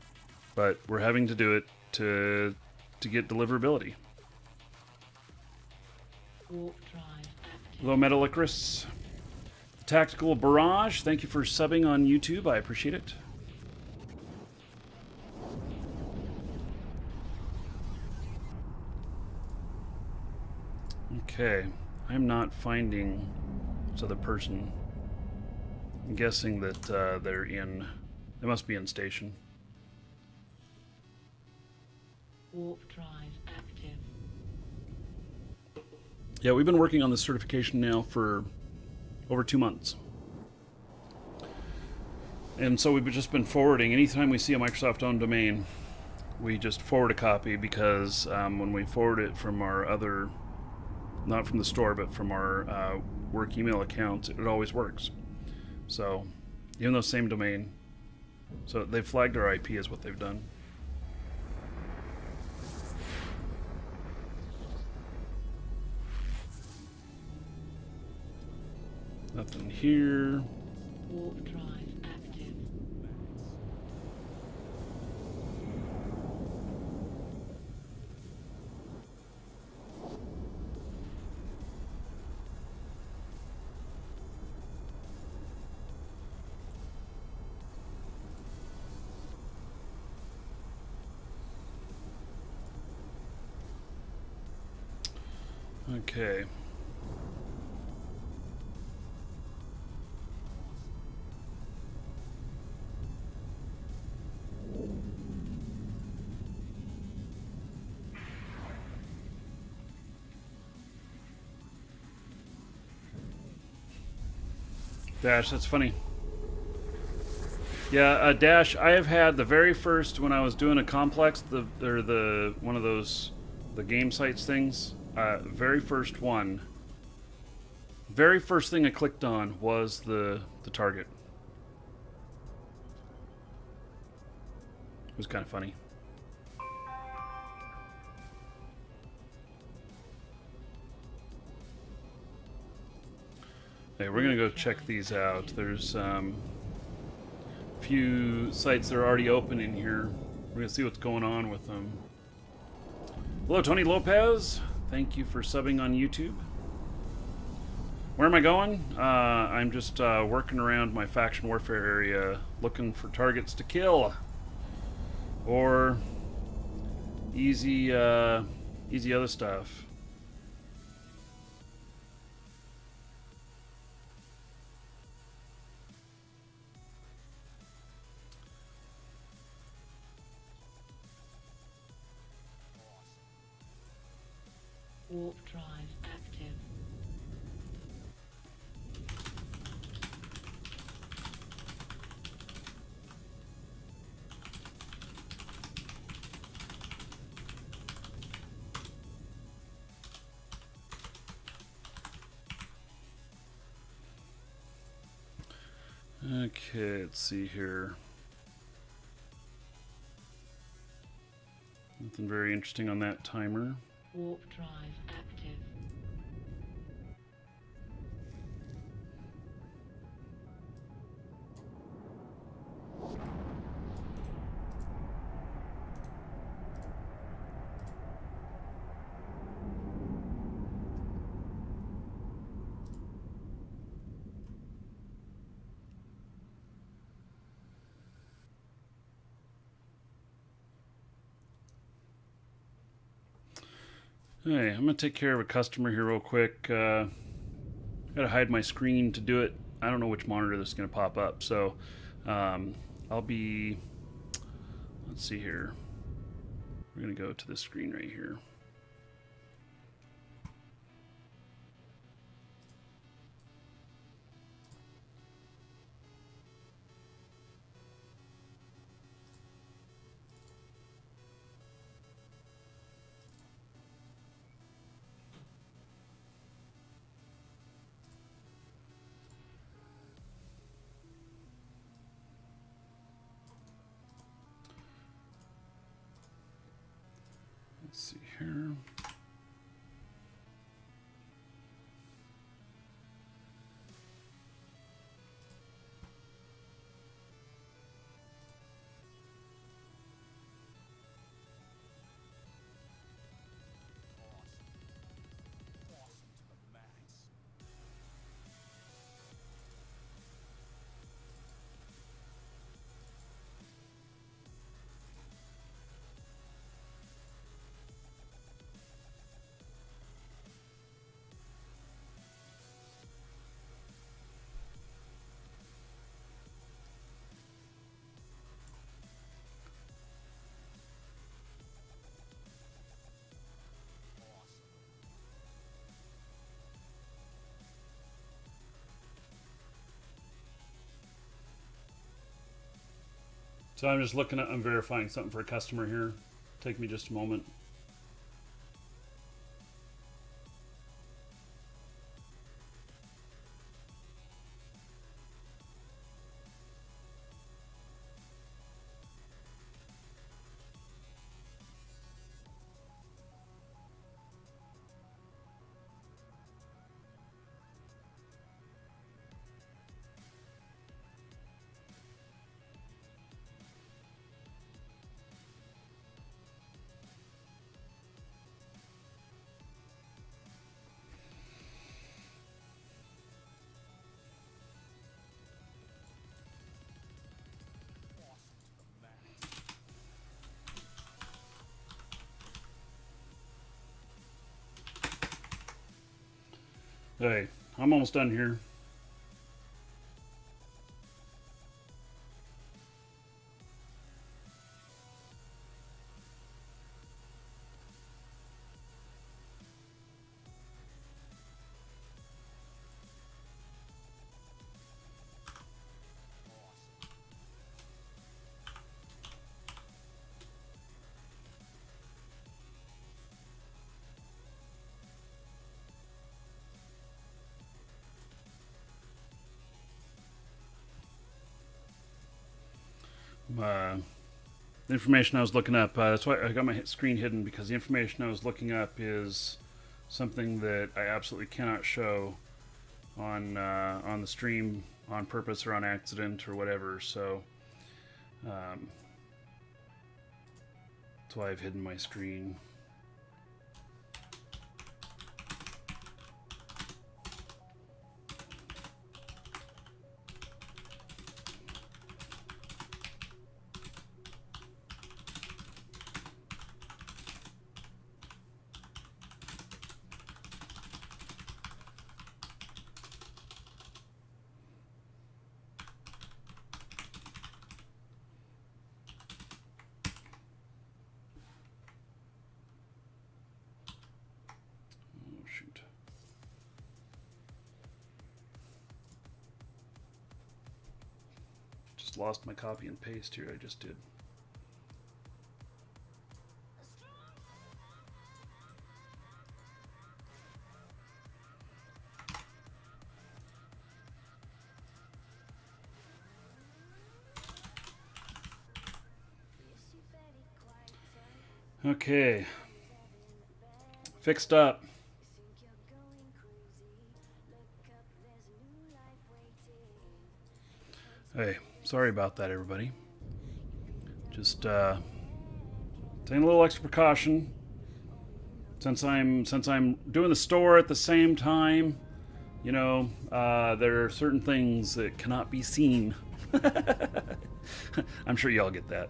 S1: But we're having to do it to get deliverability.
S3: Warp drive active.
S1: Hello, Metalicris. Tactical Barrage, thank you for subbing on YouTube. I appreciate it. Okay, I'm not finding this other person. I'm guessing that they must be in station.
S3: Warp drive active.
S1: Yeah, we've been working on this certification now for over 2 months. And so we've just been forwarding. Anytime we see a Microsoft-owned domain, we just forward a copy because when we forward it from our other, not from the store, but from our work email accounts, it always works. So, even though same domain, so they've flagged our IP as what they've done. Nothing here.
S3: Warp drive active.
S1: Okay. Dash, that's funny. Yeah, Dash, I have had the very first, when I was doing a complex, one of those, the game sites things, very first one, very first thing I clicked on was the target. It was kind of funny. Hey, we're gonna go check these out. There's few sites that are already open in here. We're gonna see what's going on with them. Hello, Tony Lopez. Thank you for subbing on YouTube. Where am I going? I'm just working around my faction warfare area, looking for targets to kill, or easy other stuff.
S3: Warp drive active.
S1: Okay, let's see here. Nothing very interesting on that timer.
S3: Warp drive active.
S1: Hey, I'm gonna take care of a customer here real quick. Gotta hide my screen to do it. I don't know which monitor this is gonna pop up, so I'll be. Let's see here. We're gonna go to this screen right here. Let's see here. So I'm just looking at, I'm verifying something for a customer here. Take me just a moment. Hey, I'm almost done here. The information I was looking up, that's why I got my screen hidden, because the information I was looking up is something that I absolutely cannot show on the stream on purpose or on accident or whatever. So that's why I've hidden my screen. Lost my copy and paste here. I just did. Okay. Fixed up. Hey, sorry about that, everybody. Just taking a little extra precaution since I'm doing the store at the same time. You know, there are certain things that cannot be seen. I'm sure y'all get that.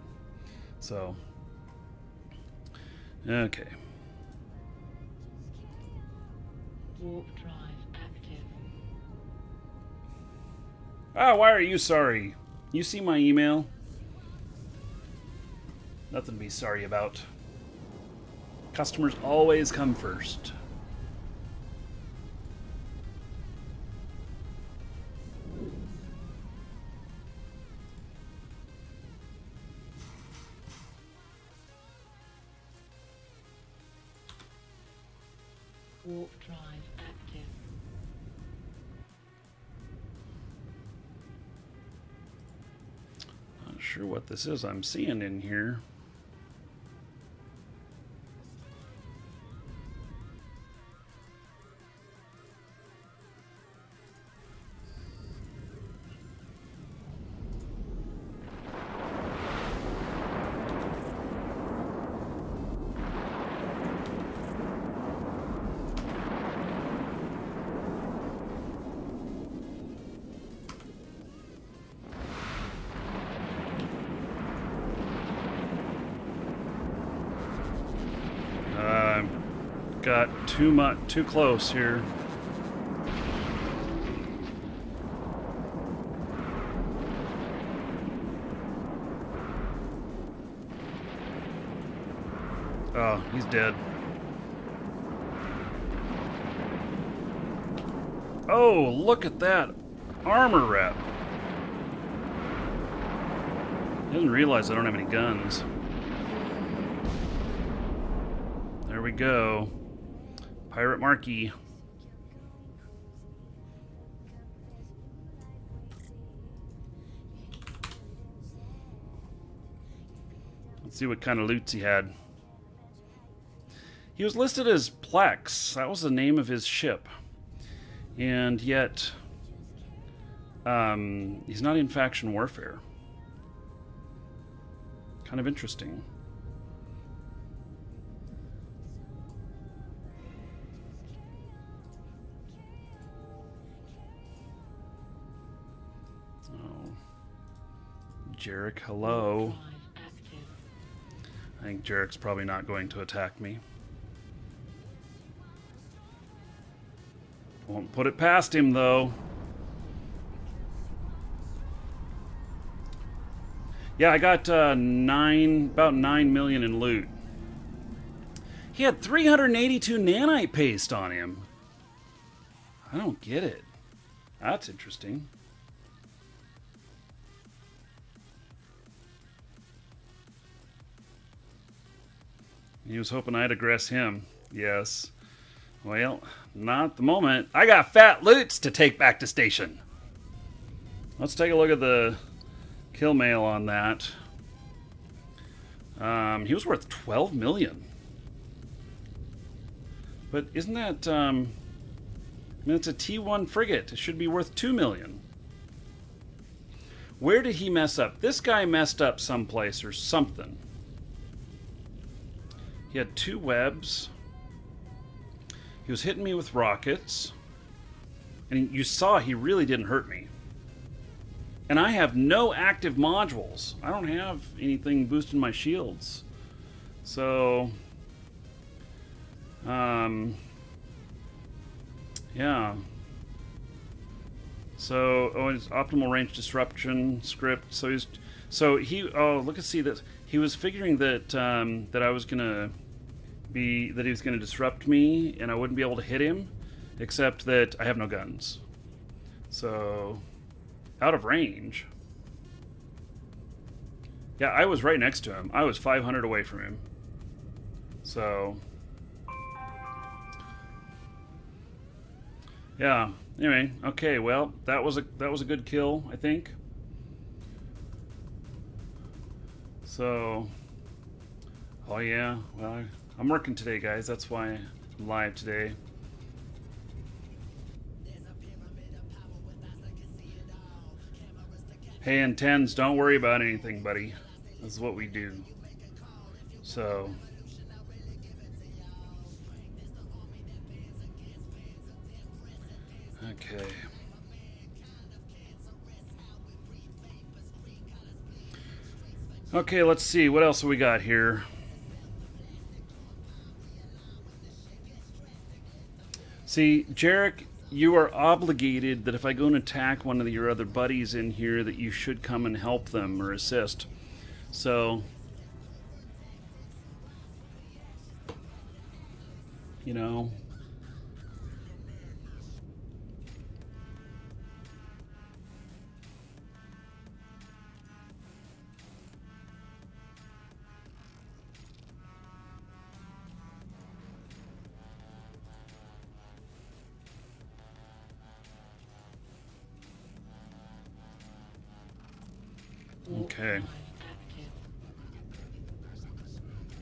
S1: So, okay.
S3: Warp drive active.
S1: Ah, why are you sorry? You see my email? Nothing to be sorry about. Customers always come first.
S3: Warp drive active.
S1: Not sure what this is I'm seeing in here. Got too close here. Oh, he's dead. Oh, look at that armor rep. He doesn't realize I don't have any guns. There we go. Pirate Marquee. Let's see what kind of loots he had. He was listed as Plex. That was the name of his ship. And yet, he's not in faction warfare. Kind of interesting. Oh. Jarek, hello. I think Jarek's probably not going to attack me. Won't put it past him, though. Yeah, I got about 9 million in loot. He had 382 nanite paste on him. I don't get it. That's interesting. He was hoping I'd aggress him. Yes. Well, not at the moment. I got fat loots to take back to station. Let's take a look at the kill mail on that. He was worth 12 million. But isn't that... I mean, it's a T1 frigate. It should be worth 2 million. Where did he mess up? This guy messed up someplace or something. He had 2 webs. He was hitting me with rockets. And you saw he really didn't hurt me. And I have no active modules. I don't have anything boosting my shields. So... yeah. So, oh, it's optimal range disruption script. So oh, look at see that he was figuring that that I was gonna he was gonna disrupt me and I wouldn't be able to hit him, except that I have no guns. So, out of range. Yeah, I was right next to him. I was 500 away from him. So. Yeah. Anyway, okay. Well, that was a good kill, I think. So, oh yeah. Well, I'm working today, guys. That's why I'm live today. Hey, and tens, don't worry about anything, buddy. This is what we do. So. Okay. Okay, let's see. What else have we got here? See, Jarek, you are obligated that if I go and attack one of your other buddies in here, that you should come and help them or assist. So, you know... Okay.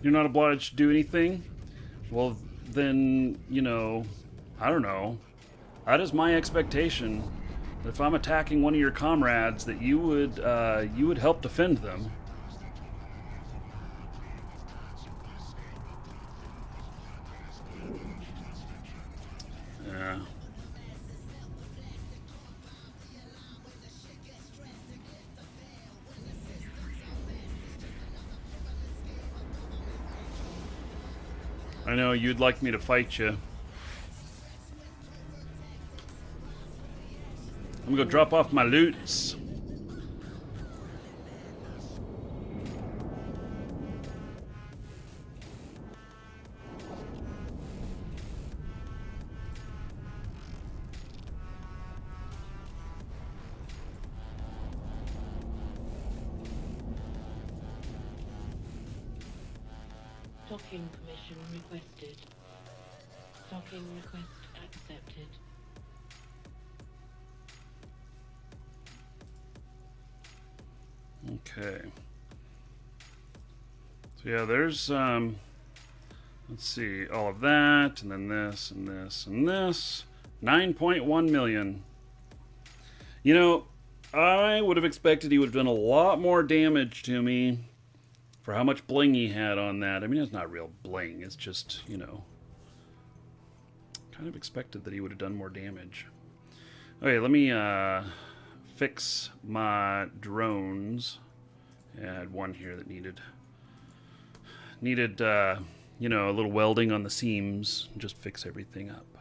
S1: You're not obliged to do anything? Well, then, you know, I don't know. That is my expectation. If I'm attacking one of your comrades, that you would help defend them. Yeah. I know you'd like me to fight you. I'm gonna go drop off my loots.
S3: Docking permission requested. Docking request accepted.
S1: Okay. So yeah, there's let's see, all of that, and then this, and this, and this. 9.1 million. You know, I would have expected he would have done a lot more damage to me for how much bling he had on that. I mean, it's not real bling, it's just, you know, kind of expected that he would have done more damage. Okay, let me fix my drones. Yeah, I had one here that needed, you know, a little welding on the seams. Just fix everything up,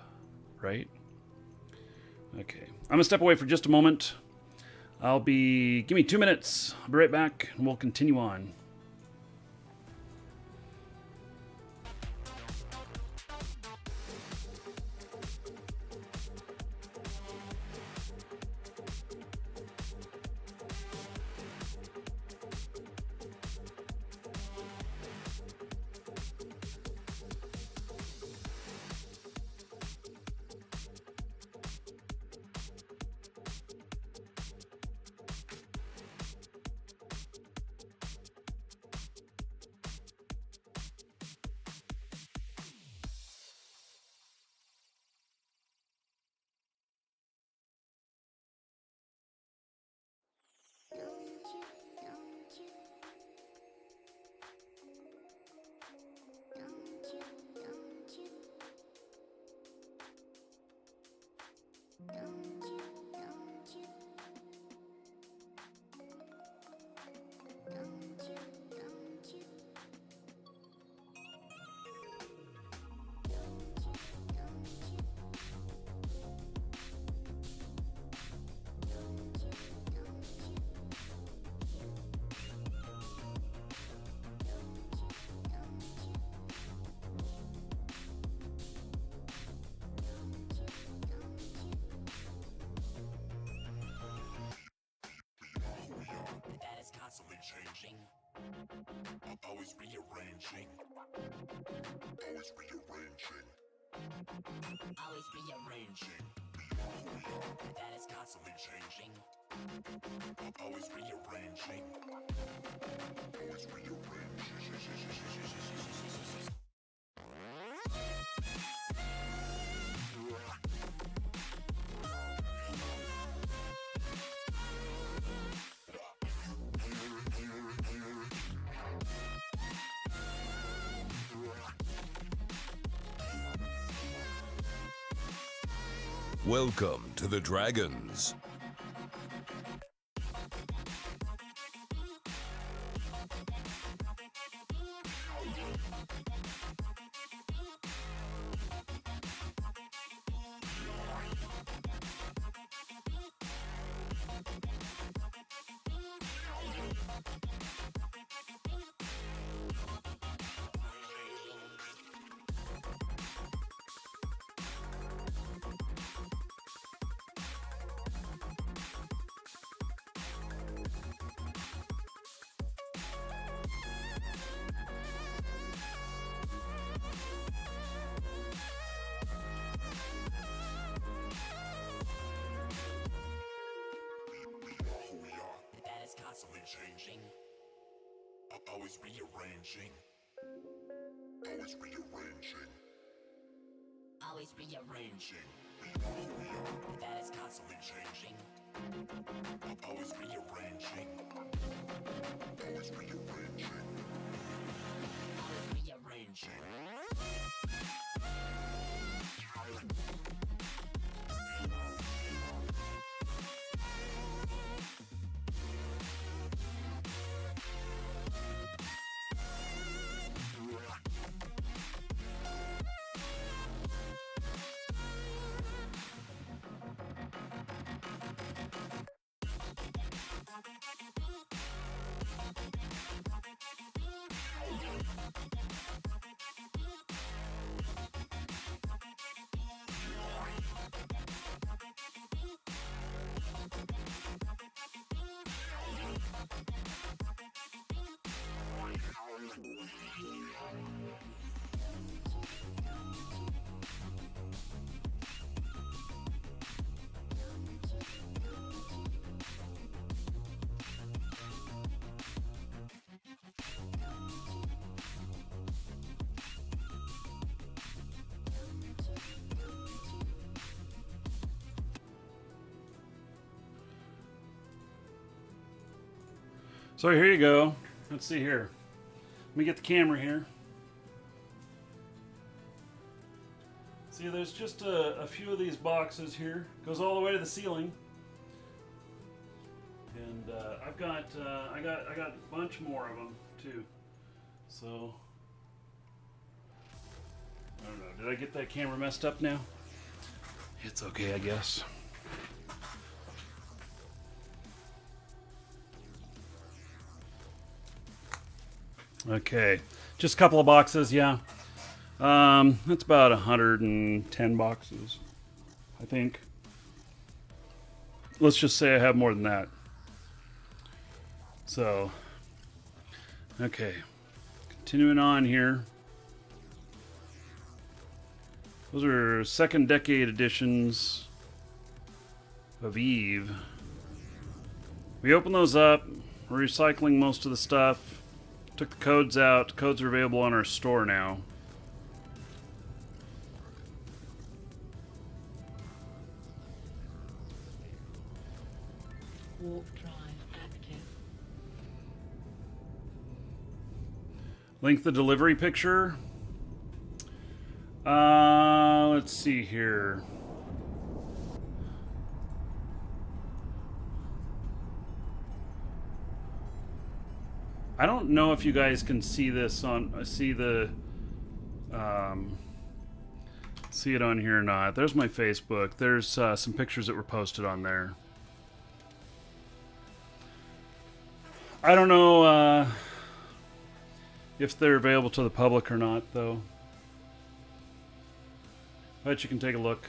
S1: right? Okay, I'm gonna step away for just a moment. Give me 2 minutes. I'll be right back, and we'll continue on.
S4: Changing, always rearranging, always rearranging, always rearranging. That is constantly changing, always rearranging, always rearranging.
S2: Welcome to the Dragons. Constantly changing, always rearranging, always rearranging, always rearranging. That is constantly changing, always rearranging, always rearranging, always rearranging.
S1: So here you go. Let's see here. Let me get the camera here. See, there's just a few of these boxes here. Goes all the way to the ceiling. And I got a bunch more of them too. So I don't know. Did I get that camera messed up now? It's okay, I guess. Okay, just a couple of boxes, yeah. That's about 110 boxes, I think. Let's just say I have more than that. So, okay, continuing on here. Those are second decade editions of Eve. We open those up. We're recycling most of the stuff. Took the codes out. Codes are available on our store now.
S3: Warp drive active.
S1: Link the delivery picture. Let's see here. I don't know if you guys can see this on see it on here or not. There's my Facebook. There's some pictures that were posted on there. I don't know if they're available to the public or not, though. But you can take a look.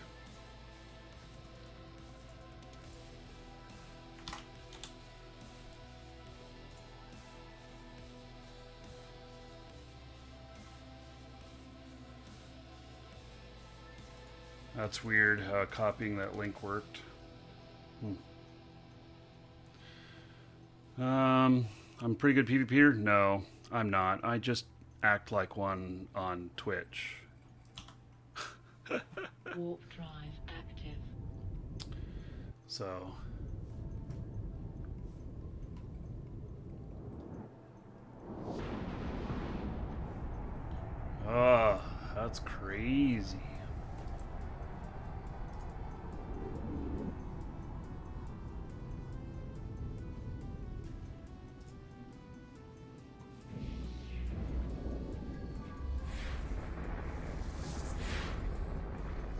S1: That's weird how copying that link worked. I'm a pretty good PvPer? No, I'm not. I just act like one on Twitch.
S3: Warp drive active.
S1: So. Oh, that's crazy.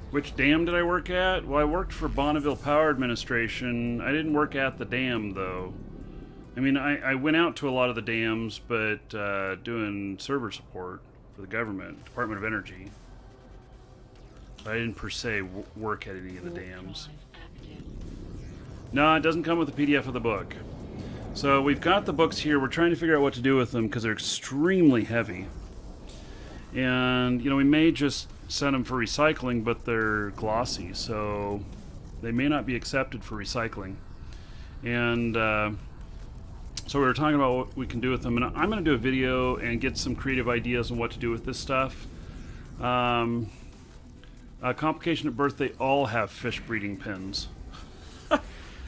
S1: Which dam did I work at? Well, I worked for Bonneville Power Administration. I didn't work at the dam, though. I mean, I went out to a lot of the dams, but doing server support for the government, Department of Energy. But I didn't per se work at any of the dams. No, it doesn't come with a PDF of the book. So we've got the books here. We're trying to figure out what to do with them because they're extremely heavy. And, you know, we may just send them for recycling, but they're glossy, so they may not be accepted for recycling. And so we were talking about what we can do with them, and I'm going to do a video and get some creative ideas on what to do with this stuff. Complication at birth, they all have fish breeding pins.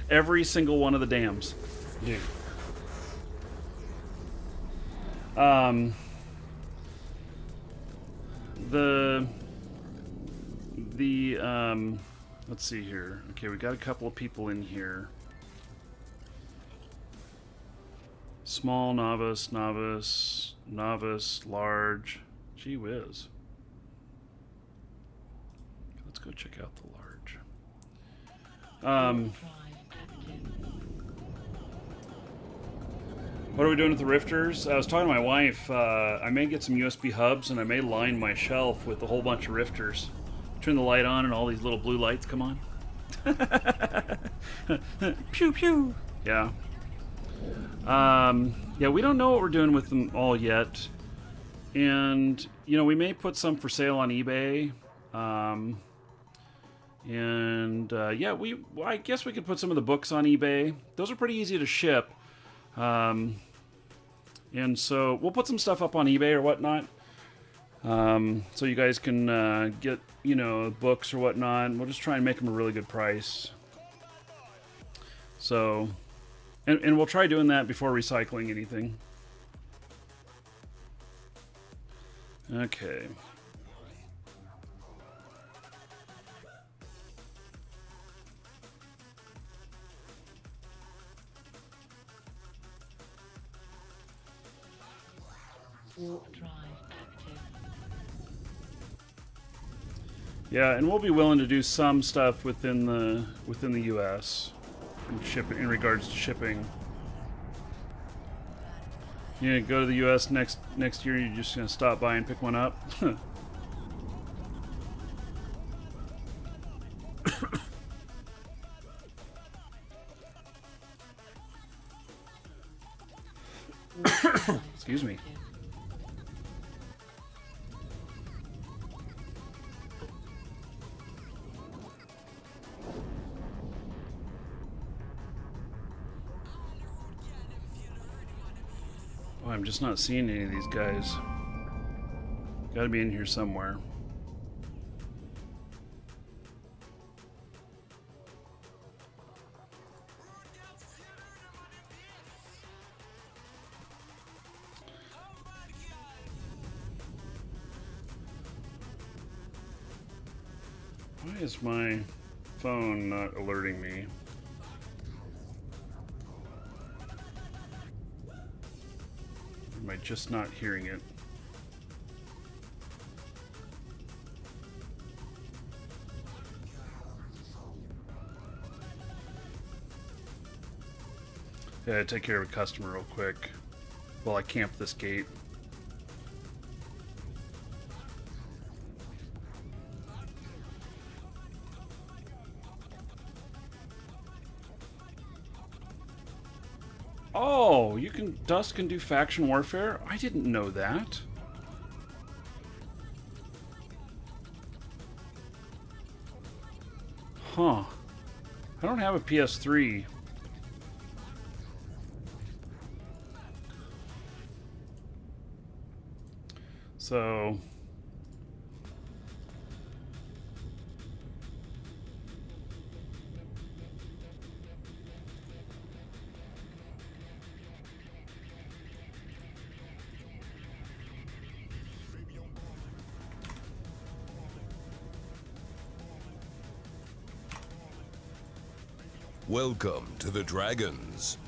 S1: Every single one of the dams do. Let's see here. Okay, we got a couple of people in here. Small, novice, novice, novice, large. Gee whiz. Let's go check out the large. What are we doing with the rifters? I was talking to my wife. I may get some USB hubs and I may line my shelf with a whole bunch of rifters. Turn the light on and all these little blue lights come on. Pew pew. Yeah. Yeah, we don't know what we're doing with them all yet. And, you know, we may put some for sale on eBay. Yeah, I guess we could put some of the books on eBay. Those are pretty easy to ship. And so we'll put some stuff up on eBay or whatnot. So you guys can get, you know, books or whatnot. We'll just try and make them a really good price. So, And we'll try doing that before recycling anything. Okay.
S3: Warp drive active.
S1: Yeah, and we'll be willing to do some stuff within the U.S. in regards to shipping. You gonna go to the U.S. next year? You're just gonna stop by and pick one up? Excuse me. Oh, I'm just not seeing any of these guys. Gotta be in here somewhere. Why is my phone not alerting me? Am I just not hearing it? Yeah, take care of a customer real quick while I camp this gate. Oh, Dust can do faction warfare? I didn't know that. Huh. I don't have a PS3. So
S2: Welcome to the Dragons.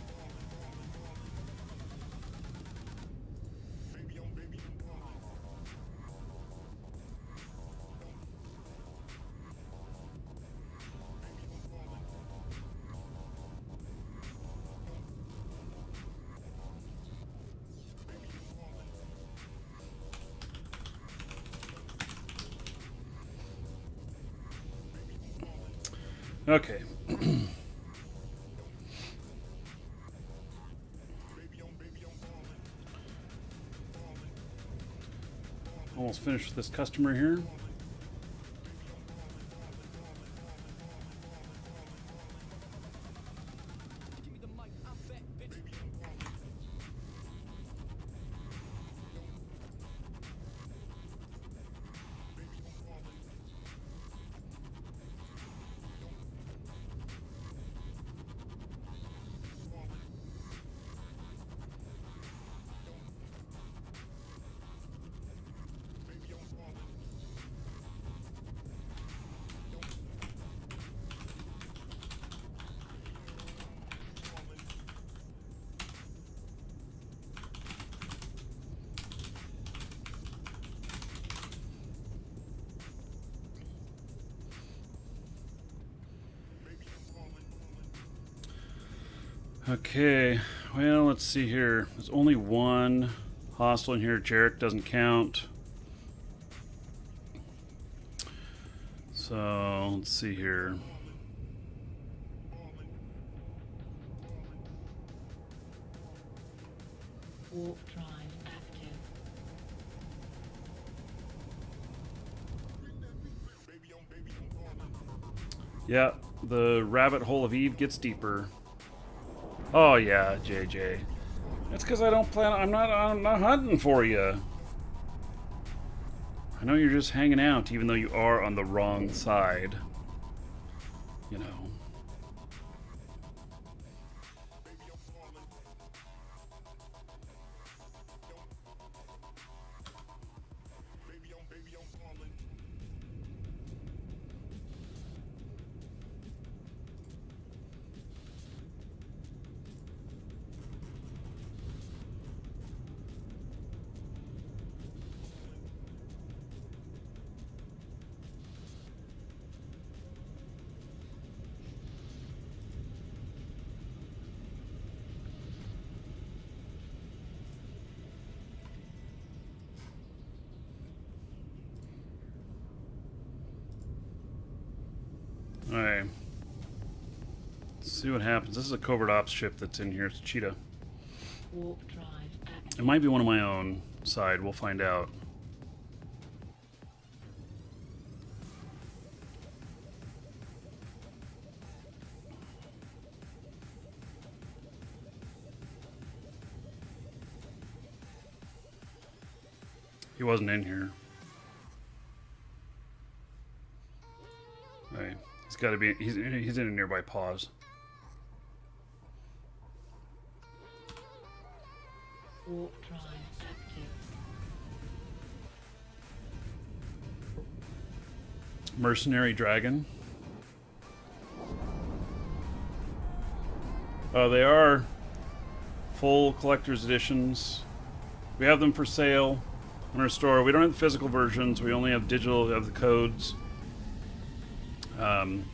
S1: okay. Almost finished with this customer here. Okay, well, let's see here. There's only one hostile in here. Jarek doesn't count. So, let's see here.
S3: Warp drive active.
S1: Yeah, the rabbit hole of Eve gets deeper. Oh yeah, JJ. That's because I don't plan. I'm not hunting for you. I know you're just hanging out, even though you are on the wrong side. You know. See what happens. This is a covert ops ship that's in here. It's a Cheetah.
S3: Warp drive active.
S1: It might be one of my own side. We'll find out. He wasn't in here. Right. He's got to be. He's in a nearby pause.
S3: Warp drive active.
S1: Mercenary Dragon. They are full collector's editions. We have them for sale in our store. We don't have the physical versions. We only have digital. We have the codes. We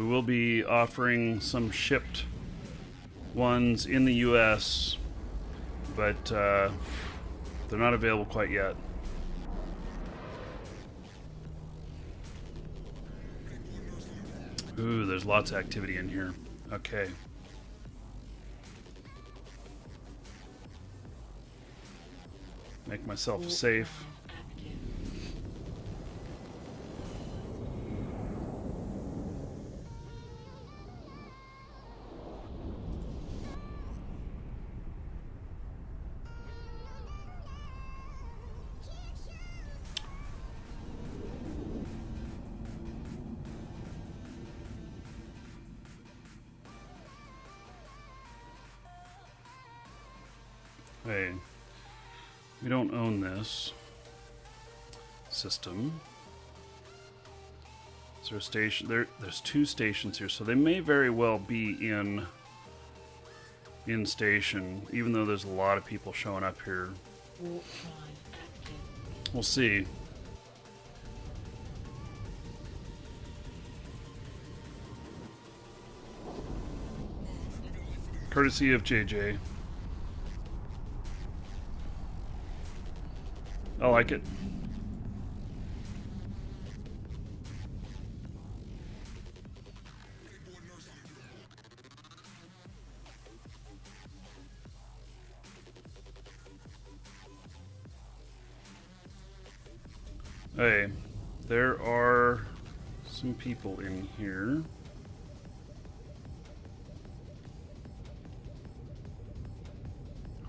S1: will be offering some shipped ones in the US, but they're not available quite yet. Ooh, there's lots of activity in here. Okay. Make myself
S3: Warp
S1: safe.
S3: drive active.
S1: Hey, we don't own this system. Is there a station? There's two stations here, so they may very well be in station, even though there's a lot of people showing up here.
S3: Warp drive active.
S1: We'll see. Courtesy of JJ. I like it. Hey, there are some people in here.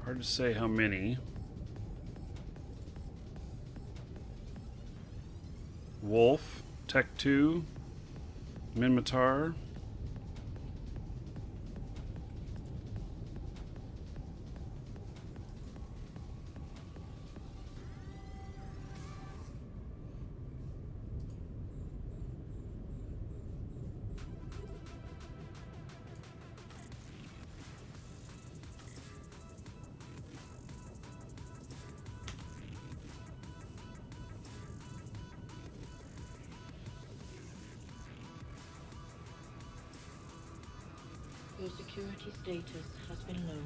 S1: Hard to say how many. Wolf, Tech 2, Minmatar.
S3: Your security status has been lowered.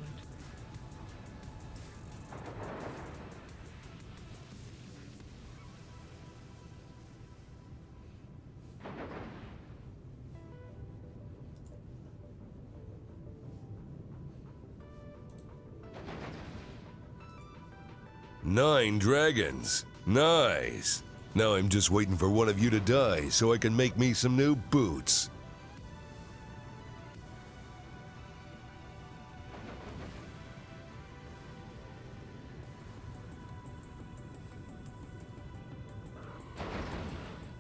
S2: Nine dragons. Nice. Now I'm just waiting for one of you to die so I can make me some new boots.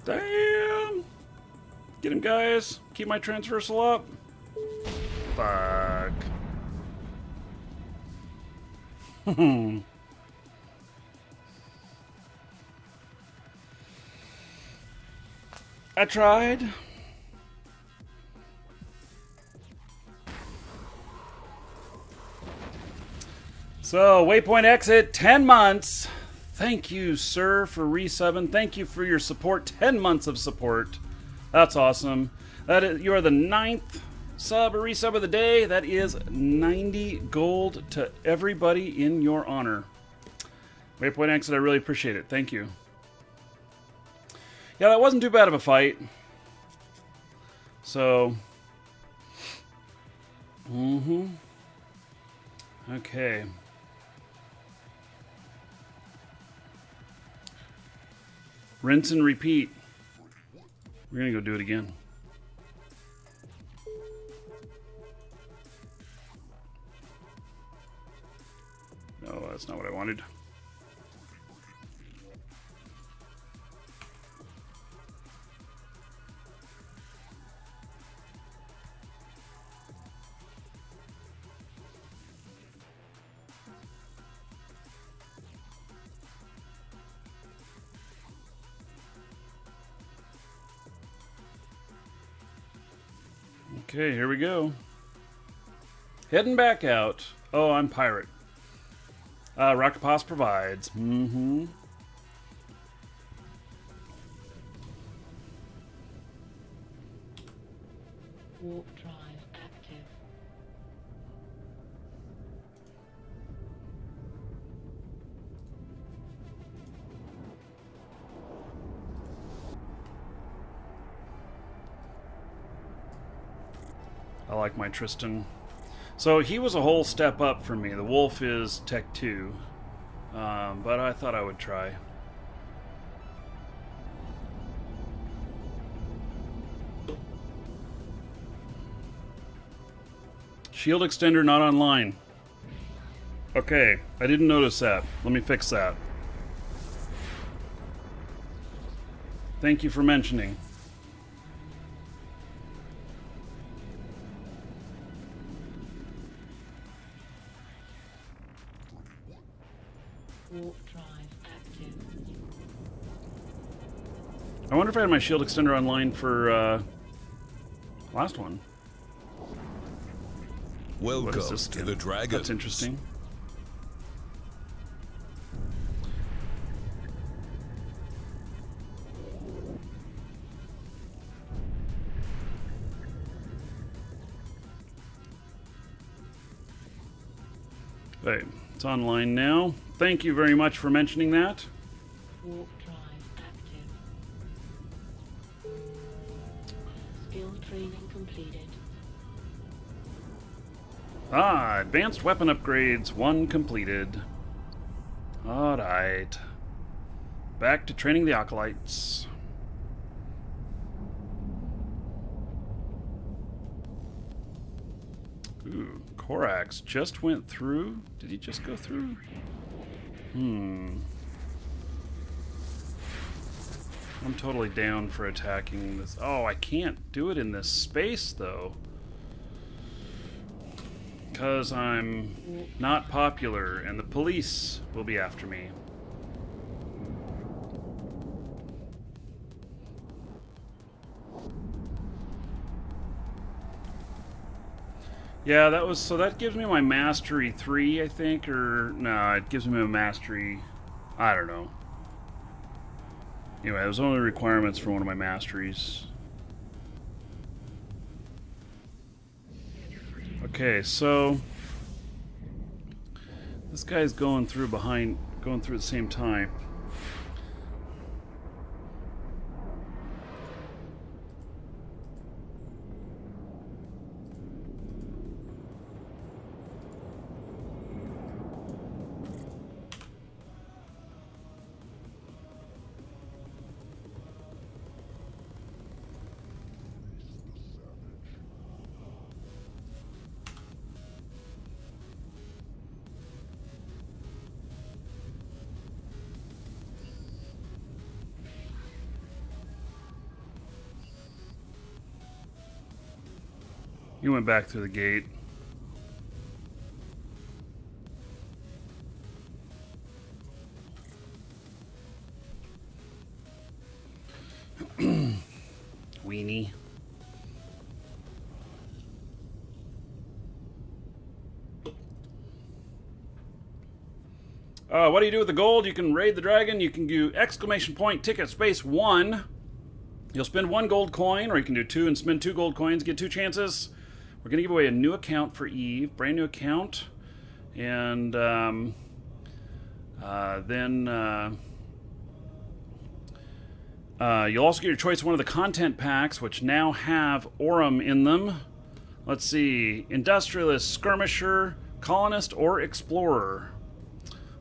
S1: Damn! Get him, guys. Keep my transversal up. Fuck. I tried. So, waypoint exit, 10 months. Thank you, sir, for resubbing. Thank you for your support. 10 months of support. That's awesome. You are the 9th sub or resub of the day. That is 90 gold to everybody in your honor. Waypoint exit, I really appreciate it. Thank you. Yeah, that wasn't too bad of a fight. So, okay. Rinse and repeat. We're gonna go do it again. No, that's not what I wanted. Okay, here we go. Heading back out. Oh, I'm pirate. Rocket Pass provides. Warp
S3: drive active.
S1: I like my Tristan. So he was a whole step up for me. The Wolf is Tech 2. But I thought I would try. Shield extender not online. Okay, I didn't notice that. Let me fix that. Thank you for mentioning.
S3: Warp drive active.
S1: I wonder if I had my shield extender online for last one. What does
S2: Welcome
S1: this
S2: to
S1: do?
S2: the Dragon.
S1: That's interesting. Hey, it's online now. Thank you very much for mentioning that.
S3: Warp drive active. Skill training completed.
S1: Advanced weapon upgrades, 1 completed. Alright. Back to training the Acolytes. Ooh, Korax just went through? Did he just go through? I'm totally down for attacking this. Oh, I can't do it in this space, though. Because I'm not popular, and the police will be after me. Yeah, that was, so that gives me my mastery 3, I think, or, no, it gives me a mastery, I don't know. Anyway, those are only requirements for one of my masteries. Okay, so this guy's going through at the same time. You went back through the gate. Weenie. What do you do with the gold? You can raid the dragon. You can do exclamation point ticket space 1. You'll spend 1 gold coin, or you can do 2 and spend 2 gold coins. Get 2 chances. We're going to give away a new account for Eve. Brand new account. And then You'll also get your choice of one of the content packs, which now have Aurum in them. Let's see. Industrialist, Skirmisher, Colonist, or Explorer.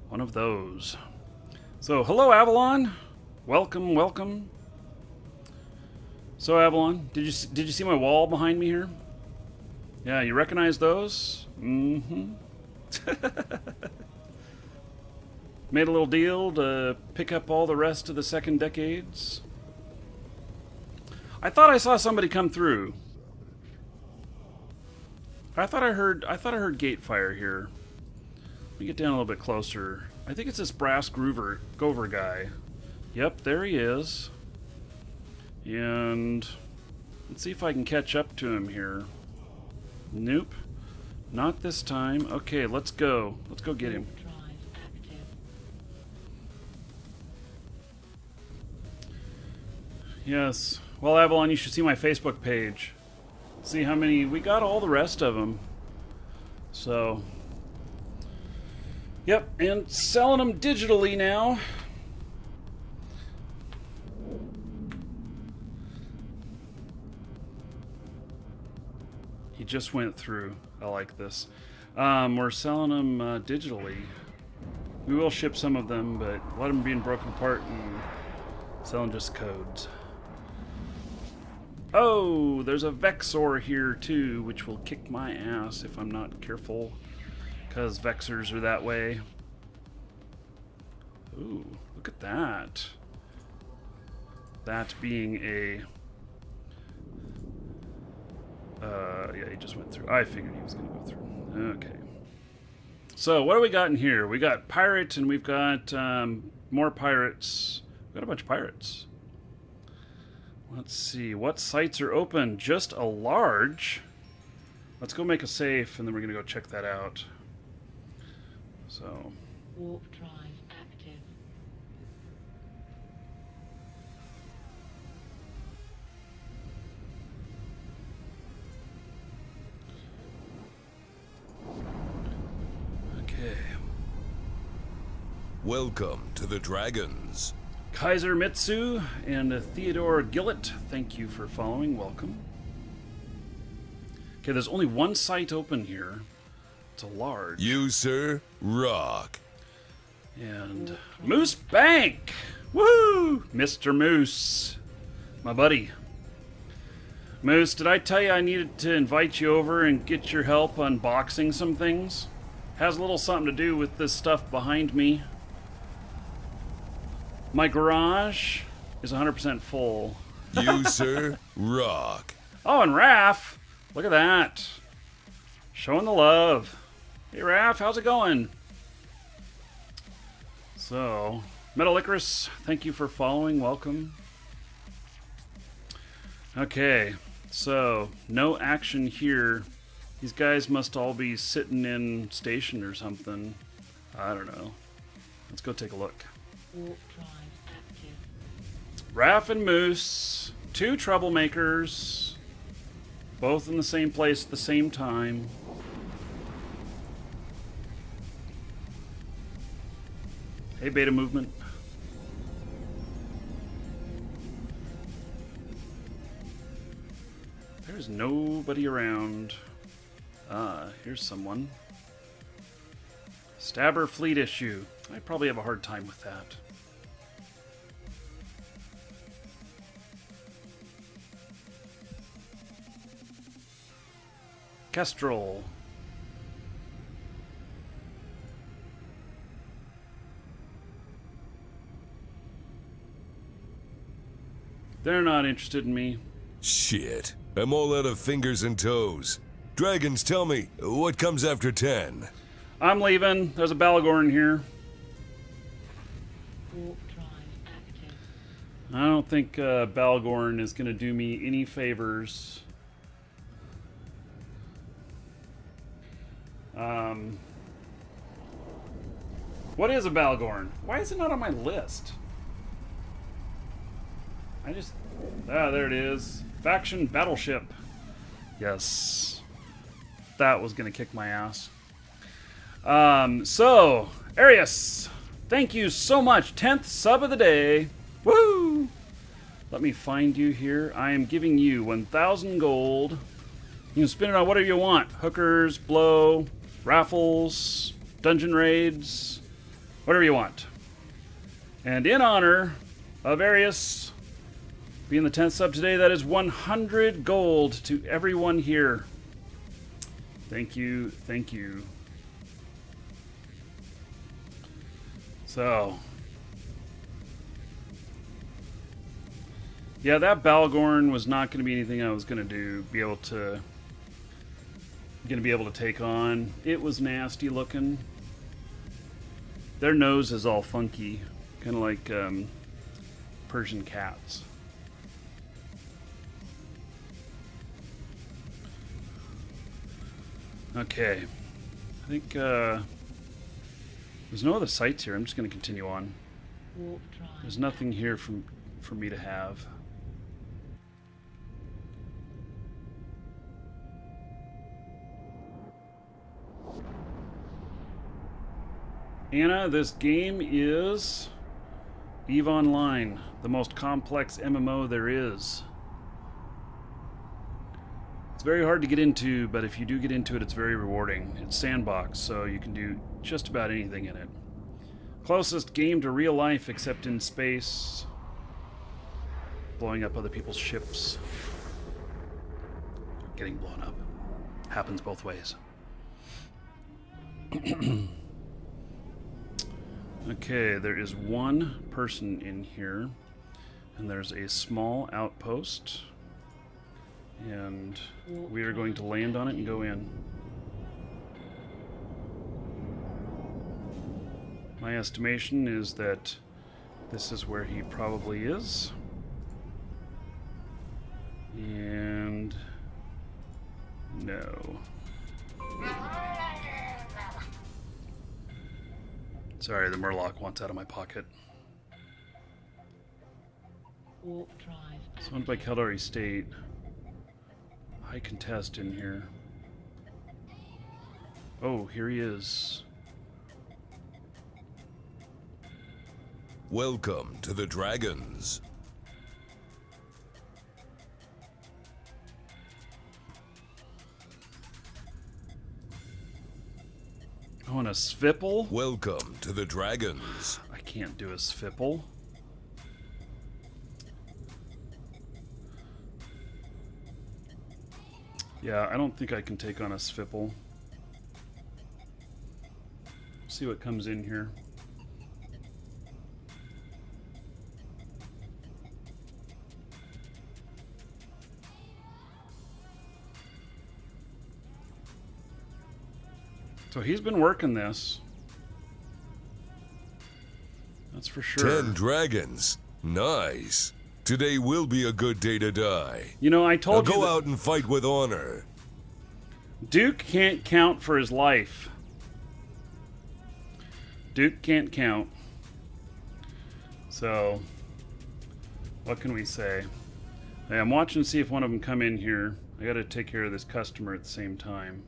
S1: One of those. So, hello, Avalon. Welcome, welcome. So, Avalon, did you see my wall behind me here? Yeah, you recognize those? Mm-hmm. Made a little deal to pick up all the rest of the second decades. I thought I saw somebody come through. I thought I heard gate fire here. Let me get down a little bit closer. I think it's this brass Gover guy. Yep, there he is. And let's see if I can catch up to him here. Nope. Not this time. Okay, let's go. Let's go get him.
S3: Warp drive active.
S1: Yes. Well, Avalon, you should see my Facebook page. See how many... We got all the rest of them. So... Yep, and selling them digitally now. He just went through. I like this. We're selling them digitally. We will ship some of them, but a lot of them being broken apart and selling just codes. Oh, there's a Vexor here too, which will kick my ass if I'm not careful, because Vexors are that way. Ooh, look at that. That being a... yeah, he just went through. I figured he was going to go through. Okay. So, what do we got in here? We got pirates, and we've got more pirates. We've got a bunch of pirates. Let's see. What sites are open? Just a large. Let's go make a safe, and then we're going to go check that out. So.
S3: Warp drive active.
S1: Okay.
S2: Welcome to the Dragons.
S1: Kaiser Mitsu and Theodore Gillett, thank you for following. Welcome. Okay, there's only one site open here. It's a large.
S2: You, sir, rock.
S1: And Moose Bank! Woohoo! Mr. Moose. My buddy. Moose, did I tell you I needed to invite you over and get your help unboxing some things? Has a little something to do with this stuff behind me. My garage is 100% full.
S2: You, sir, rock.
S1: Oh, and Raff! Look at that. Showing the love. Hey, Raff, how's it going? So, Metal Icarus, thank you for following. Welcome. Okay, so, no action here. These guys must all be sitting in station or something. I don't know. Let's go take a look.
S3: Warp drive active.
S1: Raff and Moose, two troublemakers, both in the same place at the same time. Hey, Beta Movement. There's nobody around. Here's someone. Stabber fleet issue. I probably have a hard time with that. Kestrel. They're not interested in me.
S2: Shit. I'm all out of fingers and toes. Dragons, tell me, what comes after 10?
S1: I'm leaving. There's a Balagorn here.
S3: Warp drive active.
S1: I don't think Balagorn is going to do me any favors. What is a Balagorn? Why is it not on my list? There it is. Faction Battleship. Yes. That was going to kick my ass. So, Arius, thank you so much. 10th sub of the day. Woo! Let me find you here. I am giving you 1,000 gold. You can spend it on whatever you want. Hookers, blow, raffles, dungeon raids, whatever you want. And in honor of Arius being the 10th sub today, that is 100 gold to everyone here. Thank you, thank you. So, yeah, that Balgorn was not going to be anything I was going to be able to take on. It was nasty looking. Their nose is all funky, kind of like Persian cats. Okay, I think there's no other sights here. I'm just going to continue on.
S3: Warp drive.
S1: There's nothing here for me to have. Anna, this game is EVE Online, the most complex MMO there is. It's very hard to get into, but if you do get into it, it's very rewarding. It's sandbox, so you can do just about anything in it. Closest game to real life, except in space. Blowing up other people's ships. Getting blown up. Happens both ways. Okay, there is one person in here, and there's a small outpost, and we are going to land on it and go in. My estimation is that this is where he probably is. And no. Sorry, the Murloc wants out of my pocket.
S3: Warp drive.
S1: It's owned by Caldari State. High contest in here. Oh, here he is.
S2: Welcome to the Dragons.
S1: Oh, and a Svipple?
S2: Welcome to the Dragons.
S1: I can't do a Svipple. Yeah, I don't think I can take on a Svipple. See what comes in here. So he's been working this. That's for sure.
S2: 10 dragons. Nice. Today will be a good day to die.
S1: You know, I
S2: Now
S1: told you
S2: go
S1: that
S2: out and fight with honor.
S1: Duke can't count for his life. Duke can't count. So, what can we say? Hey, I'm watching to see if one of them come in here. I gotta take care of this customer at the same time.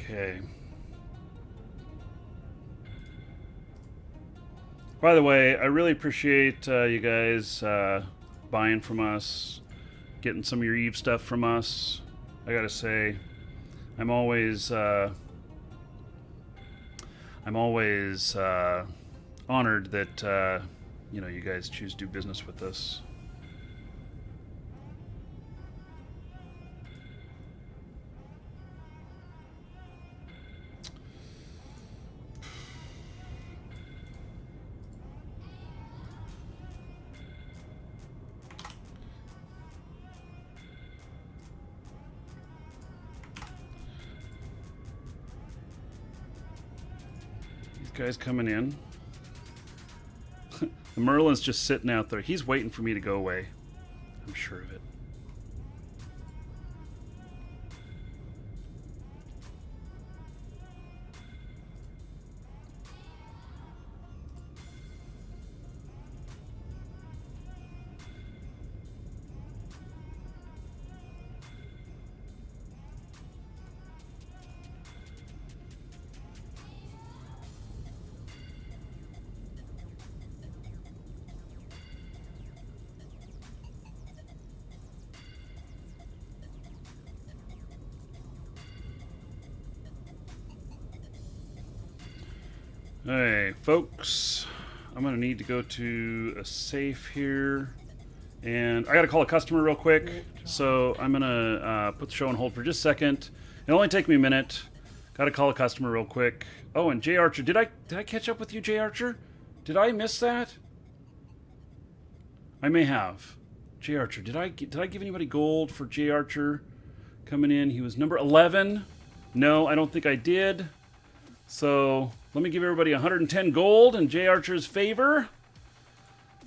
S1: Okay. By the way, I really appreciate you guys buying from us, getting some of your Eve stuff from us. I gotta say, I'm always honored that you know, you guys choose to do business with us. Guys coming in. The Merlin's just sitting out there. He's waiting for me to go away. I'm sure of it. Hey, folks. I'm going to need to go to a safe here. And I got to call a customer real quick. So I'm going to put the show on hold for just a second. It'll only take me a minute. Got to call a customer real quick. Oh, and Jay Archer. Did I catch up with you, Jay Archer? Did I miss that? I may have. Jay Archer. Did I give anybody gold for Jay Archer coming in? He was number 11. No, I don't think I did. So let me give everybody 110 gold in Jay Archer's favor.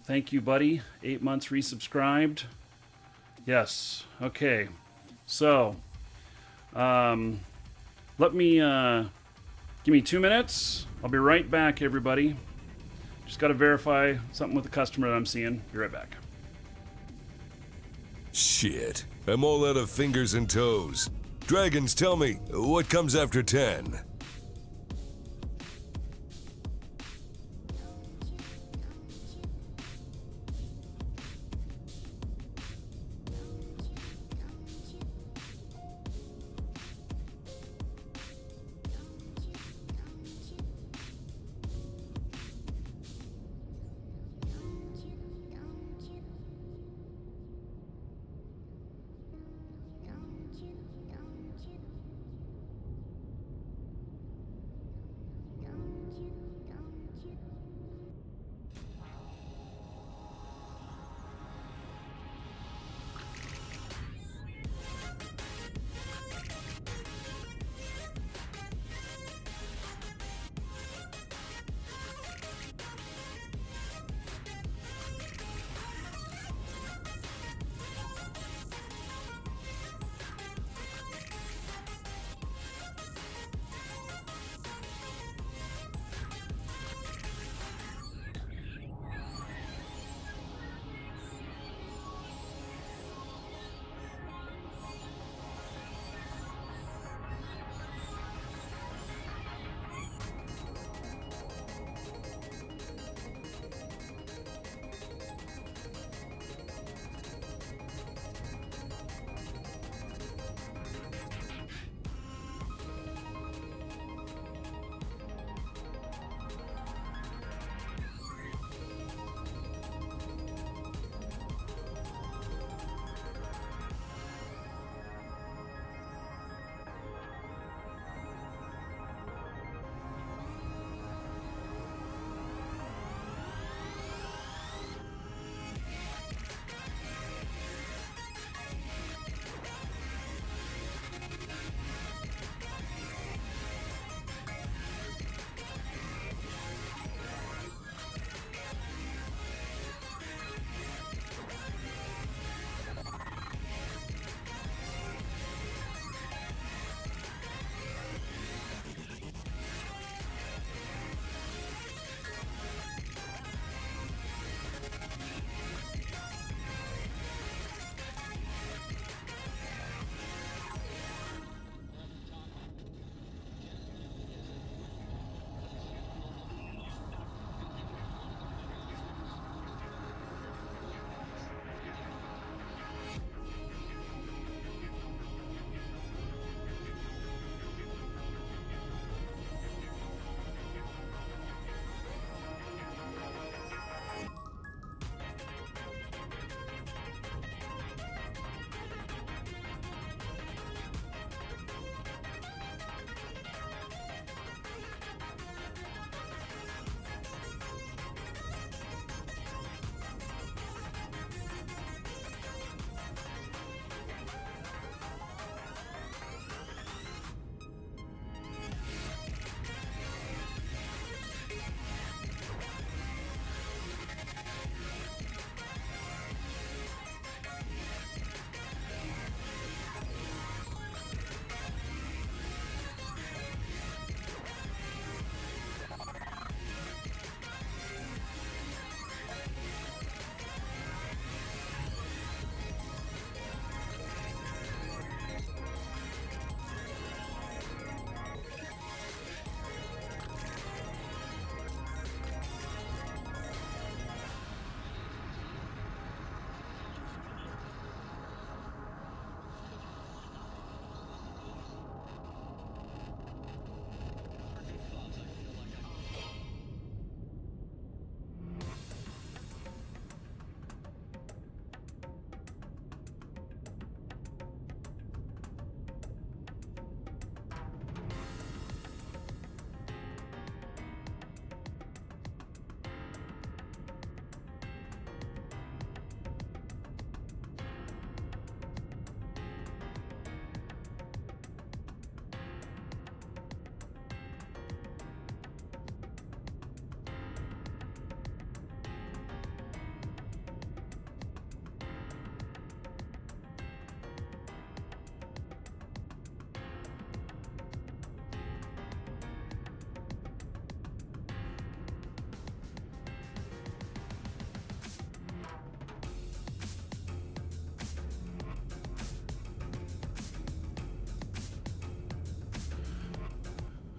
S1: Thank you, buddy. 8 months resubscribed. Yes. Okay. So, let me give me 2 minutes. I'll be right back, everybody. Just got to verify something with the customer that I'm seeing. Be right back.
S2: Shit. I'm all out of fingers and toes. Dragons, tell me, what comes after 10?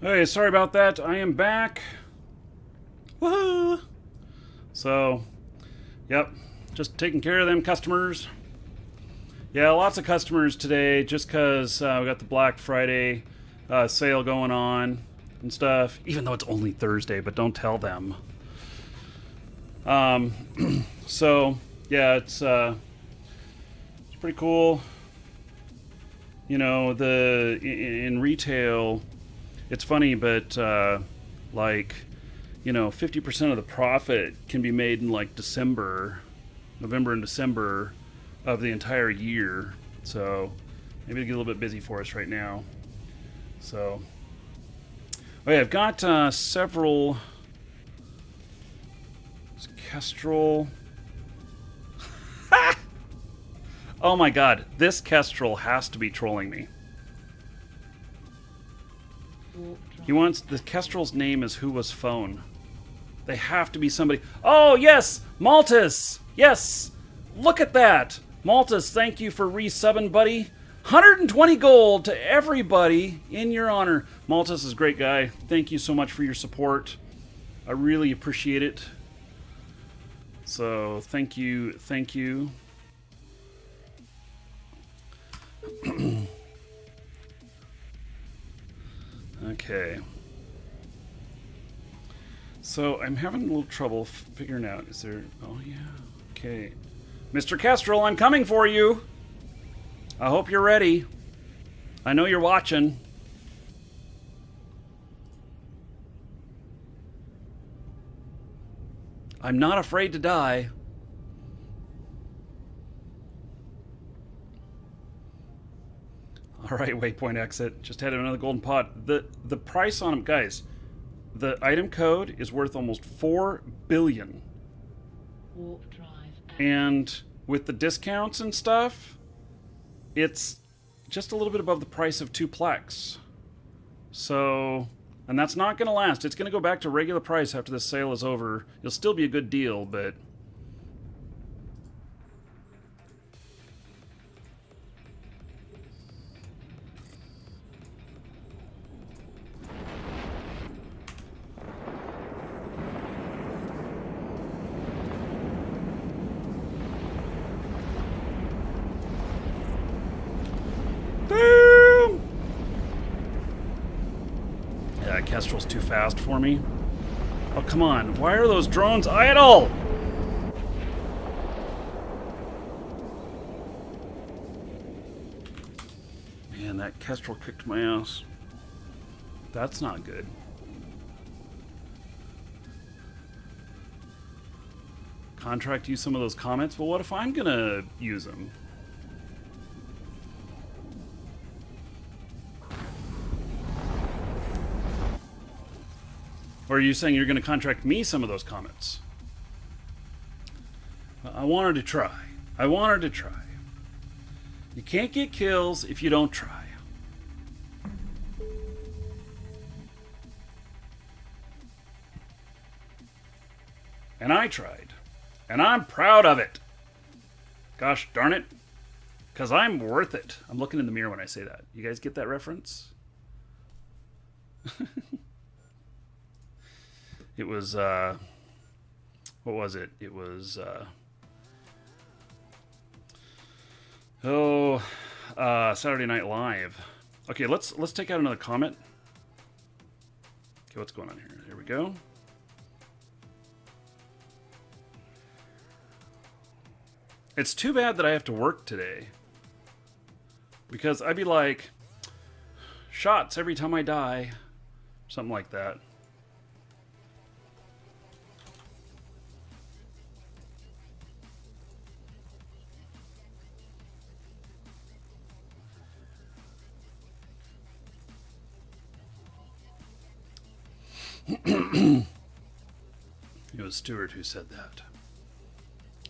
S1: Hey, sorry about that. I am back. Woohoo! So, yep, just taking care of them customers. Yeah, lots of customers today just because we got the Black Friday sale going on and stuff, even though it's only Thursday, but don't tell them. So, yeah, it's pretty cool. You know, in retail, it's funny, but like, you know, 50% of the profit can be made in like November and December of the entire year. So maybe it'll get a little bit busy for us right now. So, oh yeah, I've got several Kestrel. Oh my god, this Kestrel has to be trolling me. He wants, the Kestrel's name is Who Was Phone. They have to be somebody. Oh yes, Maltus. Yes, look at that. Maltus, thank you for resubbing, buddy. 120 gold to everybody in your honor. Maltus is a great guy. Thank you so much for your support. I really appreciate it. So thank you, thank you. Okay. So I'm having a little trouble figuring out, is there, oh yeah, okay. Mr. Kestrel, I'm coming for you. I hope you're ready. I know you're watching. I'm not afraid to die. All right, waypoint exit. Just had another golden pot. The price on them, guys. The item code is worth almost 4 billion.
S3: Warp drive.
S1: And with the discounts and stuff, it's just a little bit above the price of 2 Plex. So, and that's not going to last. It's going to go back to regular price after this sale is over. It'll still be a good deal, but yeah, Kestrel's too fast for me. Oh, come on. Why are those drones idle? Man, that Kestrel kicked my ass. That's not good. Contract use some of those comments? Well, what if I'm gonna use them? Or are you saying you're going to contract me some of those comments? I wanted to try. I wanted to try. You can't get kills if you don't try. And I tried. And I'm proud of it. Gosh darn it. Because I'm worth it. I'm looking in the mirror when I say that. You guys get that reference? It was, what was it? It was, Saturday Night Live. Okay, let's take out another comment. Okay, what's going on here? Here we go. It's too bad that I have to work today. Because I'd be like, shots every time I die. Something like that. It was Stuart who said that.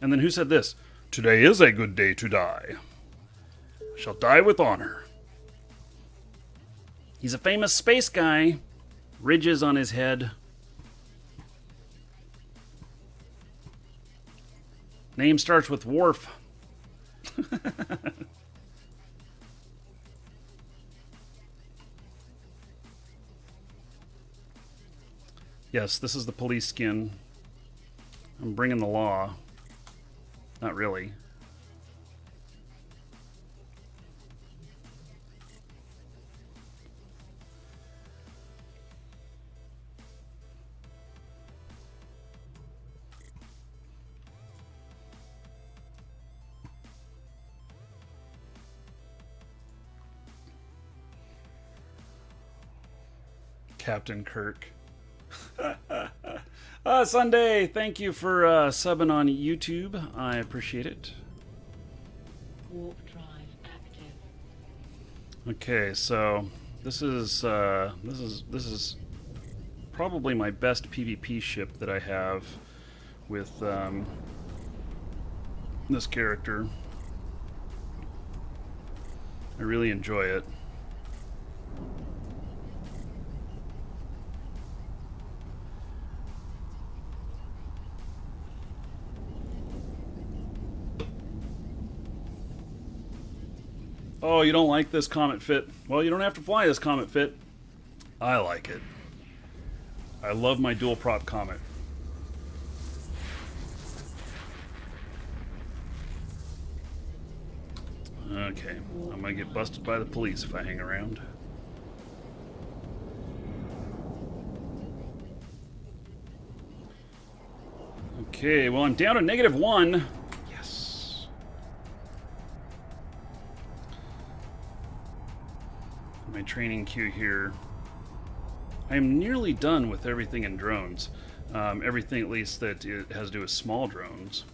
S1: And then who said this? Today is a good day to die. Shall die with honor. He's a famous space guy. Ridges on his head. Name starts with Worf. Yes, this is the police skin. I'm bringing the law. Not really. Captain Kirk. Sunday, thank you for subbing on YouTube. I appreciate it.
S3: Warp drive active.
S1: Okay, so this is probably my best PvP ship that I have with this character. I really enjoy it. Oh, you don't like this Comet Fit? Well, you don't have to fly this Comet Fit. I like it. I love my dual prop Comet. Okay, I'm gonna get busted by the police if I hang around. Okay, well, I'm down to -1. Yes. My training queue here. I am nearly done with everything in drones. Everything, at least, that it has to do with small drones.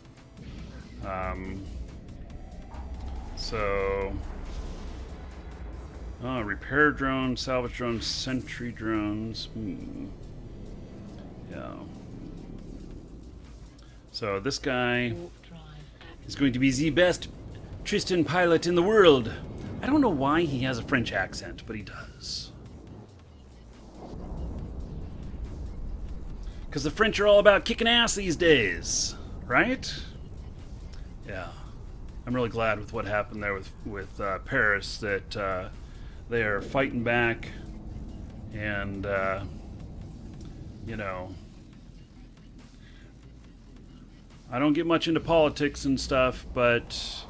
S1: Repair drones, salvage drones, sentry drones. Yeah. So this guy
S3: Warp drive active.
S1: is going to be the best Tristan pilot in the world. I don't know why he has a French accent, but he does. Because the French are all about kicking ass these days, right? Yeah. I'm really glad with what happened there with Paris, that they are fighting back, and you know, I don't get much into politics and stuff, but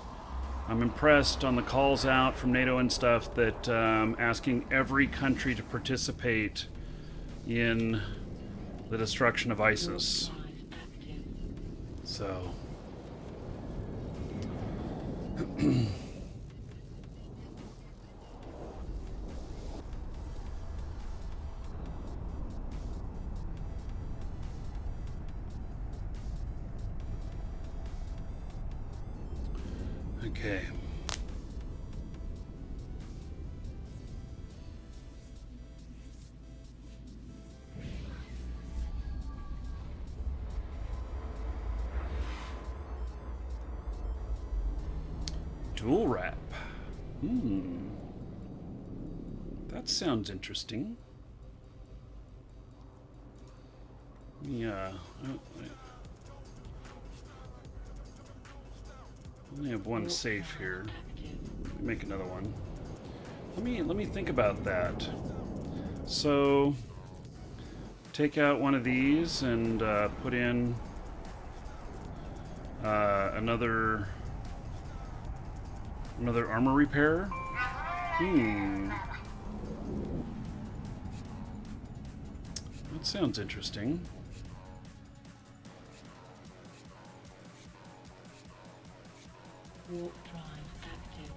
S1: I'm impressed on the calls out from NATO and stuff that asking every country to participate in the destruction of ISIS.
S3: Warp drive active.
S1: So. Okay. Dual wrap. That sounds interesting. Yeah. I only have one safe here. Make another one. Let me think about that. So take out one of these and put in another armor repair. That sounds interesting.
S3: Warp drive active.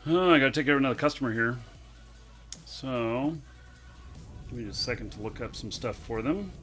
S1: Oh, I gotta take care of another customer here. So, give me just a second to look up some stuff for them.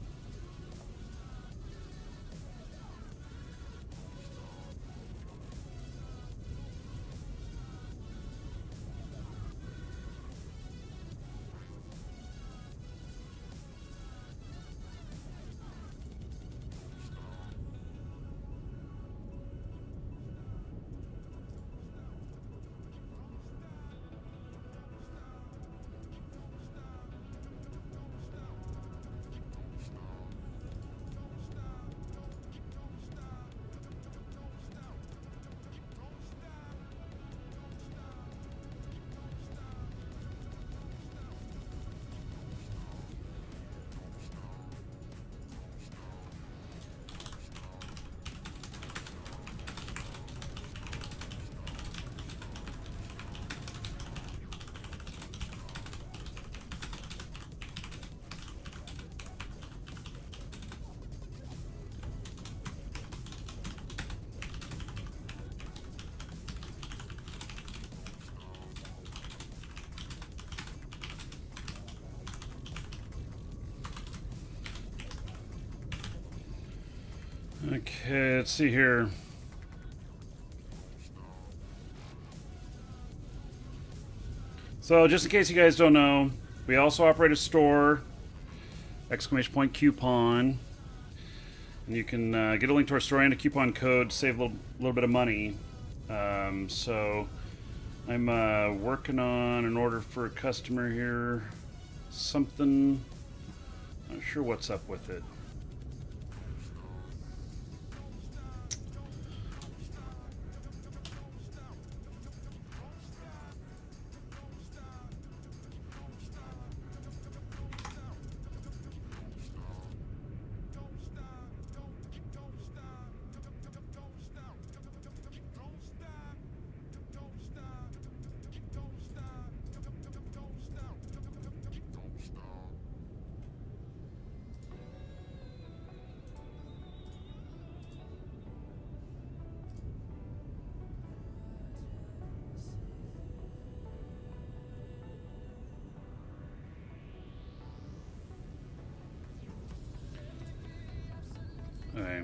S1: Okay, let's see here. So, just in case you guys don't know, we also operate a store, exclamation point coupon. And you can get a link to our store and a coupon code to save a little bit of money. So, I'm working on an order for a customer here. Something, not sure what's up with it. Okay.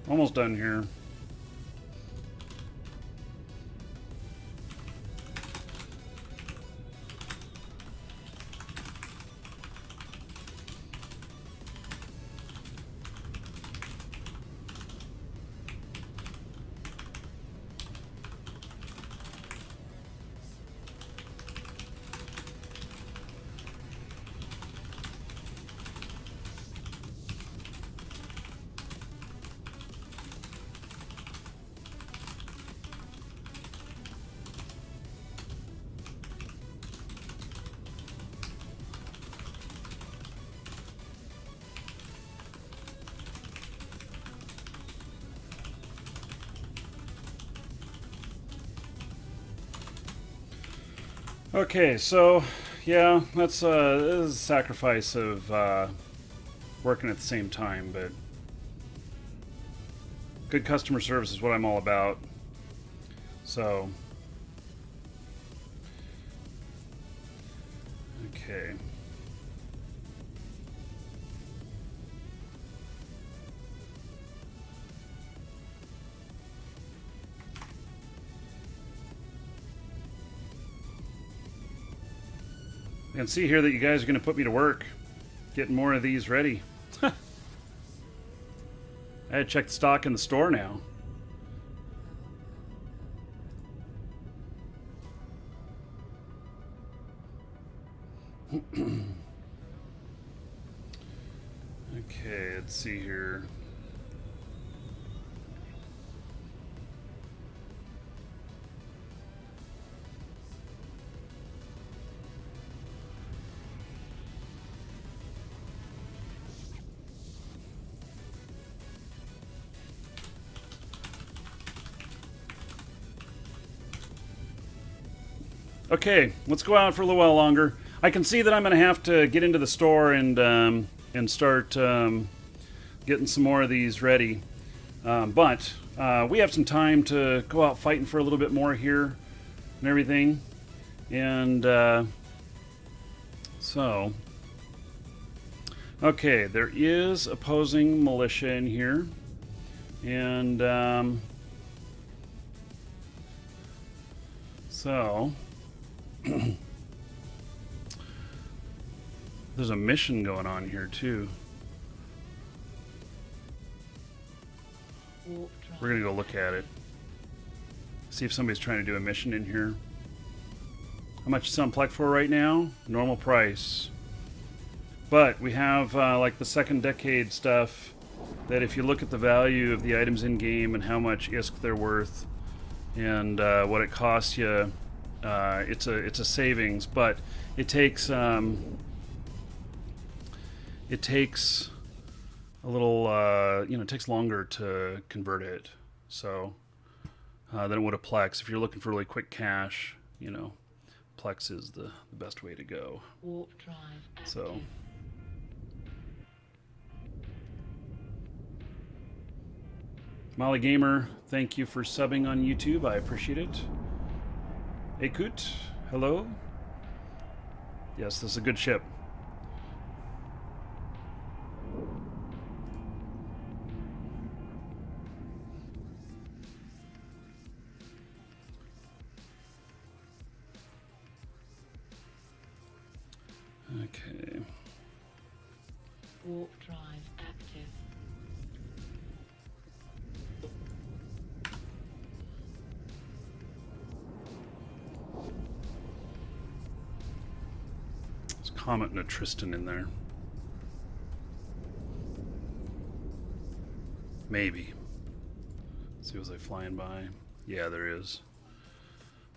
S1: Almost done here. Okay, so yeah, that's this is a sacrifice of working at the same time, but good customer service is what I'm all about. So, okay. I can see here that you guys are going to put me to work getting more of these ready. I had to check the stock in the store now. Okay, let's see here. Okay, let's go out for a little while longer. I can see that I'm going to have to get into the store and start getting some more of these ready. But we have some time to go out fighting for a little bit more here and everything. And so, okay, there is opposing militia in here. And so... There's a mission going on here too. We're gonna go look at it. See if somebody's trying to do a mission in here. How much is some plug for right now? Normal price. But we have like the second decade stuff that if you look at the value of the items in game and how much ISK they're worth and what it costs you, it's a savings, but it takes a a little, it takes longer to convert it. So than it would a Plex. If you're looking for really quick cache, Plex is the best way to go.
S3: Warp drive active.
S1: So. Molly Gamer, thank you for subbing on YouTube. I appreciate it. Ekut, hello. Yes, this is a good ship. Okay.
S3: Warp drive active.
S1: There's Comet and a Tristan in there. Maybe. See, was I flying by? Yeah, there is.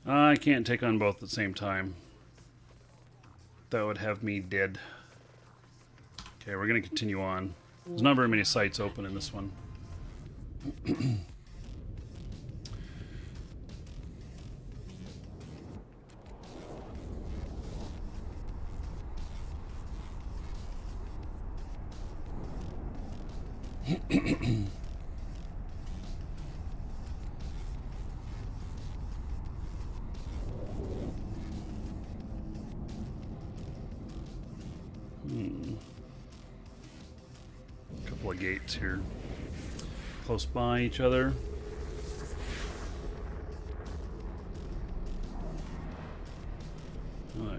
S1: I can't take on both at the same time. That would have me dead. Okay, we're going to continue on. There's not very many sites open in this one. Couple of gates here close by each other.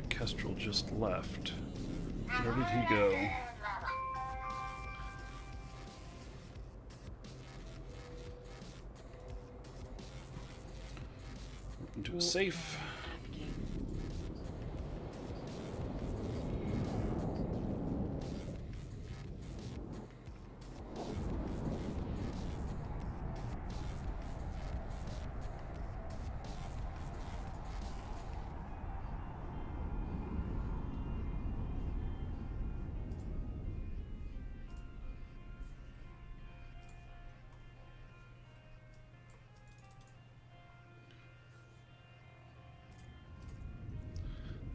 S1: Kestrel just left. Where did he go? Into a safe.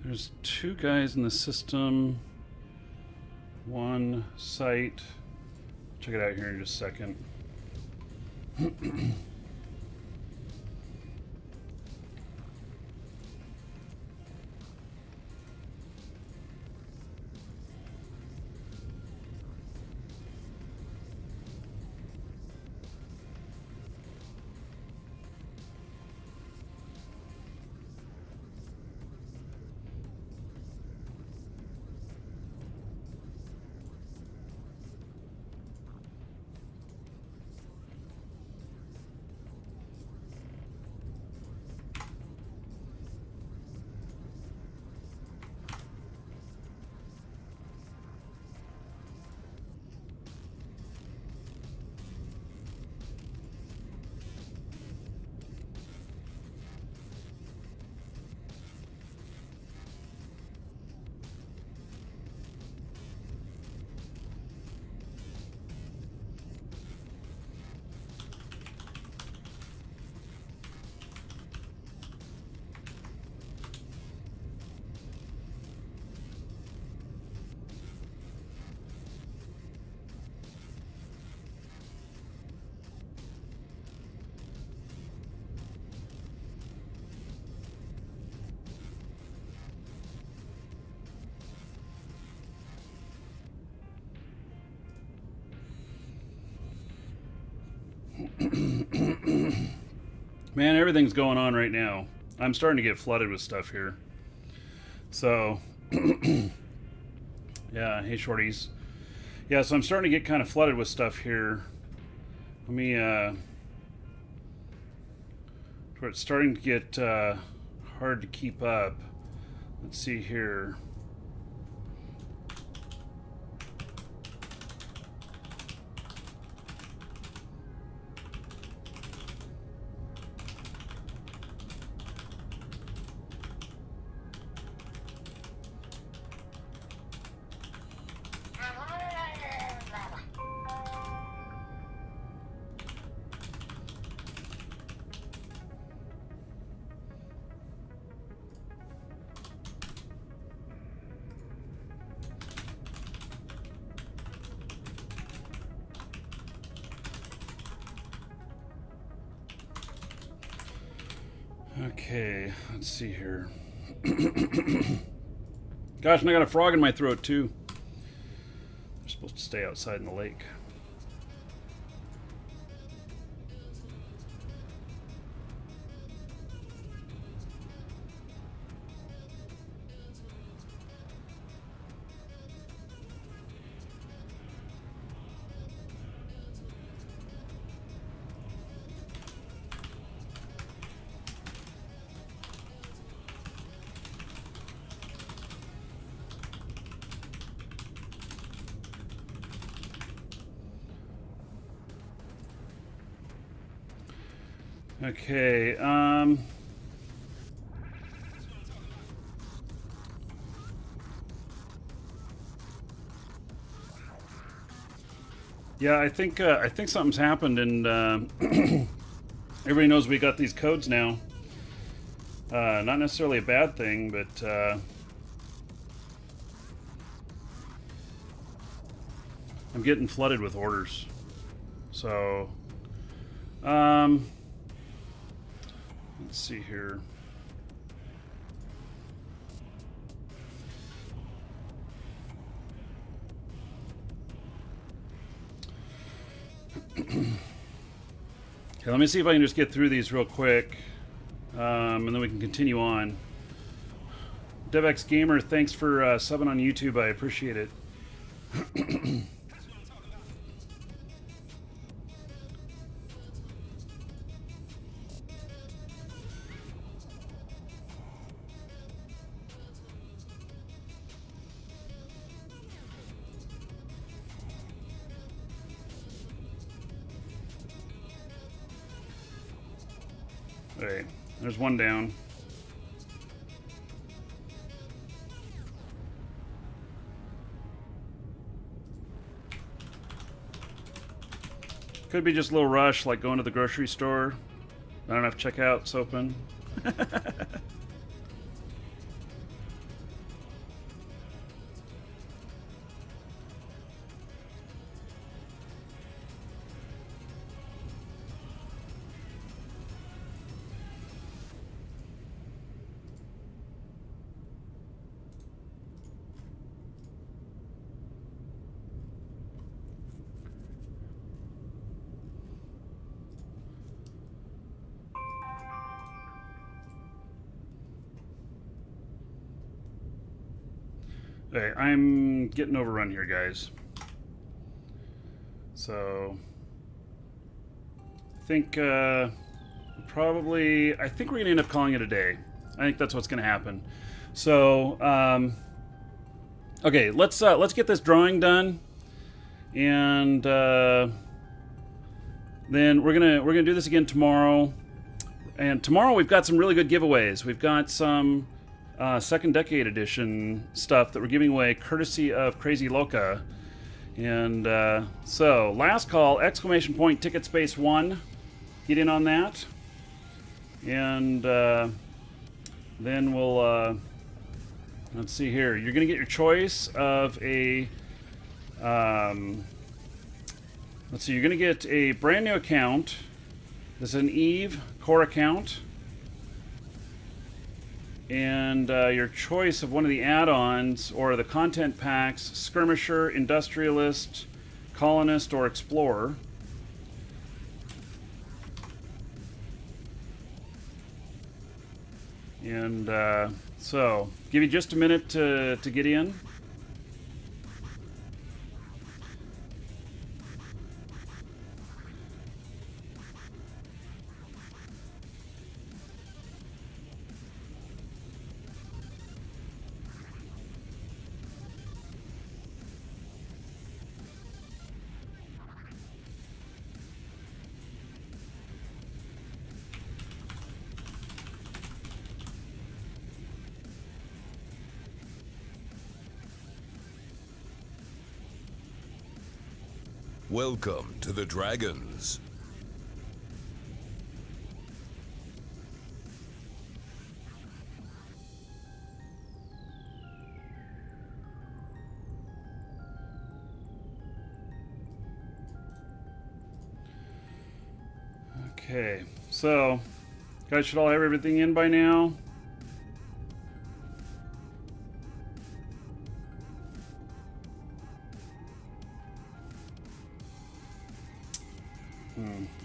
S1: There's two guys in the system. One site. Check it out here in just a second. Man, everything's going on right now. I'm starting to get flooded with stuff here. So, yeah, hey shorties. Yeah, so I'm starting to get kind of flooded with stuff here. Let me, it's starting to get hard to keep up. Let's see here. Okay, let's see here. Gosh, and I got a frog in my throat too. They're supposed to stay outside in the lake. Okay, yeah, I think something's happened, and everybody knows we got these codes now. Not necessarily a bad thing, but I'm getting flooded with orders. So, let's see here. Okay, let me see if I can just get through these real quick, and then we can continue on. DevX Gamer, thanks for subbing on YouTube. I appreciate it. Okay, there's one down. Could be just a little rush, like going to the grocery store. I don't have checkouts open. Okay, I'm getting overrun here, guys. So, I think I think we're gonna end up calling it a day. I think that's what's gonna happen. So, okay, let's get this drawing done, and then we're gonna do this again tomorrow. And tomorrow we've got some really good giveaways. We've got some Second Decade Edition stuff that we're giving away courtesy of Crazy Loca. And so, last call, exclamation point, ticket space 1. Get in on that. And then we'll, let's see here. You're going to get your choice of a, let's see, you're going to get a brand new account. This is an Eve core account. And your choice of one of the add-ons or the content packs: Skirmisher, Industrialist, Colonist, or Explorer. And so, give you just a minute to get in.
S2: Welcome to the Dragons.
S1: Okay, so Guys should all have everything in by now.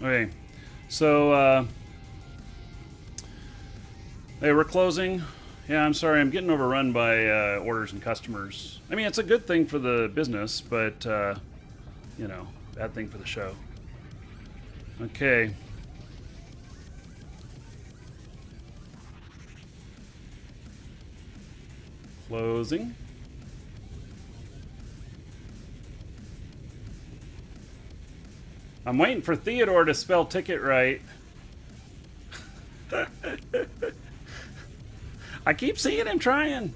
S1: Okay, so hey, we're closing. Yeah, I'm sorry, I'm getting overrun by orders and customers. I mean, it's a good thing for the business, but you know, bad thing for the show. Okay. Closing. I'm waiting for Theodore to spell ticket right. I keep seeing him trying.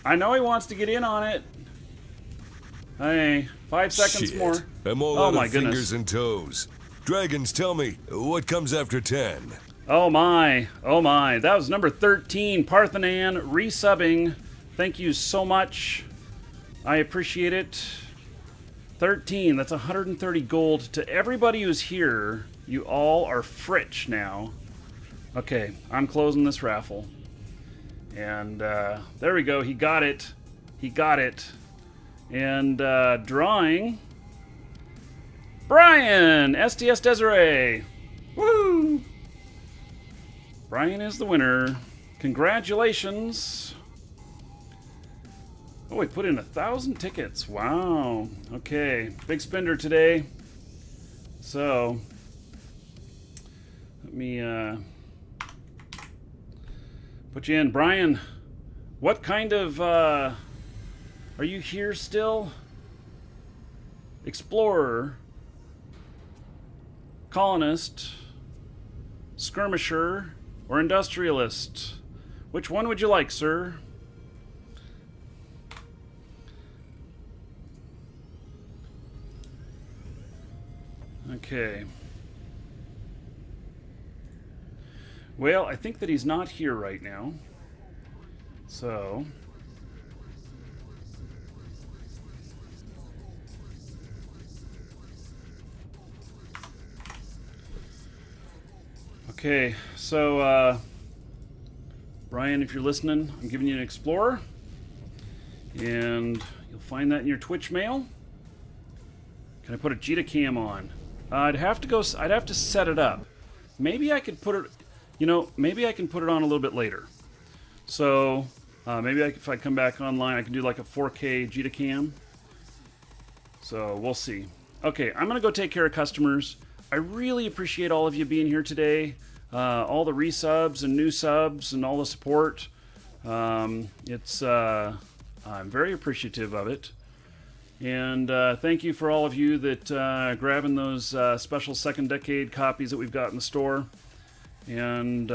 S1: I know he wants to get in on it. Hey, 5 seconds
S2: Shit.
S1: more.
S2: I'm all
S1: Oh
S2: out
S1: my
S2: of
S1: goodness.
S2: fingers and toes. Dragons, tell me, what comes after 10?
S1: Oh my. Oh my. That was number 13, Parthenan, resubbing. Thank you so much. I appreciate it. 13, that's 130 gold. To everybody who's here, you all are Fritch now. Okay, I'm closing this raffle. And there we go, he got it. He got it. And drawing Brian, STS Desiree. Woo! Brian is the winner. Congratulations. Oh, we put in 1,000 tickets. Wow. Okay, big spender today. So, let me put you in. Brian, what kind of, are you here still? Explorer, colonist, skirmisher, or industrialist? Which one would you like, sir? Okay. Well, I think that he's not here right now. So... Okay, so, Brian, if you're listening, I'm giving you an Explorer. And you'll find that in your Twitch mail. Can I put a Jita cam on? I'd have to set it up. Maybe I could put it, you know, maybe I can put it on a little bit later. So, maybe if I come back online, I can do like a 4K Jita cam. So, we'll see. Okay, I'm going to go take care of customers. I really appreciate all of you being here today. All the resubs and new subs and all the support. I'm very appreciative of it. And thank you for all of you that grabbing those special second decade copies that we've got in the store. And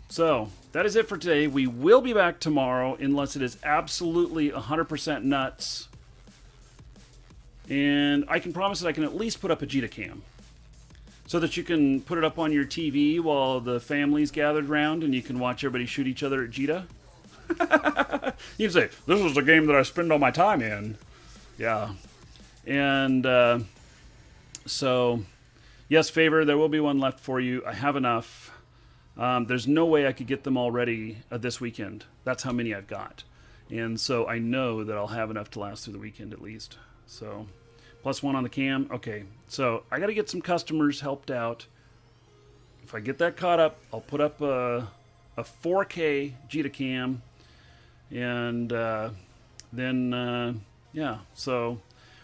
S1: so that is it for today. We will be back tomorrow unless it is absolutely 100% nuts. And I can promise that I can at least put up a Jita cam so that you can put it up on your TV while the family's gathered around and you can watch everybody shoot each other at Jita. You can say, this is the game that I spend all my time in. Yeah. And so, yes, Favor, there will be one left for you. I have enough. There's no way I could get them all ready this weekend. That's how many I've got. And so I know that I'll have enough to last through the weekend at least. So, plus one on the cam. Okay, so I got to get some customers helped out. If I get that caught up, I'll put up a 4K Jita cam. And then... yeah, so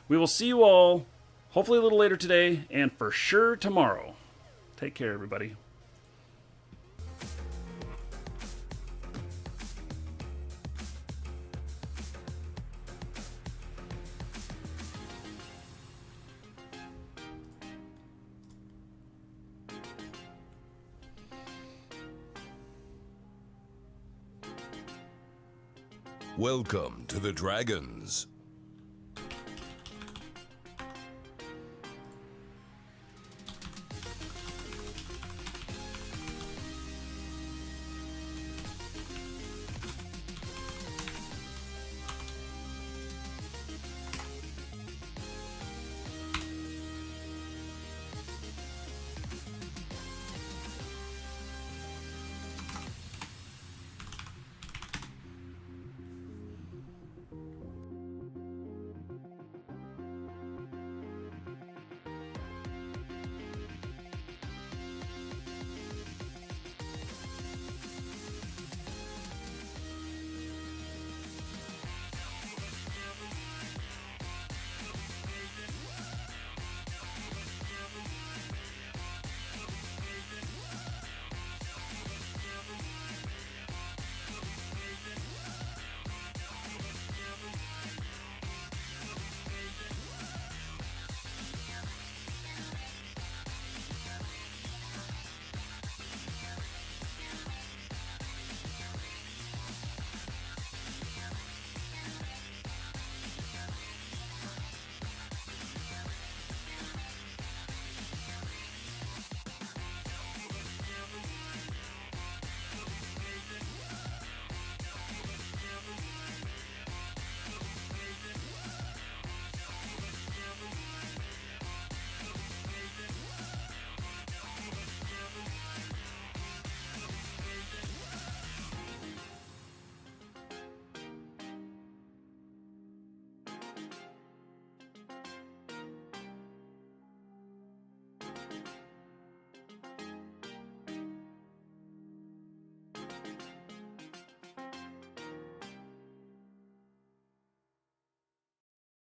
S1: we will see you all hopefully a little later today and for sure tomorrow. Take care, everybody.
S2: Welcome to the Dragons.